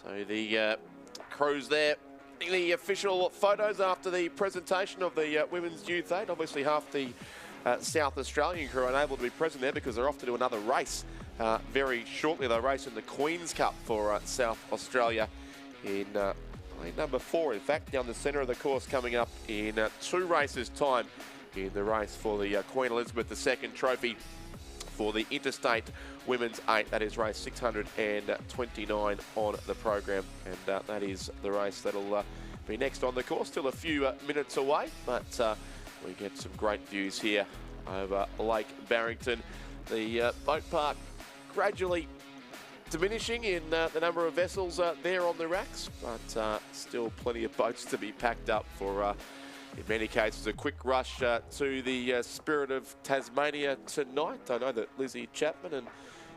So the crews there, the official photos after the presentation of the Women's Youth 8. Obviously half the South Australian crew unable to be present there because they're off to do another race very shortly. They'll race in the Queen's Cup for South Australia in, I lane number 4, in fact, down the centre of the course, coming up in 2 races' time in the race for the Queen Elizabeth II trophy for the Interstate Women's 8. That is race 629 on the program, and that is the race that'll be next on the course. Still a few minutes away, but we get some great views here over Lake Barrington. The boat park gradually diminishing in the number of vessels there on the racks, but still plenty of boats to be packed up for, in many cases, a quick rush to the Spirit of Tasmania tonight. I know that Lizzie Chapman and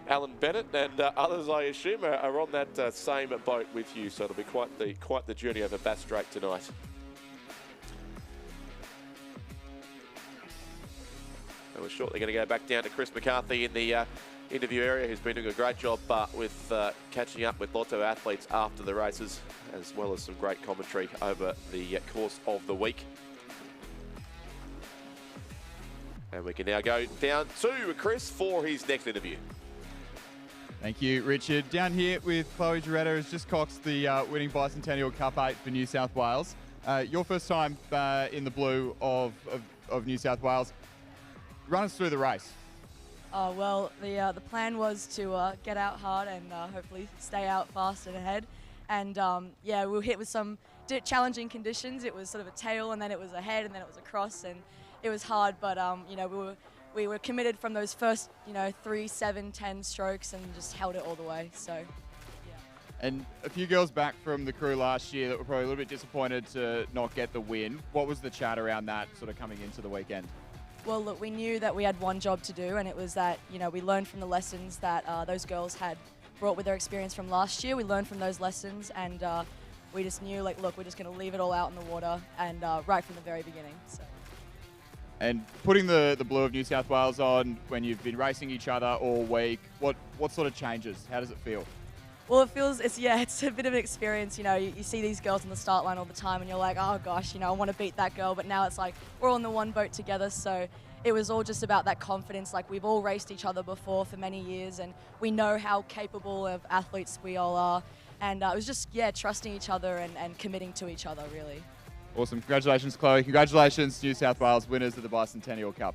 Alan Bennett and others, I assume, are on that same boat with you, so it'll be quite the journey over Bass Strait tonight. And we're shortly going to go back down to Chris McCarthy in the interview area, who's been doing a great job with catching up with Lotto athletes after the races, as well as some great commentary over the course of the week. And we can now go down to Chris for his next interview. Thank you, Richard. Down here with Chloe Giretta has just coxed the winning Bicentennial Cup 8 for New South Wales. Your first time in the blue of New South Wales. Run us through the race. Well, the plan was to get out hard and hopefully stay out fast and ahead. And yeah, we were hit with some challenging conditions. It was sort of a tail, and then it was a head, and then it was a cross, and it was hard. But you know, we were committed from those first 3, 7, 10 strokes, and just held it all the way. So. Yeah. And a few girls back from the crew last year that were probably a little bit disappointed to not get the win. What was the chat around that sort of coming into the weekend? Well, look, we knew that we had one job to do, and it was that, we learned from the lessons that those girls had brought with their experience from last year. We learned from those lessons, and we just knew, like, look, we're just going to leave it all out in the water, and right from the very beginning. So. And putting the blue of New South Wales on when you've been racing each other all week, what sort of changes? How does it feel? Well, it's a bit of an experience. You see these girls on the start line all the time, and you're like, oh gosh, I want to beat that girl. But now it's like we're all in the one boat together. So it was all just about that confidence. Like, we've all raced each other before for many years, and we know how capable of athletes we all are. And it was just, trusting each other and committing to each other, really. Awesome. Congratulations, Chloe. Congratulations, New South Wales winners of the Bicentennial Cup.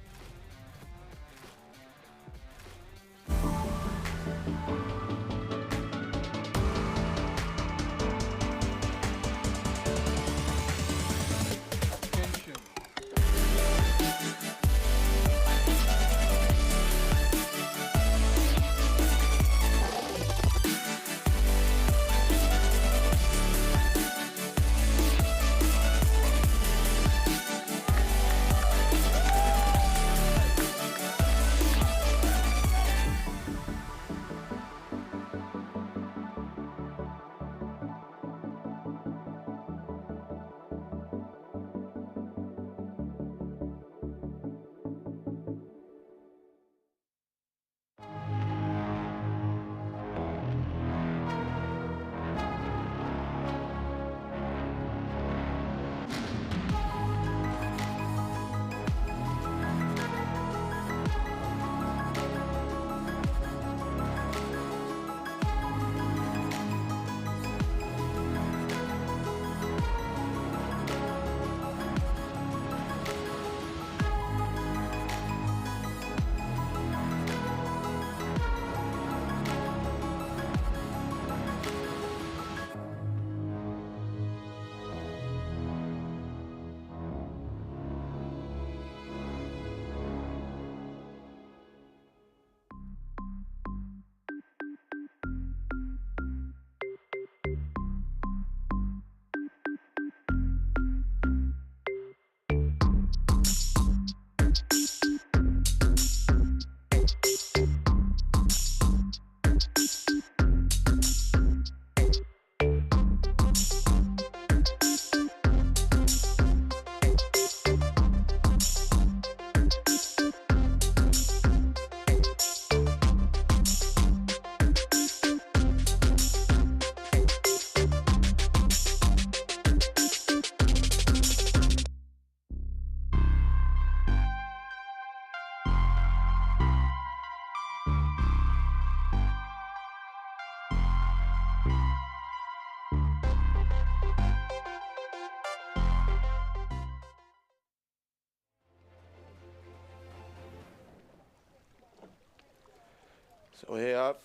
So we have,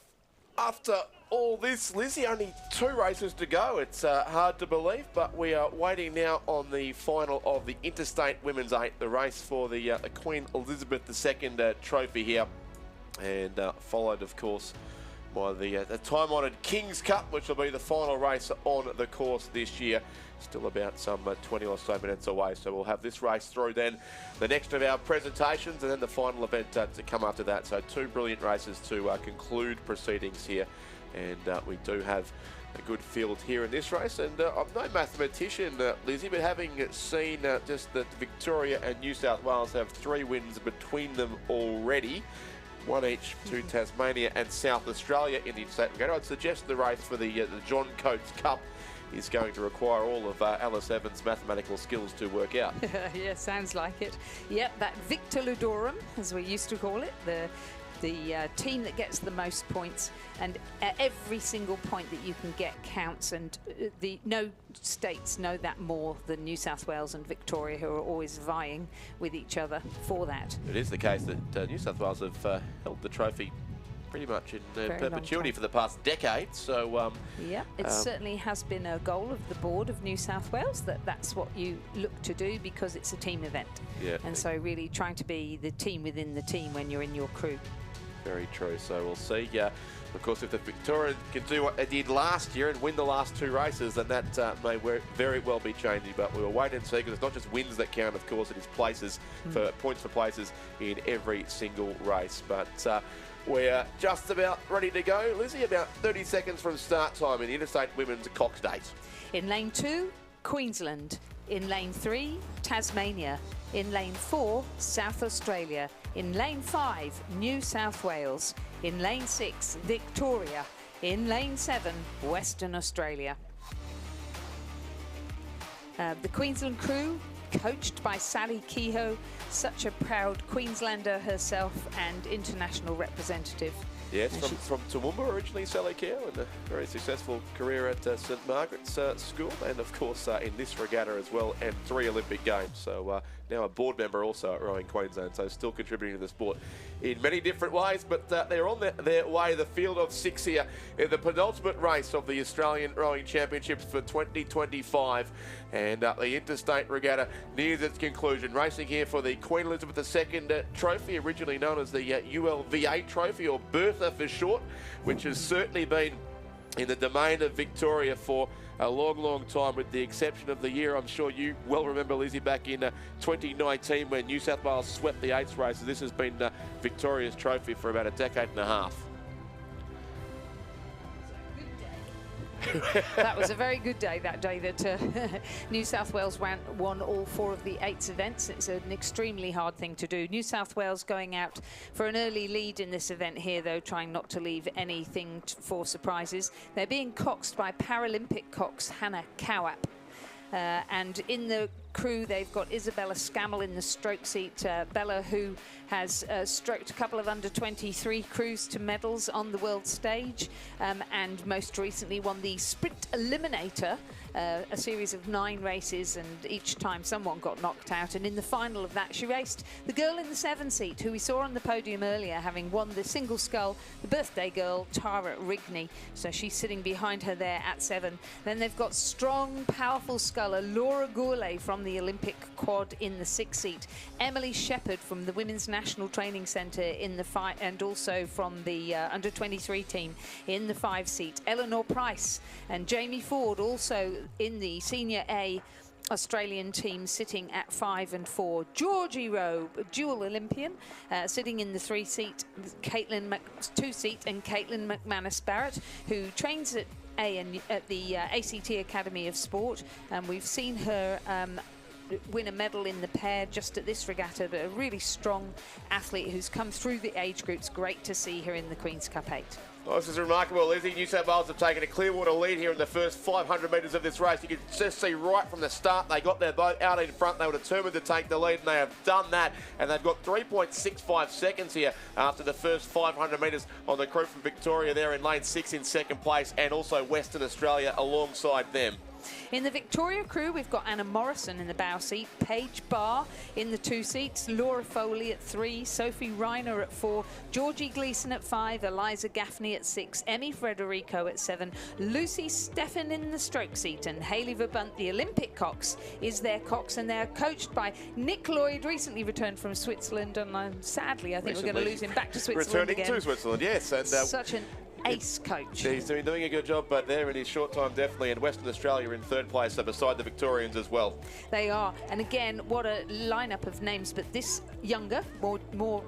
after all this, Lizzie, only 2 races to go. It's hard to believe, but we are waiting now on the final of the Interstate Women's 8, the race for the Queen Elizabeth II trophy here, and followed, of course, by the time-honoured King's Cup, which will be the final race on the course this year. Still about some 20 or so minutes away, so we'll have this race through then, the next of our presentations, and then the final event to come after that. So 2 brilliant races to conclude proceedings here, and we do have a good field here in this race. And I'm no mathematician, Lizzie, but having seen just that Victoria and New South Wales have 3 wins between them already, 1 each to Tasmania and South Australia in the Interstate Regatta, I'd suggest the race for the John Coates Cup is going to require all of Alice Evans' mathematical skills to work out. Yeah, sounds like it. Yep, that Victor Ludorum, as we used to call it, the team that gets the most points, and every single point that you can get counts, and no states know that more than New South Wales and Victoria, who are always vying with each other for that. It is the case that New South Wales have held the trophy pretty much in perpetuity for the past decade. So yeah, it certainly has been a goal of the board of New South Wales that's what you look to do, because it's a team event. Yeah. And so really trying to be the team within the team when you're in your crew. Very true. So we'll see. Of course, if the Victorians can do what they did last year and win the last 2 races, then that may very well be changing. But we will wait and see, because it's not just wins that count, of course, it is places, for points for places in every single race. But we're just about ready to go, Lizzie, about 30 seconds from start time in the Interstate Women's Cox Days. In lane 2, Queensland. In lane 3, Tasmania. In lane 4, South Australia. In lane 5, New South Wales. In lane 6, Victoria. In lane 7, Western Australia. The Queensland crew, coached by Sally Kehoe, such a proud Queenslander herself and international representative. Yes, from Toowoomba originally, Sally Kehoe, and a very successful career at St Margaret's School, and of course in this regatta as well, and 3 Olympic Games. So now a board member also at Rowing Queensland, so still contributing to the sport in many different ways. But they're on their way, the field of 6 here in the penultimate race of the Australian Rowing Championships for 2025. And the Interstate Regatta nears its conclusion. Racing here for the Queen Elizabeth II trophy, originally known as the ULVA trophy, or Bertha for short, which has certainly been in the domain of Victoria for a long time, with the exception of the year I'm sure you well remember, Lizzie, back in 2019 when New South Wales swept the 8th races. This has been Victoria's trophy for about a decade and a half. That was a very good day, that day that New South Wales won all 4 of the 8 events. It's an extremely hard thing to do. New South Wales going out for an early lead in this event here, though, trying not to leave anything for surprises. They're being coxed by Paralympic cox Hannah Cowap. And in the crew, they've got Isabella Scammell in the stroke seat. Bella, who has stroked a couple of under-23 crews to medals on the world stage, and most recently won the Sprint Eliminator, a series of 9 races, and each time someone got knocked out. And in the final of that, she raced the girl in the 7 seat, who we saw on the podium earlier, having won the single scull, the birthday girl, Tara Rigney. So she's sitting behind her there at 7. Then they've got strong, powerful sculler Laura Gourlay from the Olympic quad in the 6 seat, Emily Shepherd from the Women's National Training Centre in the 5, and also from the under-23 team in the 5 seat, Eleanor Price and Jamie Ford also in the Senior A Australian team, sitting at 5 and 4. Georgie Rowe, dual Olympian, sitting in the 3 seat, 2 seat, and Caitlin McManus Barrett, who trains at the ACT Academy of Sport, and we've seen her win a medal in the pair just at this regatta, but a really strong athlete who's come through the age groups. Great to see her in the Queen's Cup 8. Well, this is remarkable, Lizzie. New South Wales have taken a Clearwater lead here in the first 500 metres of this race. You can just see right from the start they got their boat out in front. They were determined to take the lead, and they have done that. And they've got 3.65 seconds here after the first 500 metres on the crew from Victoria there in lane 6 in second place, and also Western Australia alongside them. In the Victoria crew, we've got Anna Morrison in the bow seat, Paige Barr in the 2 seats, Laura Foley at 3, Sophie Reiner at 4, Georgie Gleeson at 5, Eliza Gaffney at 6, Emmy Frederico at 7, Lucy Steffen in the stroke seat, and Hayley Verbunt, the Olympic cox, is their cox, and they're coached by Nick Lloyd, recently returned from Switzerland, and sadly, I think we're going to lose him back to Switzerland Returning to Switzerland, yes. And such an ace coach. He's been doing a good job, but there in his short time, definitely. And Western Australia in 3rd place, so beside the Victorians as well. They are. And again, what a lineup of names, but this younger, more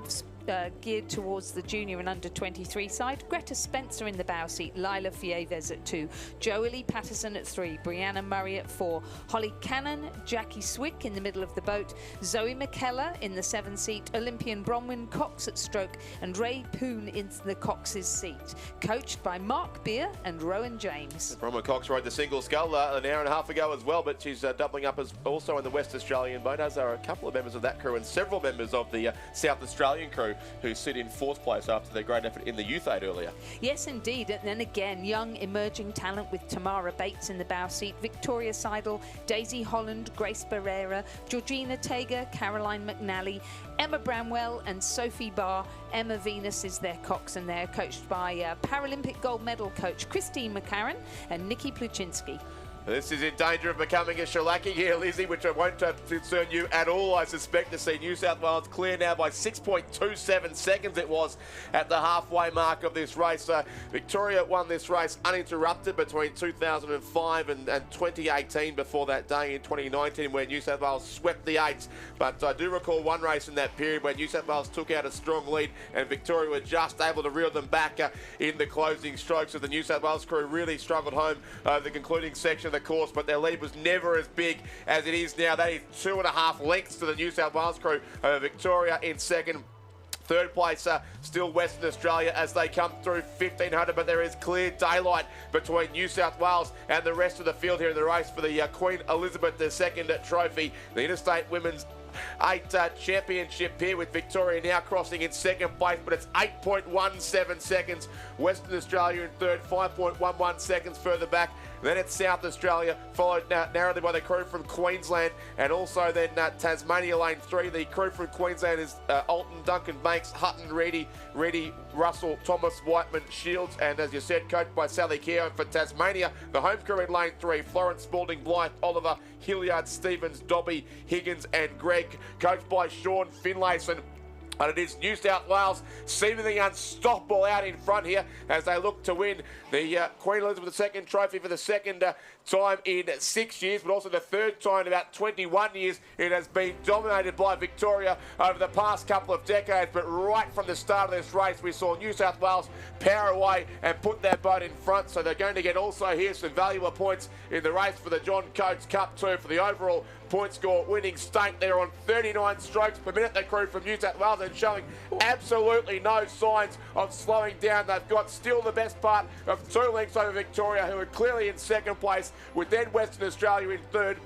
geared towards the junior and under 23 side. Greta Spencer in the bow seat, Lila Fieves at 2, Joely Patterson at 3, Brianna Murray at 4, Holly Cannon, Jackie Swick in the middle of the boat, Zoe McKellar in the 7 seat, Olympian Bronwyn Cox at stroke, and Ray Poon in the Cox's seat. Coached by Mark Beer and Rowan James. Bronwyn Cox rode the single scull an hour and a half ago as well, but she's doubling up as also in the West Australian boat, as are a couple of members of that crew and several members of the South Australian crew who sit in 4th place after their great effort in the Youth 8 earlier. Yes, indeed. And then again, young emerging talent with Tamara Bates in the bow seat, Victoria Seidel, Daisy Holland, Grace Barrera, Georgina Tager, Caroline McNally, Emma Bramwell and Sophie Barr. Emma Venus is their cox, and they're coached by Paralympic gold medal coach Christine McCarran and Nikki Pluchinski. This is in danger of becoming a shellacking here, Lizzie, which won't concern you at all, I suspect, to see New South Wales clear now by 6.27 seconds it was at the halfway mark of this race. Victoria won this race uninterrupted between 2005 and 2018 before that day in 2019 where New South Wales swept the 8s. But I do recall one race in that period where New South Wales took out a strong lead and Victoria were just able to reel them back in the closing strokes. So the New South Wales crew really struggled home the concluding section of the course, but their lead was never as big as it is now. That is 2.5 lengths to the New South Wales crew. Victoria in 2nd. 3rd place, still Western Australia as they come through 1,500, but there is clear daylight between New South Wales and the rest of the field here in the race for the Queen Elizabeth II trophy. The Interstate Women's 8 championship here with Victoria now crossing in 2nd place, but it's 8.17 seconds. Western Australia in 3rd, 5.11 seconds further back. Then it's South Australia, followed narrowly by the crew from Queensland, and also then Tasmania lane 3. The crew from Queensland is Alton, Duncan Banks, Hutton, Reedy, Russell, Thomas, Whiteman, Shields, and as you said, coached by Sally Keogh. And for Tasmania, the home crew in lane 3, Florence, Spalding, Blythe, Oliver, Hilliard, Stevens, Dobby, Higgins, and Greg, coached by Sean Finlayson. And it is New South Wales seemingly unstoppable out in front here as they look to win the Queen Elizabeth II trophy for the 2nd time in 6 years, but also the 3rd time in about 21 years. It has been dominated by Victoria over the past couple of decades, but right from the start of this race, we saw New South Wales power away and put their boat in front. So they're going to get also here some valuable points in the race for the John Coates Cup 2 for the overall point score winning state. They're on 39 strokes per minute, the crew from New South Wales, and showing absolutely no signs of slowing down. They've got still the best part of 2 lengths over Victoria, who are clearly in 2nd place, with then Western Australia in 3rd.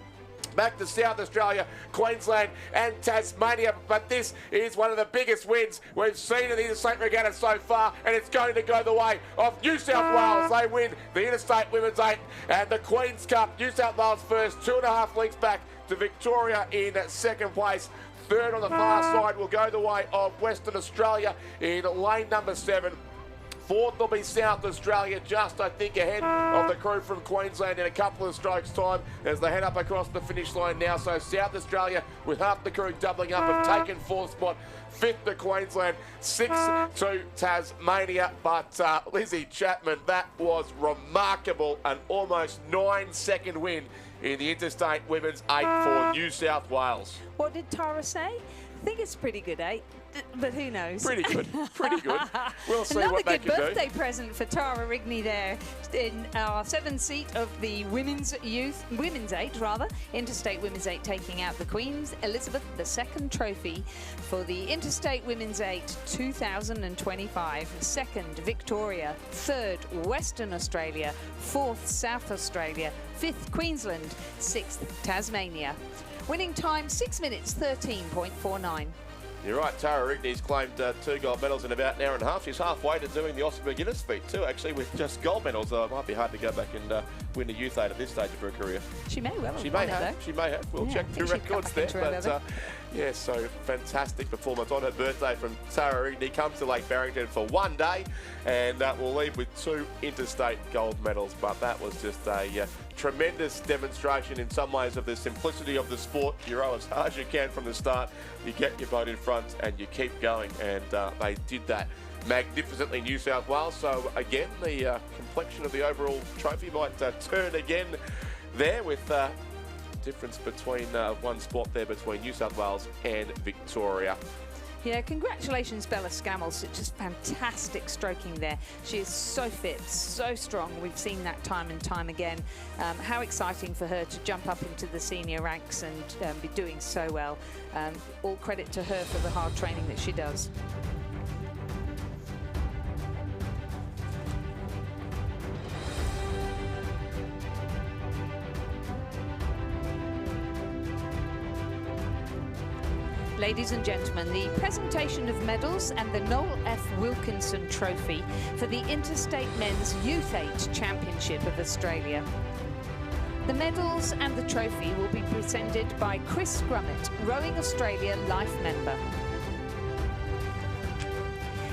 Back to South Australia, Queensland and Tasmania, but this is one of the biggest wins we've seen in the Interstate Regatta so far, and it's going to go the way of New South Wales. They win the Interstate Women's 8 and the Queen's Cup. New South Wales first, 2.5 lengths back to Victoria in 2nd place. 3rd on the far side will go the way of Western Australia in lane number 7. 4th will be South Australia, just, I think, ahead of the crew from Queensland in a couple of strokes' time as they head up across the finish line now. So South Australia, with half the crew doubling up, have taken 4th spot. 5th to Queensland, 6th to Tasmania. But Lizzie Chapman, that was remarkable. An almost 9-second win in the Interstate Women's 8 for New South Wales. What did Tara say? I think it's pretty good, eh? But who knows? Pretty good. Pretty good. We'll see Another what they good can do. birthday present for Tara Rigney there in our 7th seat of the Women's 8 rather. Interstate Women's 8 taking out the Queen Elizabeth II trophy for the Interstate Women's 8 2025. 2nd, Victoria. 3rd, Western Australia. 4th, South Australia. 5th, Queensland. 6th, Tasmania. Winning time 6 minutes 13.49. You're right, Tara Rigney's claimed 2 gold medals in about an hour and a half. She's halfway to doing the Oscar McGuinness feat too, actually, with just gold medals. It might be hard to go back and win the youth eight at this stage of her career. She may well have She won may it, have. though. She may have. We'll Yeah, check I the think she'd come records back there. into her But yeah, so fantastic performance on her birthday from Tara Rigney. Comes to Lake Barrington for one day, and we'll leave with 2 interstate gold medals. But that was just a tremendous demonstration in some ways of the simplicity of the sport. You row as hard as you can from the start, you get your boat in front and you keep going, and they did that magnificently, New South Wales. So again, the complexion of the overall trophy might turn again there, with difference between one spot there between New South Wales and Victoria. Yeah, congratulations, Bella Scammell. Just fantastic stroking there. She is so fit, so strong. We've seen that time and time again. How exciting for her to jump up into the senior ranks and be doing so well. All credit to her for the hard training that she does. Ladies and gentlemen, the presentation of medals and the Noel F. Wilkinson Trophy for the Interstate Men's Youth 8 Championship of Australia. The medals and the trophy will be presented by Chris Grummett, Rowing Australia Life member.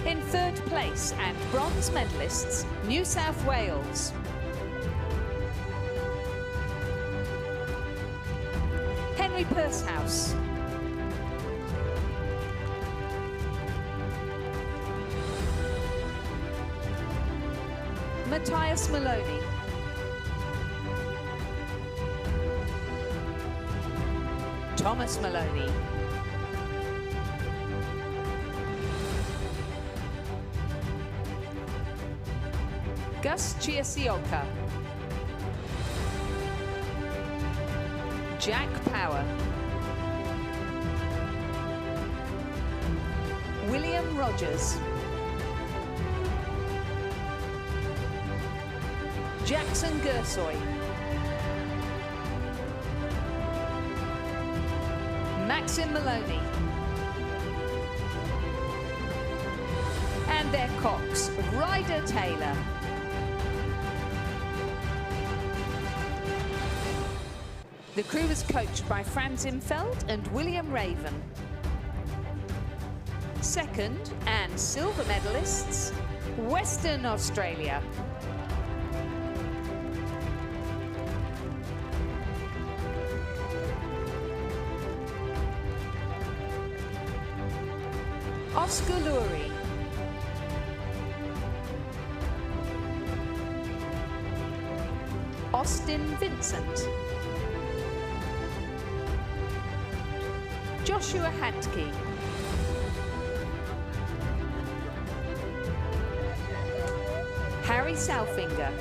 In 3rd place and bronze medalists, New South Wales. Henry Pursehouse. Matthias Maloney. Thomas Maloney. Gus Chiasioka. Jack Power. William Rogers. Jackson Gersoy. Maxim Maloney. And their cox, Ryder Taylor. The crew was coached by Franz Imfeld and William Raven. 2nd and silver medalists, Western Australia. Oscar Lurie. Austin Vincent. Joshua Handke. Harry Salfinger.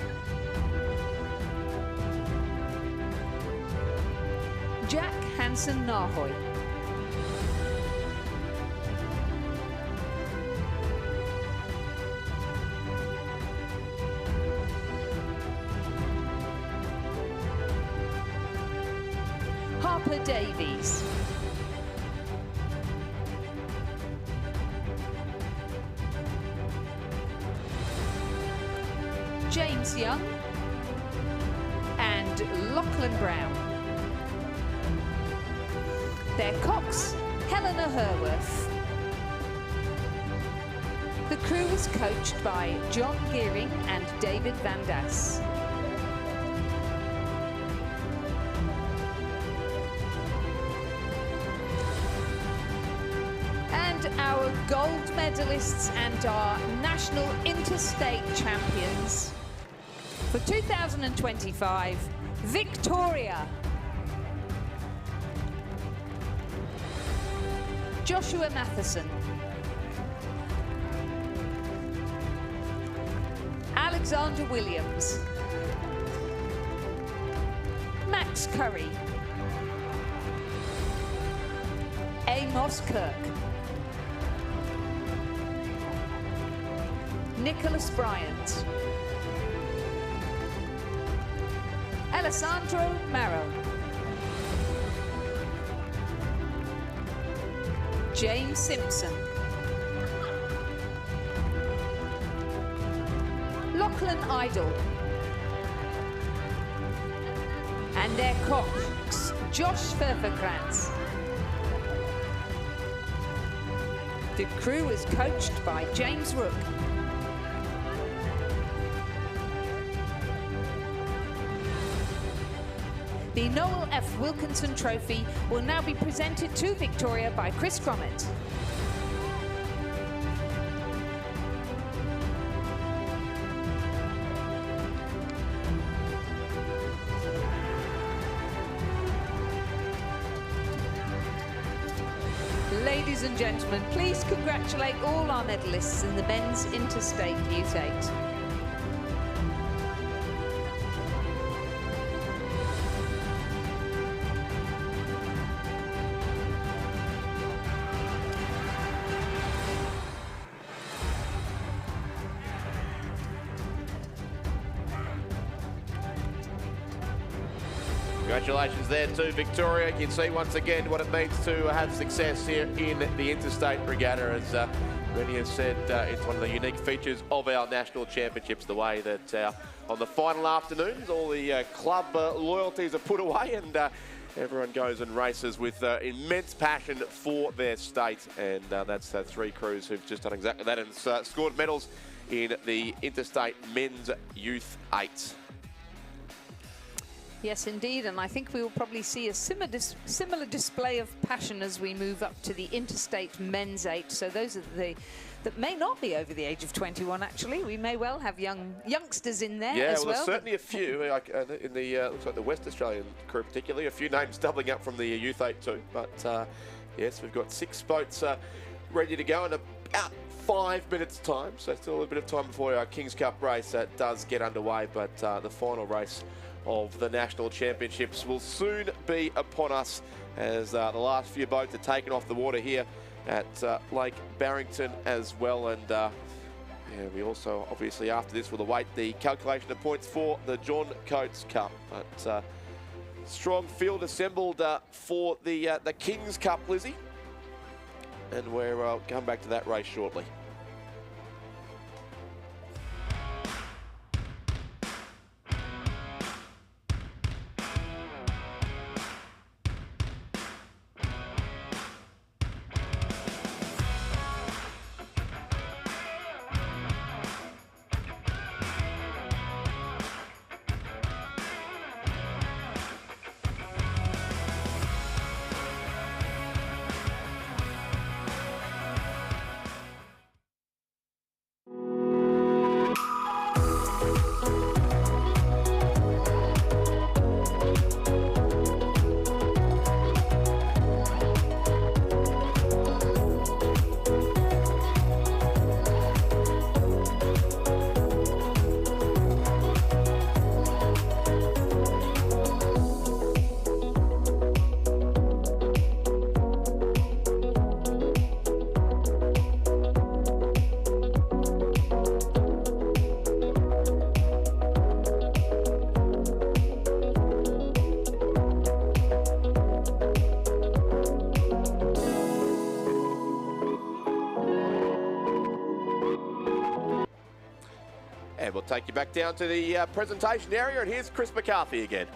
Jack Hansen Nahoy. Harper Davies. James Young and Lachlan Brown. Their cox, Helena Herworth. The crew was coached by John Gearing and David Van Das. And our gold medalists and our national interstate champions for 2025, Victoria. Joshua Matheson. Alexander Williams. Max Curry. Amos Kirk. Nicholas Bryant. Alessandro Maro. James Simpson. Lachlan Idle. And their cox, Josh Ververkrantz. The crew is coached by James Rook. The Noel F. Wilkinson Trophy will now be presented to Victoria by Chris Crommett. Ladies and gentlemen, please congratulate all our medalists in the men's Interstate Youth 8. Congratulations there to Victoria. You can see once again what it means to have success here in the Interstate Regatta. As many have said, it's one of the unique features of our national championships, the way that on the final afternoons, all the club loyalties are put away and everyone goes and races with immense passion for their state. And that's three crews who've just done exactly that and scored medals in the Interstate Men's Youth 8. Yes, indeed, and I think we will probably see a similar display of passion as we move up to the Interstate Men's 8. So those are the that may not be over the age of 21. Actually, we may well have youngsters in there as well. There's certainly a few like, in the looks like the West Australian crew, particularly a few names doubling up from the Youth 8 too. But yes, we've got 6 boats ready to go in about 5 minutes' time. So still a bit of time before our Kings Cup race does get underway. But the final race of the National Championships will soon be upon us as the last few boats are taken off the water here at Lake Barrington as well. And yeah, we also obviously after this will await the calculation of points for the John Coates Cup. But strong field assembled for the Kings Cup, Lizzie, and we'll come back to that race shortly. And we'll take you back down to the presentation area, and here's Chris McCarthy again.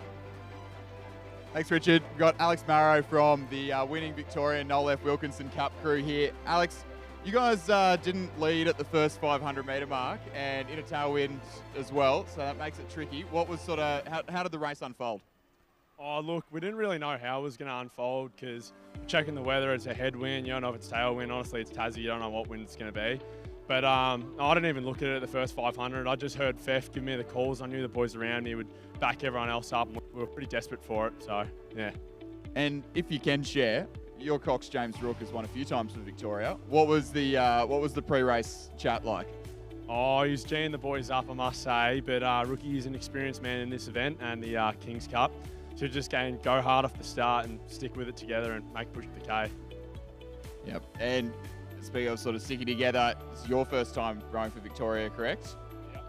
Thanks, Richard. We've got Alex Marrow from the winning Victorian Noel F. Wilkinson Cup crew here. Alex, you guys didn't lead at the first 500 metre mark and in a tailwind as well, so that makes it tricky. What was sort of, how did the race unfold? Oh, look, we didn't really know how it was going to unfold because checking the weather, it's a headwind. You don't know if it's tailwind. Honestly, it's Tassie. You don't know what wind it's going to be. But I didn't even look at it at the first 500. I just heard Fef give me the calls. I knew the boys around me would back everyone else up. And we were pretty desperate for it, so yeah. And if you can share, your cox James Rook has won a few times for Victoria. What was the pre-race chat like? Oh, he's G'ing the boys up, I must say. But Rookie is an experienced man in this event and the Kings Cup. So just go hard off the start and stick with it together and make push to the K. Yep. And speaking of sort of sticking together, it's your first time rowing for Victoria, correct?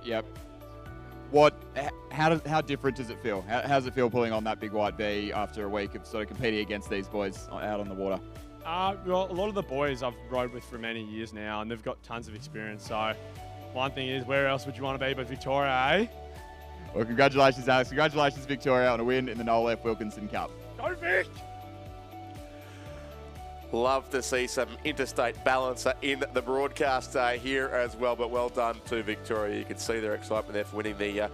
Yep. How different does it feel? How does it feel pulling on that big white V after a week of sort of competing against these boys out on the water? Well, a lot of the boys I've rode with for many years now, and they've got tons of experience. So one thing is, where else would you want to be but Victoria, eh? Well, congratulations, Alex. Congratulations, Victoria, on a win in the Noel F. Wilkinson Cup. Go Vic! Love to see some interstate balancer in the broadcast here as well, but well done to Victoria. You can see their excitement there for winning the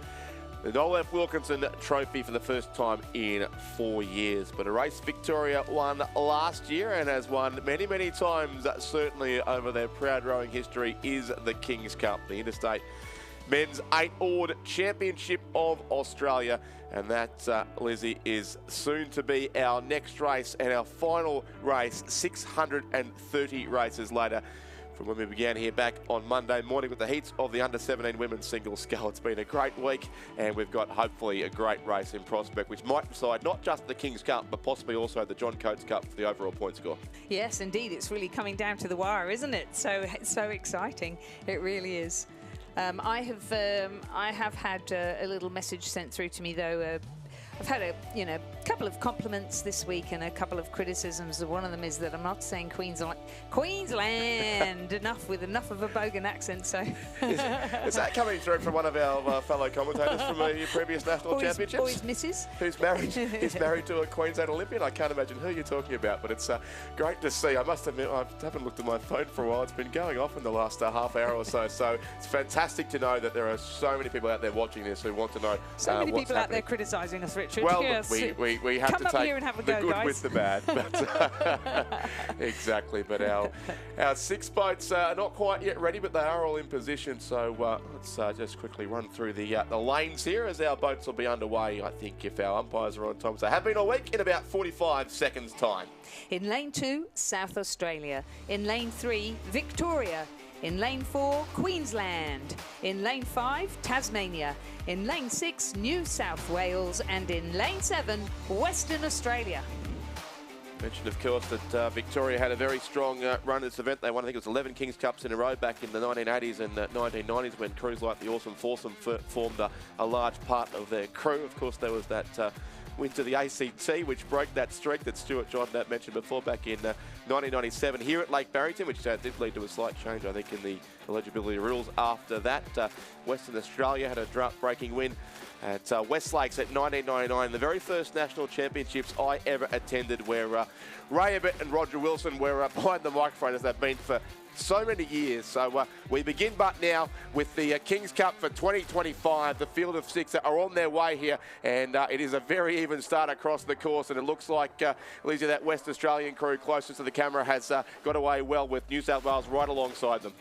Noel F. Wilkinson Trophy for the first time in 4 years. But a race Victoria won last year and has won many, many times, certainly over their proud rowing history, is the King's Cup, the Interstate Men's 8-oared Championship of Australia. And that, Lizzie, is soon to be our next race and our final race, 630 races later from when we began here back on Monday morning with the heats of the under-17 women's single scull. It's been a great week, and we've got hopefully a great race in prospect, which might decide not just the King's Cup, but possibly also the John Coates Cup for the overall point score. Yes, indeed. It's really coming down to the wire, isn't it? So it's so exciting. It really is. I have had a little message sent through to me, though. I've had a couple of compliments this week and a couple of criticisms. One of them is that I'm not saying Queensland enough with enough of a bogan accent. So is that coming through from one of our fellow commentators from a previous national championships? Or his missus, who's married to a Queensland Olympian. I can't imagine who you're talking about, but it's great to see. I must admit, I haven't looked at my phone for a while. It's been going off in the last half hour or so. So it's fantastic to know that there are so many people out there watching this who want to know. So many people out there criticising us, Richard. Well, yes. we have Come to take here and have a the go, good guys. with the bad. But, exactly. But our 6 boats are not quite yet ready, but they are all in position. So let's just quickly run through the lanes here as our boats will be underway, I think, if our umpires are on time. So they have been all week in about 45 seconds' time. In lane 2, South Australia. In lane 3, Victoria. In lane 4, Queensland. In lane 5, Tasmania. In lane 6, New South Wales. And in lane 7, Western Australia. Mentioned, of course, that Victoria had a very strong run at this event. They won, I think it was 11 King's Cups in a row back in the 1980s and 1990s when crews like the Awesome Foursome formed a large part of their crew. Of course, there was that win to the ACT, which broke that streak that Stuart John mentioned before back in 1997 here at Lake Barrington, which did lead to a slight change, I think, in the eligibility rules after that. Western Australia had a drought-breaking win at Westlakes at 1999, the very first national championships I ever attended, where Ray Abbott and Roger Wilson were behind the microphone, as they've been for so many years. So we begin but now with the King's Cup for 2025. The field of 6 are on their way here, and it is a very even start across the course, and it looks like Lizzie, that West Australian crew closest to the camera has got away well with New South Wales right alongside them.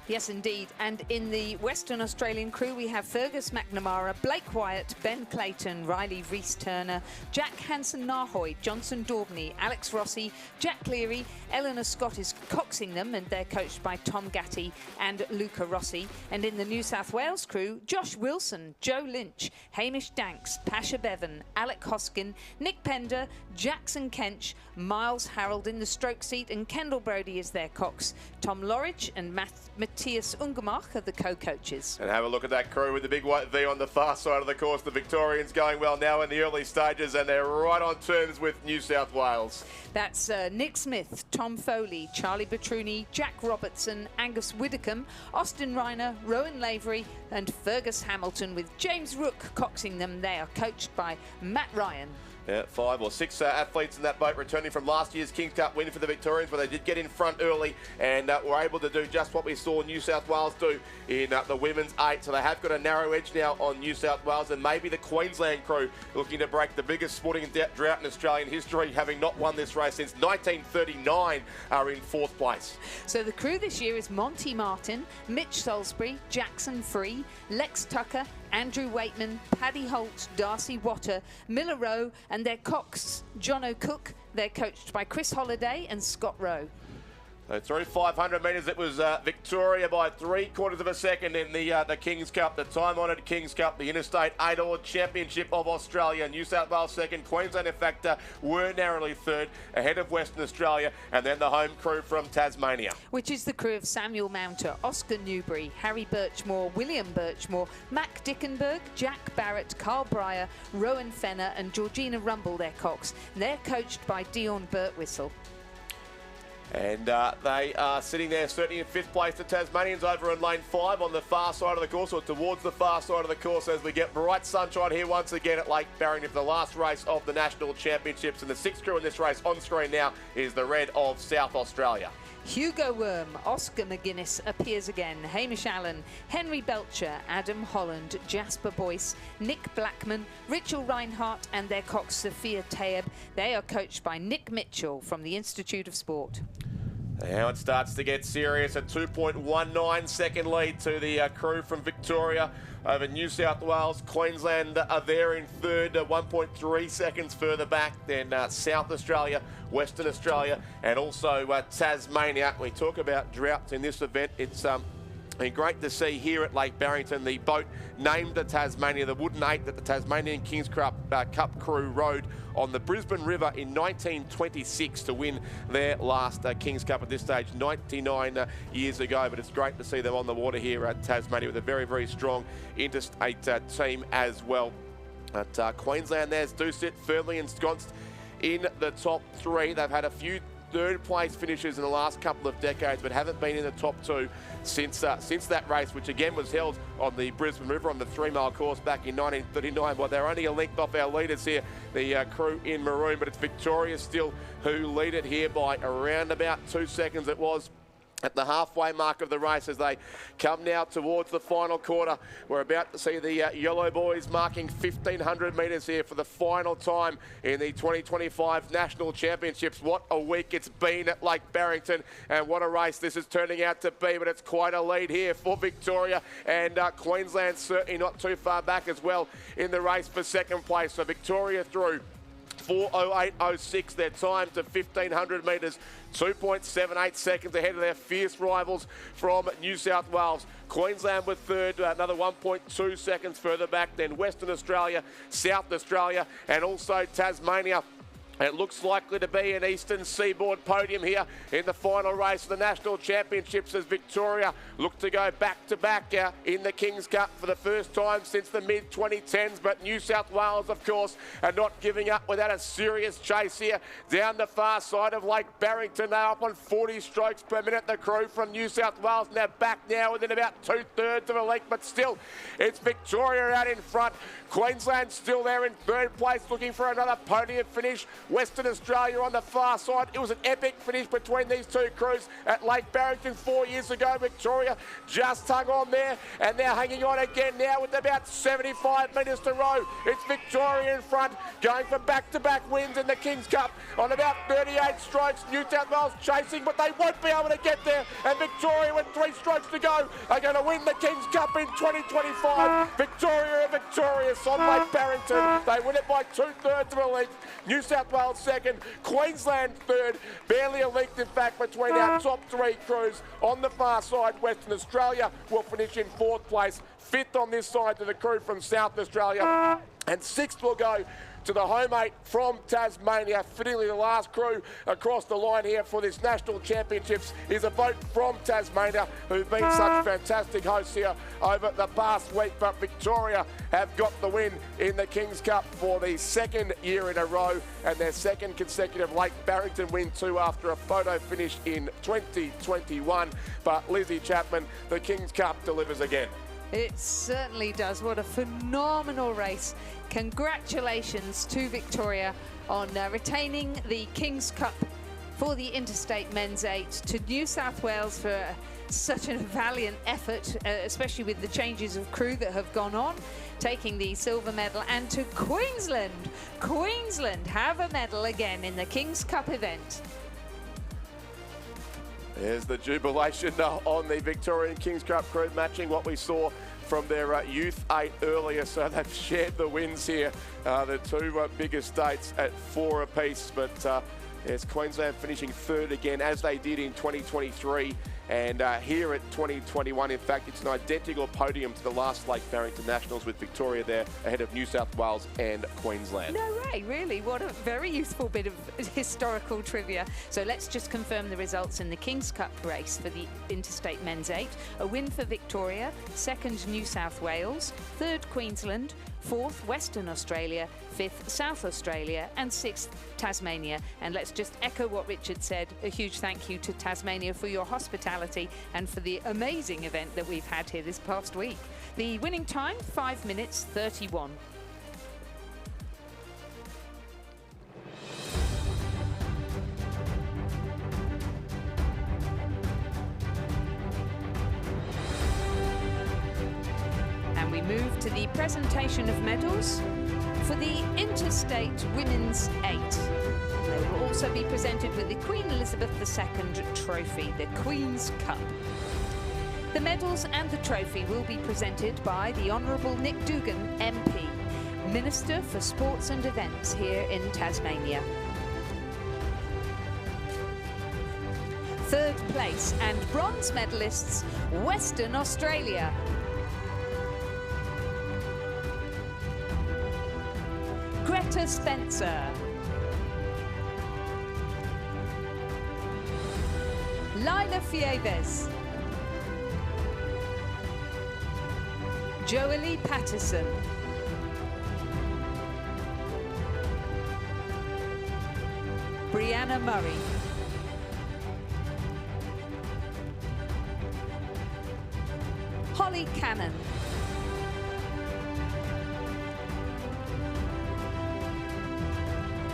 Yes, indeed. And in the Western Australian crew, we have Fergus McNamara, Blake Wyatt, Ben Clayton, Riley Rees-Turner, Jack Hansen-Nahoy, Johnson Daubney, Alex Rossi, Jack Cleary, Eleanor Scott is coxing them, and they're coached by Tom Gatty and Luca Rossi. And in the New South Wales crew, Josh Wilson, Joe Lynch, Hamish Danks, Pasha Bevan, Alec Hoskin, Nick Pender, Jackson Kench, Miles Harold in the stroke seat, and Kendall Brody is their cox. Tom Lorridge and Matthias Ungemach are the co-coaches. And have a look at that crew with the big white V on the far side of the course. The Victorians going well now in the early stages, and they're right on terms with New South Wales. That's Nick Smith, Tom Foley, Charlie Petruni, Jack Robertson, Angus Widdicombe, Austin Reiner, Rowan Lavery and Fergus Hamilton, with James Rook coxing them. They are coached by Matt Ryan. Yeah, 5 or 6 athletes in that boat returning from last year's King's Cup win for the Victorians, where they did get in front early and were able to do just what we saw New South Wales do in the women's 8. So they have got a narrow edge now on New South Wales, and maybe the Queensland crew looking to break the biggest sporting drought in Australian history, having not won this race since 1939, are in 4th place. So the crew this year is Monty Martin, Mitch Salisbury, Jackson Free, Lex Tucker, Andrew Waitman, Paddy Holt, Darcy Watter, Miller Rowe, and their cox, John O'Cook. They're coached by Chris Holliday and Scott Rowe. So through 500 metres, it was Victoria by 3/4 of a second in the Kings Cup, the time-honoured Kings Cup, the Interstate 8-All Championship of Australia. New South Wales second, Queensland, in fact, were narrowly third, ahead of Western Australia, and then the home crew from Tasmania. Which is the crew of Samuel Mounter, Oscar Newbury, Harry Birchmore, William Birchmore, Mac Dickenberg, Jack Barrett, Carl Breyer, Rowan Fenner and Georgina Rumble, their cocks. They're coached by Dion Birtwistle. And they are sitting there certainly in 5th place. The Tasmanians over in lane 5 on the far side of the course, or towards the far side of the course, as we get bright sunshine here once again at Lake Barrington for the last race of the National Championships. And the 6th crew in this race on screen now is the red of South Australia. Hugo Worm, Oscar McGuinness appears again, Hamish Allen, Henry Belcher, Adam Holland, Jasper Boyce, Nick Blackman, Rachel Reinhardt and their cock Sophia Taeb. They are coached by Nick Mitchell from the Institute of Sport. Now it starts to get serious. A 2.19 second lead to the crew from Victoria over New South Wales. Queensland are there in third, 1.3 seconds further back. Then South Australia, Western Australia, and also Tasmania. We talk about droughts in this event. It's been great to see here at Lake Barrington the boat named the Tasmania, the wooden 8 that the Tasmanian Kings Cup crew rode on the Brisbane River in 1926 to win their last Kings Cup at this stage 99 years ago. But it's great to see them on the water here at Tasmania with a very, very strong interstate team as well. At Queensland, there's do sit firmly ensconced in the top 3. They've had a few third-place finishes in the last couple of decades, but haven't been in the top 2 since that race, which again was held on the Brisbane River on the 3-mile course back in 1939. Well, they're only a length off our leaders here, the crew in maroon, but it's Victoria still who lead it here by around about 2 seconds. It was at the halfway mark of the race as they come now towards the final quarter. We're about to see the Yellow Boys marking 1,500 metres here for the final time in the 2025 National Championships. What a week it's been at Lake Barrington, and what a race this is turning out to be, but it's quite a lead here for Victoria, and Queensland certainly not too far back as well in the race for second place. So Victoria through 4:08.06, their time to 1,500 metres, 2.78 seconds ahead of their fierce rivals from New South Wales. Queensland with third, another 1.2 seconds further back, then Western Australia, South Australia and also Tasmania. It looks likely to be an Eastern Seaboard podium here in the final race of the National Championships as Victoria look to go back-to-back in the Kings Cup for the first time since the mid-2010s. But New South Wales, of course, are not giving up without a serious chase here down the far side of Lake Barrington. They're up on 40 strokes per minute, the crew from New South Wales, and they're back now within about 2/3 of a length. But still, it's Victoria out in front. Queensland still there in third place, looking for another podium finish. Western Australia on the far side. It was an epic finish between these two crews at Lake Barrington 4 years ago. Victoria just hung on there, and they're hanging on again now with about 75 metres to row. It's Victoria in front, going for back-to-back wins in the Kings Cup on about 38 strokes. New South Wales chasing, but they won't be able to get there, and Victoria with 3 strokes to go are going to win the Kings Cup in 2025. Victoria are victorious on Lake Barrington. They win it by 2/3 of a length. New South Wales second, Queensland third, barely a length in fact between our top 3 crews. On the far side, Western Australia will finish in 4th place, 5th on this side to the crew from South Australia, and 6th will go to the home 8 from Tasmania. Fittingly, the last crew across the line here for this National Championships is a boat from Tasmania, who've been such fantastic hosts here over the past week. But Victoria have got the win in the Kings Cup for the 2nd year in a row, and their 2nd consecutive Lake Barrington win too, after a photo finish in 2021. But Lizzie Chapman, the Kings Cup delivers again. It certainly does. What a phenomenal race. Congratulations to Victoria on retaining the Kings Cup for the Interstate Men's 8, to New South Wales for such a valiant effort, especially with the changes of crew that have gone on, taking the silver medal, and to Queensland. Queensland have a medal again in the Kings Cup event. There's the jubilation on the Victorian Kings Cup crew, matching what we saw from their Youth 8 earlier. So they've shared the wins here, the 2 biggest states at 4 apiece. But Yes, Queensland finishing third again, as they did in 2023. And here at 2021, in fact, it's an identical podium to the last Lake Barrington Nationals, with Victoria there ahead of New South Wales and Queensland. No way, really. What a very useful bit of historical trivia. So let's just confirm the results in the King's Cup race for the Interstate Men's 8. A win for Victoria, second New South Wales, third Queensland, fourth Western Australia, fifth South Australia, and sixth Tasmania. And let's just echo what Richard said. A huge thank you to Tasmania for your hospitality and for the amazing event that we've had here this past week. The winning time, 5 minutes 31. And we move to the presentation of medals for the Interstate Women's 8. They will also be presented with the Queen Elizabeth II trophy, the Queen's Cup. The medals and the trophy will be presented by the Honourable Nick Dugan, MP, Minister for Sports and Events here in Tasmania. Third place and bronze medalists, Western Australia. Greta Spencer. Lila Fieves. Joely Patterson. Brianna Murray. Holly Cannon.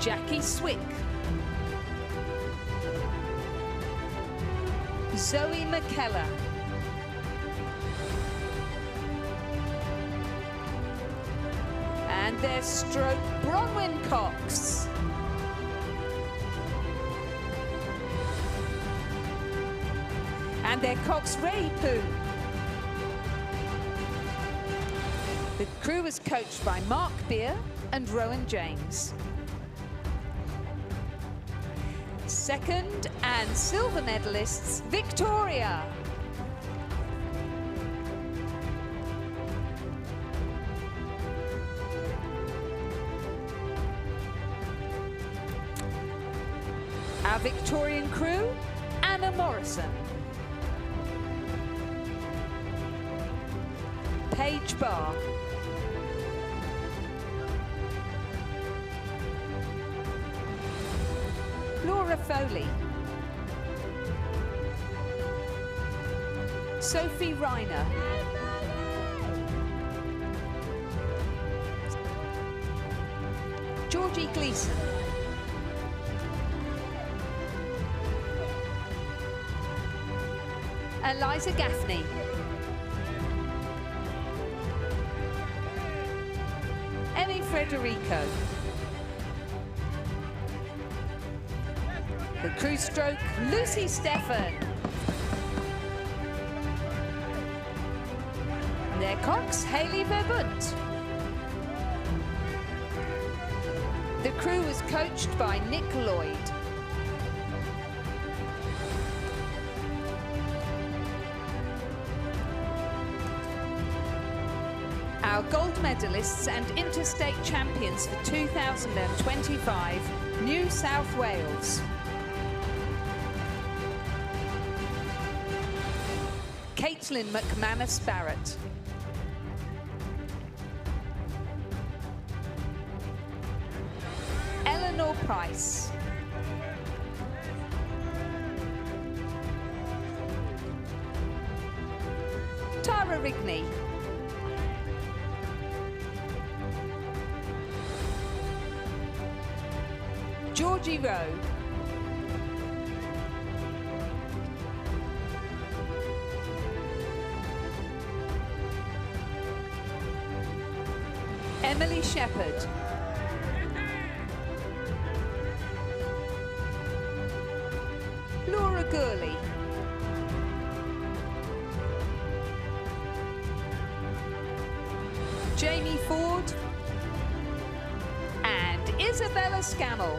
Jackie Swick. Zoe McKellar. And their stroke, Bronwyn Cox. And their Cox Ray Poo. The crew was coached by Mark Beer and Rowan James. Second and silver medalists, Victoria. Our Victorian crew, Anna Morrison. Paige Barr. Laura Foley. Sophie Reiner. Georgie Gleeson. Eliza Gaffney. Emmy Frederico. The crew stroke, Lucy Stephan. Their Cox, Hayley Verbunt. The crew was coached by Nick Lloyd. Our gold medalists and interstate champions for 2025, New South Wales. Caitlin McManus Barrett. Eleanor Price. Tara Rigney. Georgie Rowe. Emily Shepherd. Laura Gurley. Jamie Ford. And Isabella Scammell.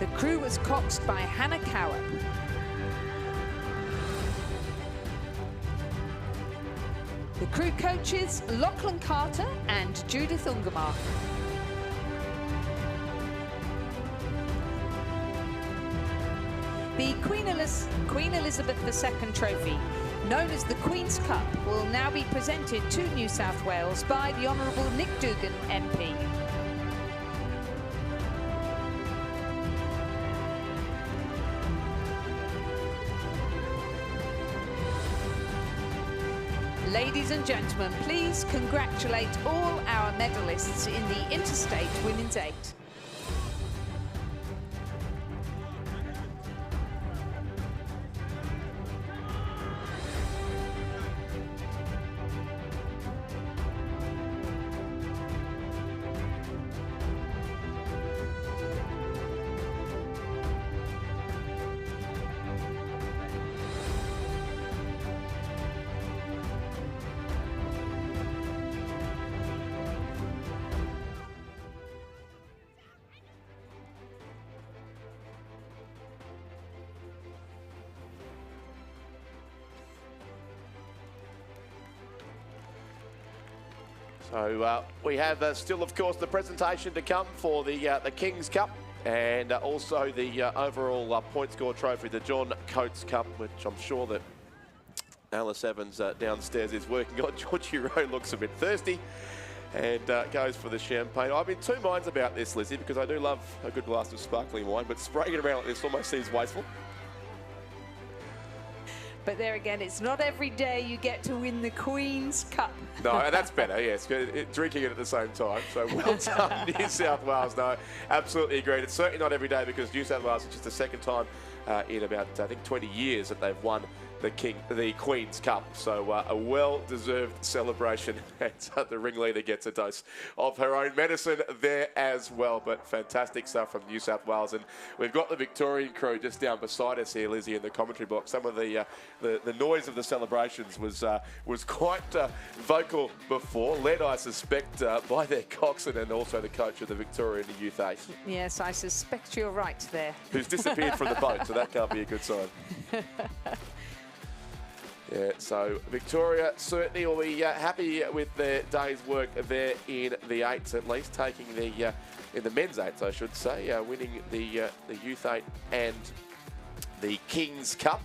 The crew was coxed by Hannah Cower. The crew coaches, Lachlan Carter and Judith Ungermark. The Queen Elizabeth II Trophy, known as the Queen's Cup, will now be presented to New South Wales by the Honourable Nick Dugan MP. Ladies and gentlemen, please congratulate all our medalists in the Interstate Women's 8. So we have still, of course, the presentation to come for the King's Cup and also the overall point score trophy, the John Coates Cup, which I'm sure that Alice Evans downstairs is working on. Georgie Rowe looks a bit thirsty and goes for the champagne. I'm in two minds about this, Lizzie, because I do love a good glass of sparkling wine, but spraying it around like this almost seems wasteful. But there again, it's not every day you get to win the Queen's Cup. No, that's better, yes. Drinking it at the same time. So well done, New South Wales. No, absolutely agreed. It's certainly not every day because New South Wales is just the second time in about, I think, 20 years that they've won the Queen's Cup. So a well-deserved celebration. And the ringleader gets a dose of her own medicine there as well. But fantastic stuff from New South Wales. And we've got the Victorian crew just down beside us here, Lizzie, in the commentary box. Some of the noise of the celebrations was quite vocal before, led, I suspect, by their coxswain and also the coach of the Victorian Youth 8. Yes, I suspect you're right there. Who's disappeared from the boat, so that can't be a good sign. Yeah, so Victoria certainly will be happy with their day's work there in the 8s, at least, taking the in the men's 8s, I should say, winning the Youth 8 and the King's Cup.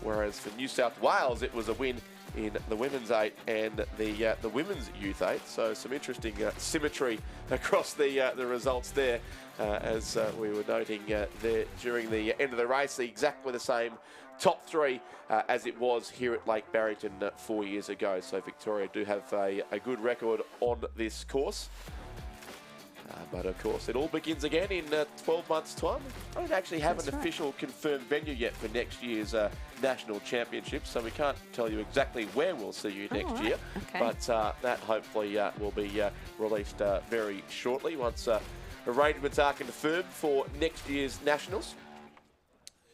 Whereas for New South Wales, it was a win in the women's 8 and the women's Youth 8. So some interesting symmetry across the results there, as we were noting there during the end of the race, exactly the same top three as it was here at Lake Barrington 4 years ago. So Victoria do have a good record on this course. But of course, it all begins again in 12 months' time. I don't actually have an official confirmed venue yet for next year's National Championship, so we can't tell you exactly where we'll see you next year. Okay. But that hopefully will be released very shortly once arrangements are confirmed for next year's Nationals.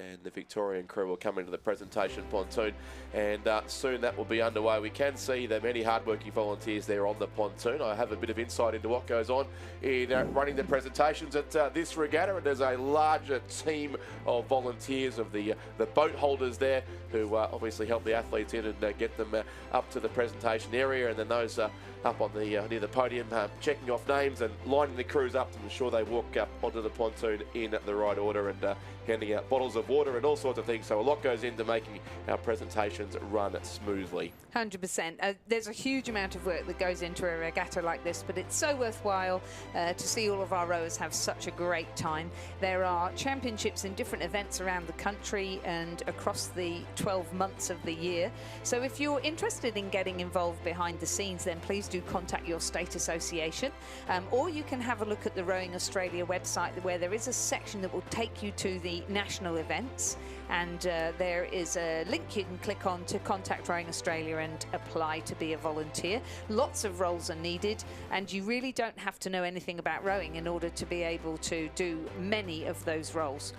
And the Victorian crew will come into the presentation pontoon, and soon that will be underway. We can see the many hardworking volunteers there on the pontoon. I have a bit of insight into what goes on in running the presentations at this regatta, and there's a larger team of volunteers of the boat holders there who obviously help the athletes in and get them up to the presentation area, and then those up on the near the podium checking off names and lining the crews up to ensure they walk up onto the pontoon in the right order, and handing out bottles of water and all sorts of things. So a lot goes into making our presentations run smoothly. 100%. There's a huge amount of work that goes into a regatta like this, but it's so worthwhile to see all of our rowers have such a great time. There are championships in different events around the country and across the 12 months of the year. So if you're interested in getting involved behind the scenes, then please do contact your state association, or you can have a look at the Rowing Australia website, where there is a section that will take you to the the national events. And there is a link you can click on to contact Rowing Australia and apply to be a volunteer. Lots of roles are needed, and you really don't have to know anything about rowing in order to be able to do many of those roles.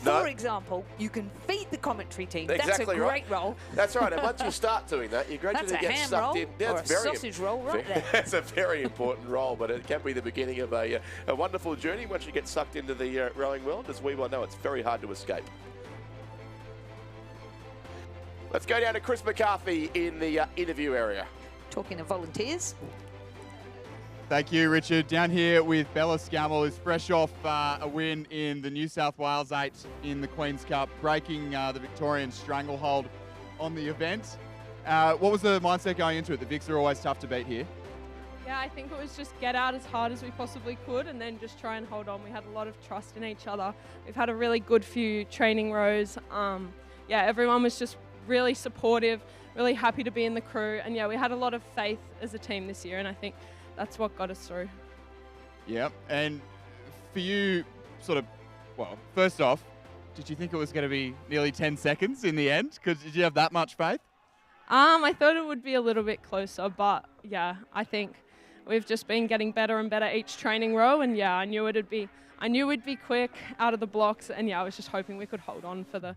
For example, you can feed the commentary team. Exactly. That's a great role. That's right. And once you start doing that, you gradually get sucked in. That's a sausage roll right there. That's a very important role, but it can be the beginning of a wonderful journey once you get sucked into the rowing world. As we well know, it's very hard to escape. Let's go down to Chris McCarthy in the interview area. Talking of volunteers. Thank you, Richard. Down here with Bella Scammell, who's fresh off a win in the New South Wales 8 in the Queen's Cup, breaking the Victorian stranglehold on the event. What was the mindset going into it? The Vics are always tough to beat here. Yeah, I think it was just get out as hard as we possibly could and then just try and hold on. We had a lot of trust in each other. We've had a really good few training rows. Yeah, everyone was just really supportive, really happy to be in the crew. And yeah, we had a lot of faith as a team this year, and I think that's what got us through. Yep. And for you, well, first off, did you think it was going to be nearly 10 seconds in the end? Did you have that much faith? I thought it would be a little bit closer, but yeah, I think we've just been getting better and better each training row, and yeah, I knew we'd be quick out of the blocks, and yeah, I was just hoping we could hold on for the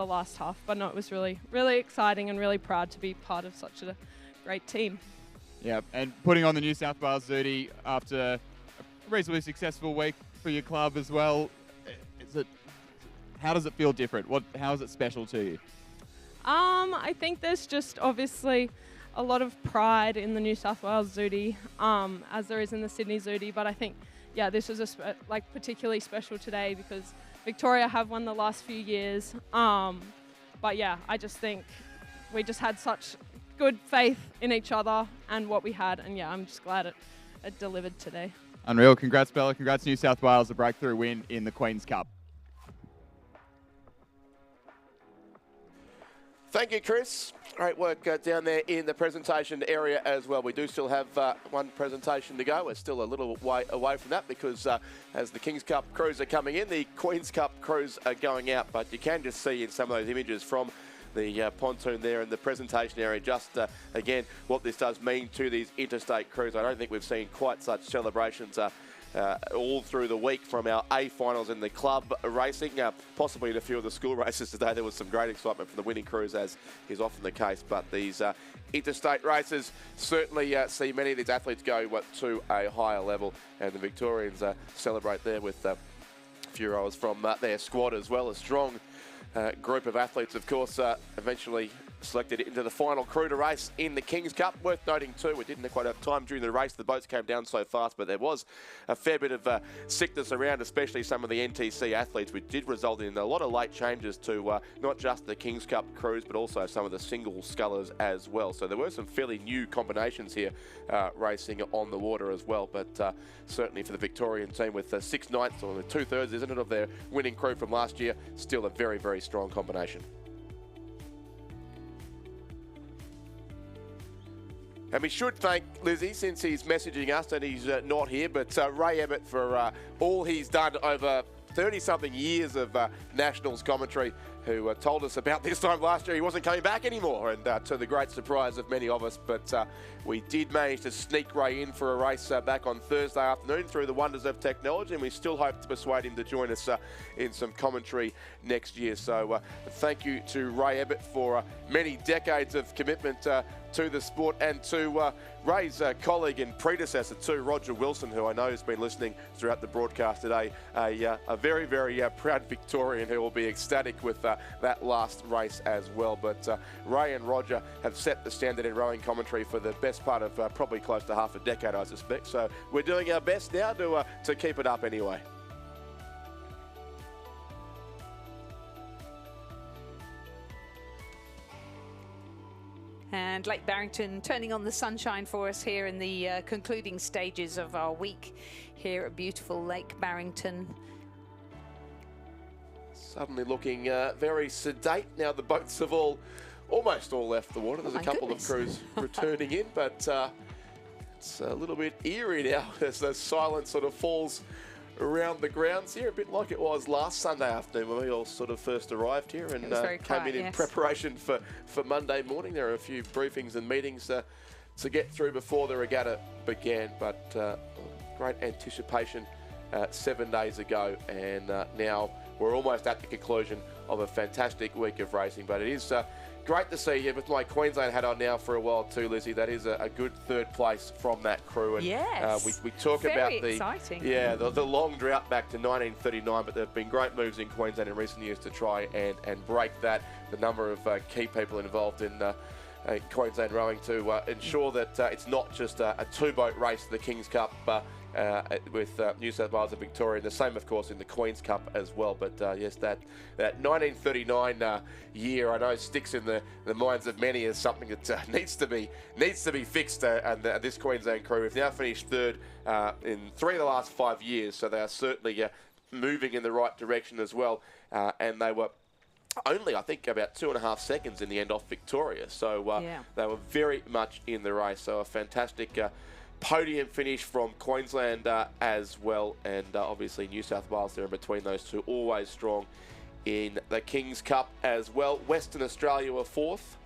last half. But no, it was really, really exciting and really proud to be part of such a great team. Yeah, and putting on the New South Wales Zooty after a reasonably successful week for your club as well. How does it feel different? How is it special to you? I think there's just obviously a lot of pride in the New South Wales Zooty, as there is in the Sydney Zooty. But I think, yeah, this was particularly special today because Victoria have won the last few years. But yeah, I just think we just had such good faith in each other and what we had, and yeah, I'm just glad it delivered today. Unreal. Congrats, Bella. Congrats, New South Wales, a breakthrough win in the Queen's Cup. Thank you, Chris. Great work down there in the presentation area as well. We do still have one presentation to go. We're still a little way away from that because as the King's Cup crews are coming in, the Queen's Cup crews are going out. But you can just see in some of those images from the pontoon there in the presentation area, just again, what this does mean to these interstate crews. I don't think we've seen quite such celebrations all through the week from our A finals in the club racing. Possibly in a few of the school races today, there was some great excitement from the winning crews, as is often the case. But these interstate races certainly see many of these athletes go to a higher level, and the Victorians celebrate there with a few rowers from their squad as well. A strong group of athletes, of course, eventually selected into the final crew to race in the King's Cup. Worth noting too, we didn't quite have time during the race. The boats came down so fast, but there was a fair bit of sickness around, especially some of the NTC athletes, which did result in a lot of late changes to not just the King's Cup crews, but also some of the single scullers as well. So there were some fairly new combinations here racing on the water as well. But certainly for the Victorian team, with 6/9 or 2/3, isn't it, of their winning crew from last year, still a very, very strong combination. And we should thank Lizzie, since he's messaging us and he's not here, but Ray Ebbett for all he's done over 30-something years of Nationals commentary, who told us about this time last year he wasn't coming back anymore, and to the great surprise of many of us. But we did manage to sneak Ray in for a race back on Thursday afternoon through the wonders of technology, and we still hope to persuade him to join us in some commentary next year. So thank you to Ray Ebbett for many decades of commitment to the sport, and to Ray's colleague and predecessor too, Roger Wilson, who I know has been listening throughout the broadcast today, a very, very proud Victorian who will be ecstatic with that last race as well. But Ray and Roger have set the standard in rowing commentary for the best part of probably close to half a decade, I suspect. So we're doing our best now to keep it up anyway. And Lake Barrington turning on the sunshine for us here in the concluding stages of our week here at beautiful Lake Barrington. Suddenly looking very sedate now. The boats have almost all left the water. There's a couple of crews returning in, but it's a little bit eerie now as the silence sort of falls around the grounds here, a bit like it was last Sunday afternoon when we all sort of first arrived here and came in preparation for Monday morning. There are a few briefings and meetings to get through before the regatta began, but great anticipation 7 days ago, and now we're almost at the conclusion of a fantastic week of racing. But it is great to see you with my Queensland hat on now for a while too, Lizzie. That is a good third place from that crew. And yes, we talk about the exciting. the long drought back to 1939, but there have been great moves in Queensland in recent years to try and break that. The number of key people involved in Queensland rowing to ensure that it's not just a two-boat race, the King's Cup, with New South Wales and Victoria, and the same, of course, in the Queen's Cup as well. But yes, that 1939 year, I know, sticks in the minds of many as something that needs to be fixed. And this Queensland crew have now finished third in 3 of the last 5 years, so they are certainly moving in the right direction as well. And they were only, I think, about 2.5 seconds in the end off Victoria. So they were very much in the race. So a fantastic podium finish from Queensland as well. And obviously New South Wales there in between those two, always strong in the King's Cup as well. Western Australia were fourth,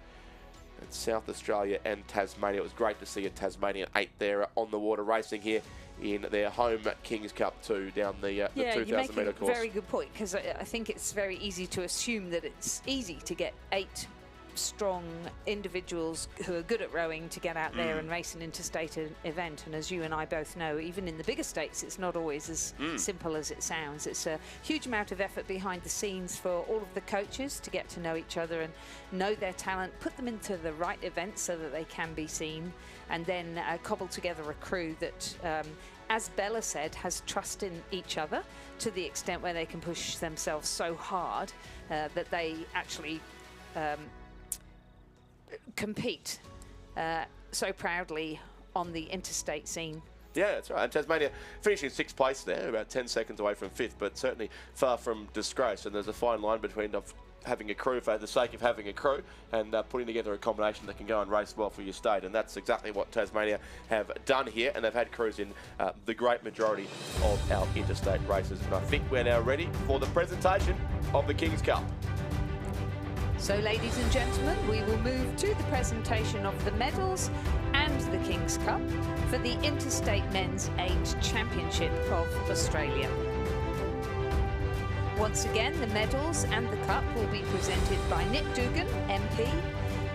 and South Australia and Tasmania. It was great to see a Tasmanian 8 there on the water racing here in their home King's Cup 2 down the 2,000 metre course. Very good point, because I think it's very easy to assume that it's easy to get 8 strong individuals who are good at rowing to get out there and race an interstate event. And as you and I both know, even in the bigger states, it's not always as simple as it sounds. It's a huge amount of effort behind the scenes for all of the coaches to get to know each other and know their talent, put them into the right events so that they can be seen, and then cobble together a crew that, as Bella said, has trust in each other to the extent where they can push themselves so hard that they actually compete so proudly on the interstate scene. Yeah, that's right. And Tasmania finishing 6th place there, about 10 seconds away from 5th, but certainly far from disgrace. And there's a fine line between having a crew for the sake of having a crew and putting together a combination that can go and race well for your state. And that's exactly what Tasmania have done here, and they've had crews in the great majority of our interstate races. And I think we're now ready for the presentation of the King's Cup. So, ladies and gentlemen, we will move to the presentation of the medals and the King's Cup for the Interstate Men's 8 Championship of Australia. Once again, the medals and the cup will be presented by Nick Dugan, MP,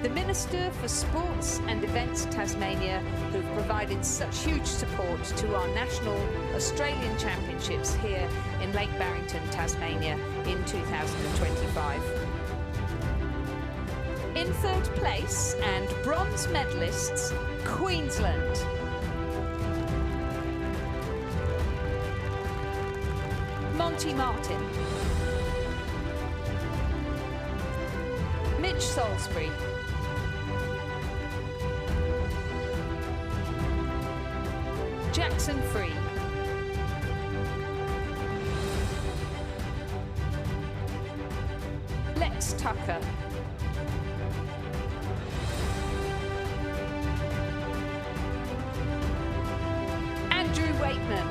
the Minister for Sports and Events Tasmania, who've provided such huge support to our national Australian Championships here in Lake Barrington, Tasmania in 2025. In third place and bronze medalists, Queensland. Monty Martin. Mitch Salisbury. Jackson Free. Lex Tucker. Andrew Waitman.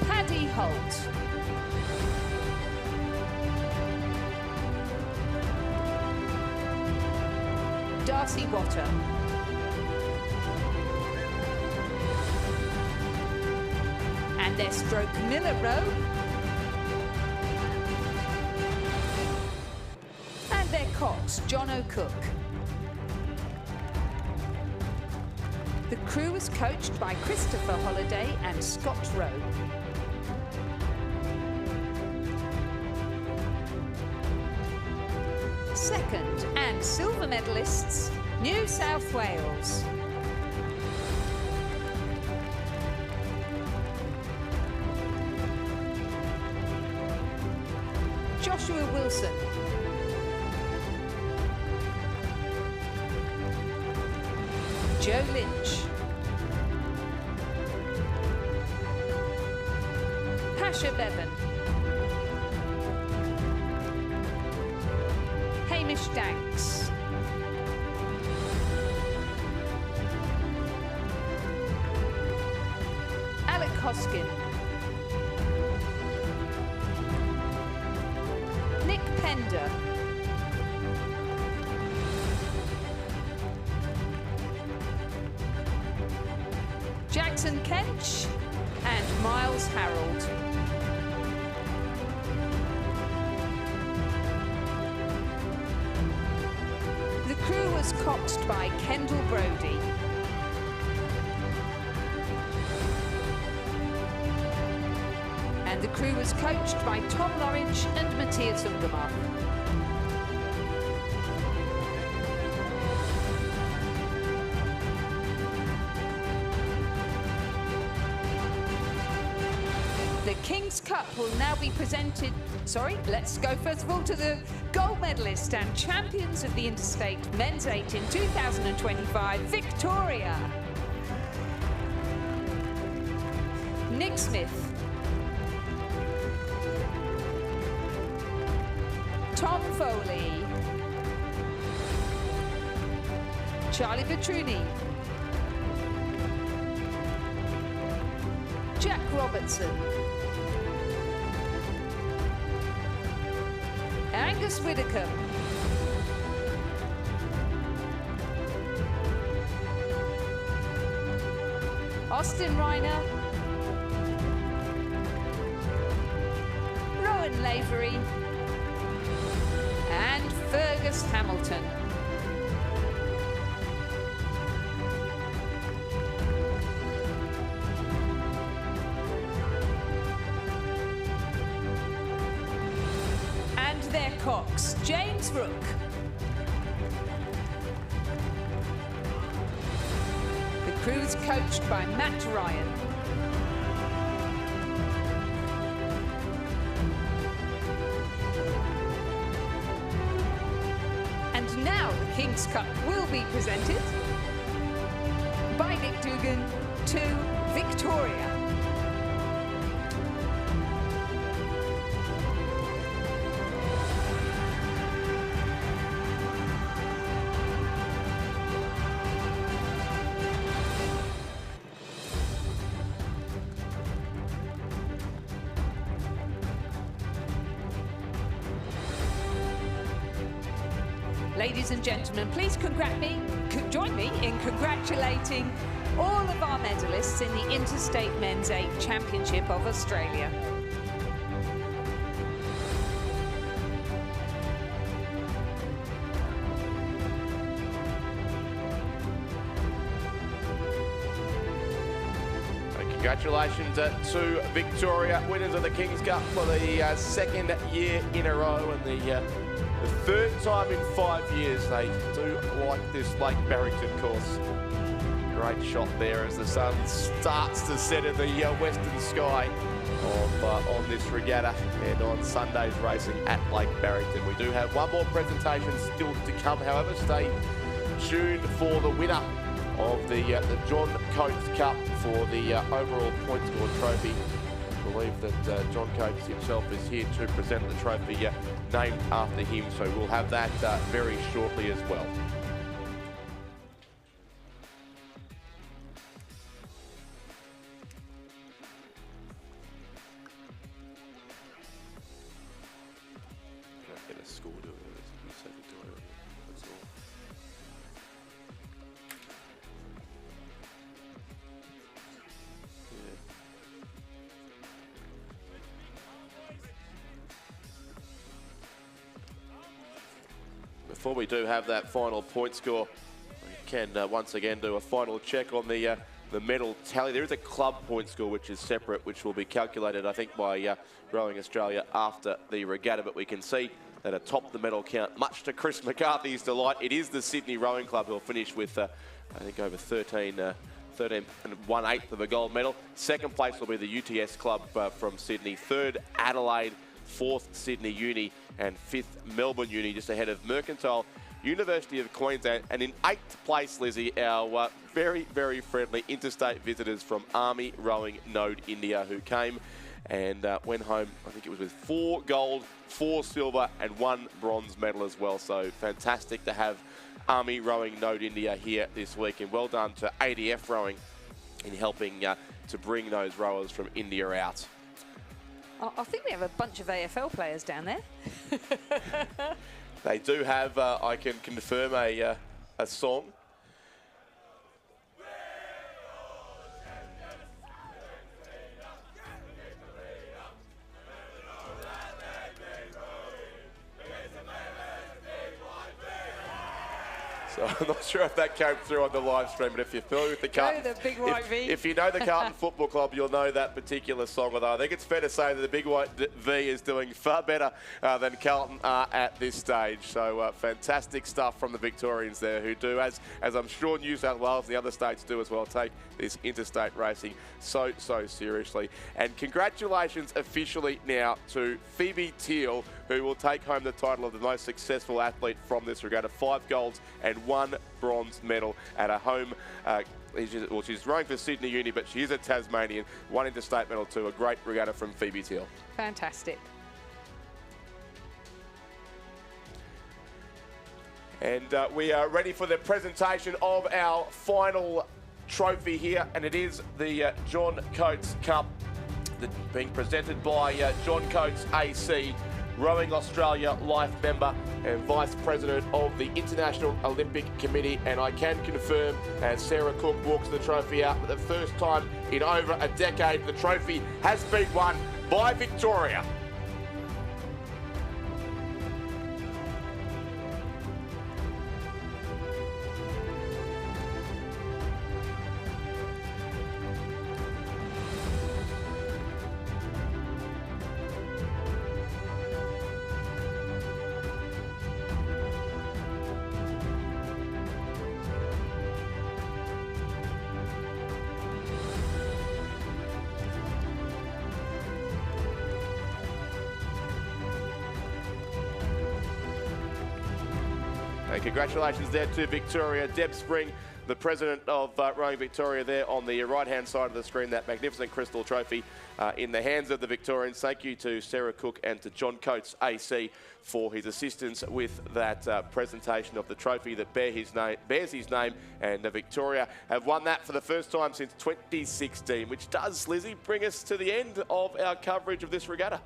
Paddy Holt. Darcy Watter. And their stroke Miller row. And their cox, John O'Cook. The crew is coached by Christopher Holliday and Scott Rowe. Second and silver medalists, New South Wales. Joshua Wilson. Joe Lynch. Pasha Bevan. Hamish Danks. Hoskin. Nick Pender. Jackson Kench and Miles Harold. The crew was coxed by Kendall Brody. And the crew was coached by Tom Lorridge and Matthias Ungermark. The King's Cup will now be presented. Sorry, let's go first of all to the gold medalist and champions of the Interstate Men's 8 in 2025, Victoria. Nick Smith. Tom Foley. Charlie Vitruni. Jack Robertson. Angus Whittaker. Austin Reiner. Rowan Lavery. And Fergus Hamilton. And their cox, James Rook. The crew's coached by Matt Ryan. And now the King's Cup will be presented by Nick Dugan to Victoria. Ladies and gentlemen, please join me in congratulating all of our medalists in the Interstate Men's 8 Championship of Australia. Congratulations to Victoria, winners of the King's Cup for the second year in a row, and the third time in 5 years. They do like this Lake Barrington course. Great shot there as the sun starts to set in the western sky on this regatta and on Sunday's racing at Lake Barrington. We do have one more presentation still to come, however. Stay tuned for the winner of the John Coates Cup for the overall point score trophy. I believe that John Coates himself is here to present the trophy named after him, so we'll have that very shortly as well. Get a score to it. That's all. Before we do have that final point score, we can once again do a final check on the medal tally. There is a club point score which is separate, which will be calculated, I think, by Rowing Australia after the regatta. But we can see that atop the medal count, much to Chris McCarthy's delight, it is the Sydney Rowing Club who will finish with, I think, over 13 and 1/8 of a gold medal. Second place will be the UTS club from Sydney. Third, Adelaide. Fourth, Sydney Uni, and fifth, Melbourne Uni, just ahead of Mercantile University of Queensland. And in 8th place, Lizzie, our very, very friendly interstate visitors from Army Rowing Node India, who came and went home, I think it was with 4 gold, 4 silver, and 1 bronze medal as well. So fantastic to have Army Rowing Node India here this week, and well done to ADF Rowing in helping to bring those rowers from India out. I think we have a bunch of AFL players down there. They do have, I can confirm, a song. So I'm not sure if that came through on the live stream, but if you're familiar with the Carlton, the Big White V. If you know the Carlton Football Club, you'll know that particular song. Although I think it's fair to say that the Big White V is doing far better than Carlton are at this stage. So fantastic stuff from the Victorians there, who do, as I'm sure New South Wales and the other states do as well, take this interstate racing so seriously. And congratulations officially now to Phoebe Teal, who will take home the title of the most successful athlete from this regatta. 5 golds and 1 bronze medal at a home. Well, she's rowing for Sydney Uni, but she is a Tasmanian. 1 interstate medal too. A great regatta from Phoebe Teal. Fantastic. And we are ready for the presentation of our final trophy here, and it is the John Coates Cup, being presented by John Coates AC, Rowing Australia Life member and Vice President of the International Olympic Committee. And I can confirm, as Sarah Cook walks the trophy out for the first time in over a decade, the trophy has been won by Victoria. And congratulations there to Victoria. Deb Spring, the president of Rowing Victoria, there on the right-hand side of the screen, that magnificent crystal trophy in the hands of the Victorians. Thank you to Sarah Cook and to John Coates AC for his assistance with that presentation of the trophy that bears his name. And Victoria have won that for the first time since 2016, which does, Lizzie, bring us to the end of our coverage of this regatta.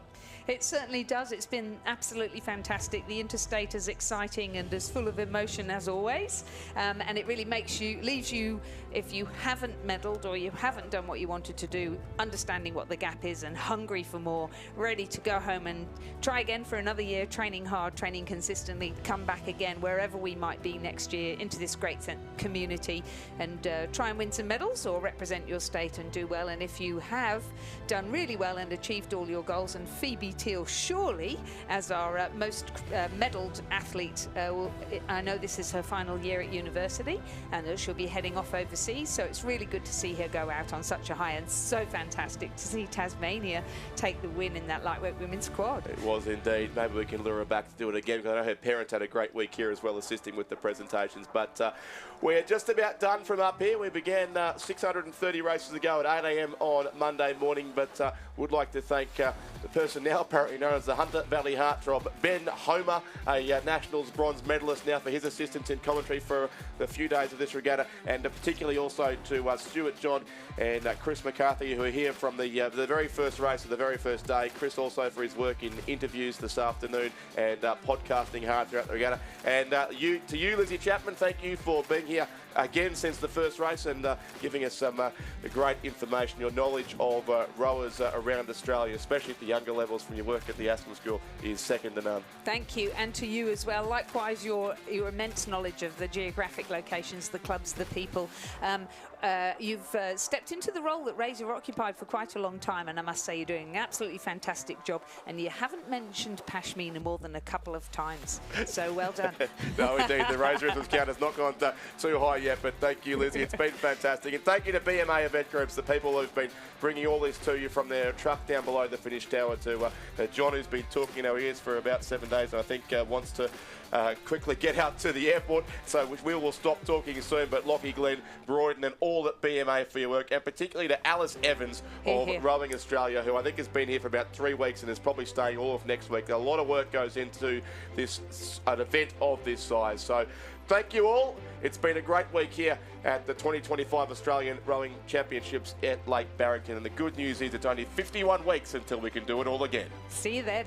It certainly does. It's been absolutely fantastic. The Interstate is exciting and as full of emotion as always. And it really leaves you, if you haven't medalled or you haven't done what you wanted to do, understanding what the gap is and hungry for more, ready to go home and try again for another year, training hard, training consistently, come back again wherever we might be next year into this great community and try and win some medals or represent your state and do well. And if you have done really well and achieved all your goals, and Phoebe Teal, surely, as our most medalled athlete, I know this is her final year at university and she'll be heading off overseas, so it's really good to see her go out on such a high, and so fantastic to see Tasmania take the win in that lightweight women's quad. It was indeed. Maybe we can lure her back to do it again, because I know her parents had a great week here as well, assisting with the presentations. But we're just about done from up here. We began 630 races ago at 8 a.m. on Monday morning, but would like to thank the person now apparently known as the Hunter Valley Heartthrob, Ben Homer, a Nationals bronze medalist, now for his assistance in commentary for the few days of this regatta, and particularly also to Stuart John and Chris McCarthy, who are here from the very first race of the very first day. Chris also for his work in interviews this afternoon and podcasting hard throughout the regatta. And to you, Lizzie Chapman, thank you for being here again since the first race and giving us some great information. Your knowledge of rowers around Australia, especially at the younger levels from your work at the Aston School, is second to none. Thank you, and to you as well. Likewise, your immense knowledge of the geographic locations, the clubs, the people. You've stepped into the role that Razor occupied for quite a long time, and I must say you're doing an absolutely fantastic job, and you haven't mentioned Pashmina more than a couple of times, so well done. No, indeed, the Razorism's count has not gone too high yet, but thank you, Lizzie. It's been fantastic, and thank you to BMA Event Groups, the people who've been bringing all this to you from their truck down below the finish tower, to John, who's been talking in our ears for about 7 days, and I think wants to quickly get out to the airport, so we will stop talking soon. But Lockie Glenn, Broyden and all at BMA for your work, and particularly to Alice Evans of Rowing Australia, who I think has been here for about 3 weeks and is probably staying all of next week. A lot of work goes into this an event of this size, so Thank you all. It's been a great week here at the 2025 Australian Rowing Championships at Lake Barrington. And the good news is it's only 51 weeks until we can do it all again. See you then.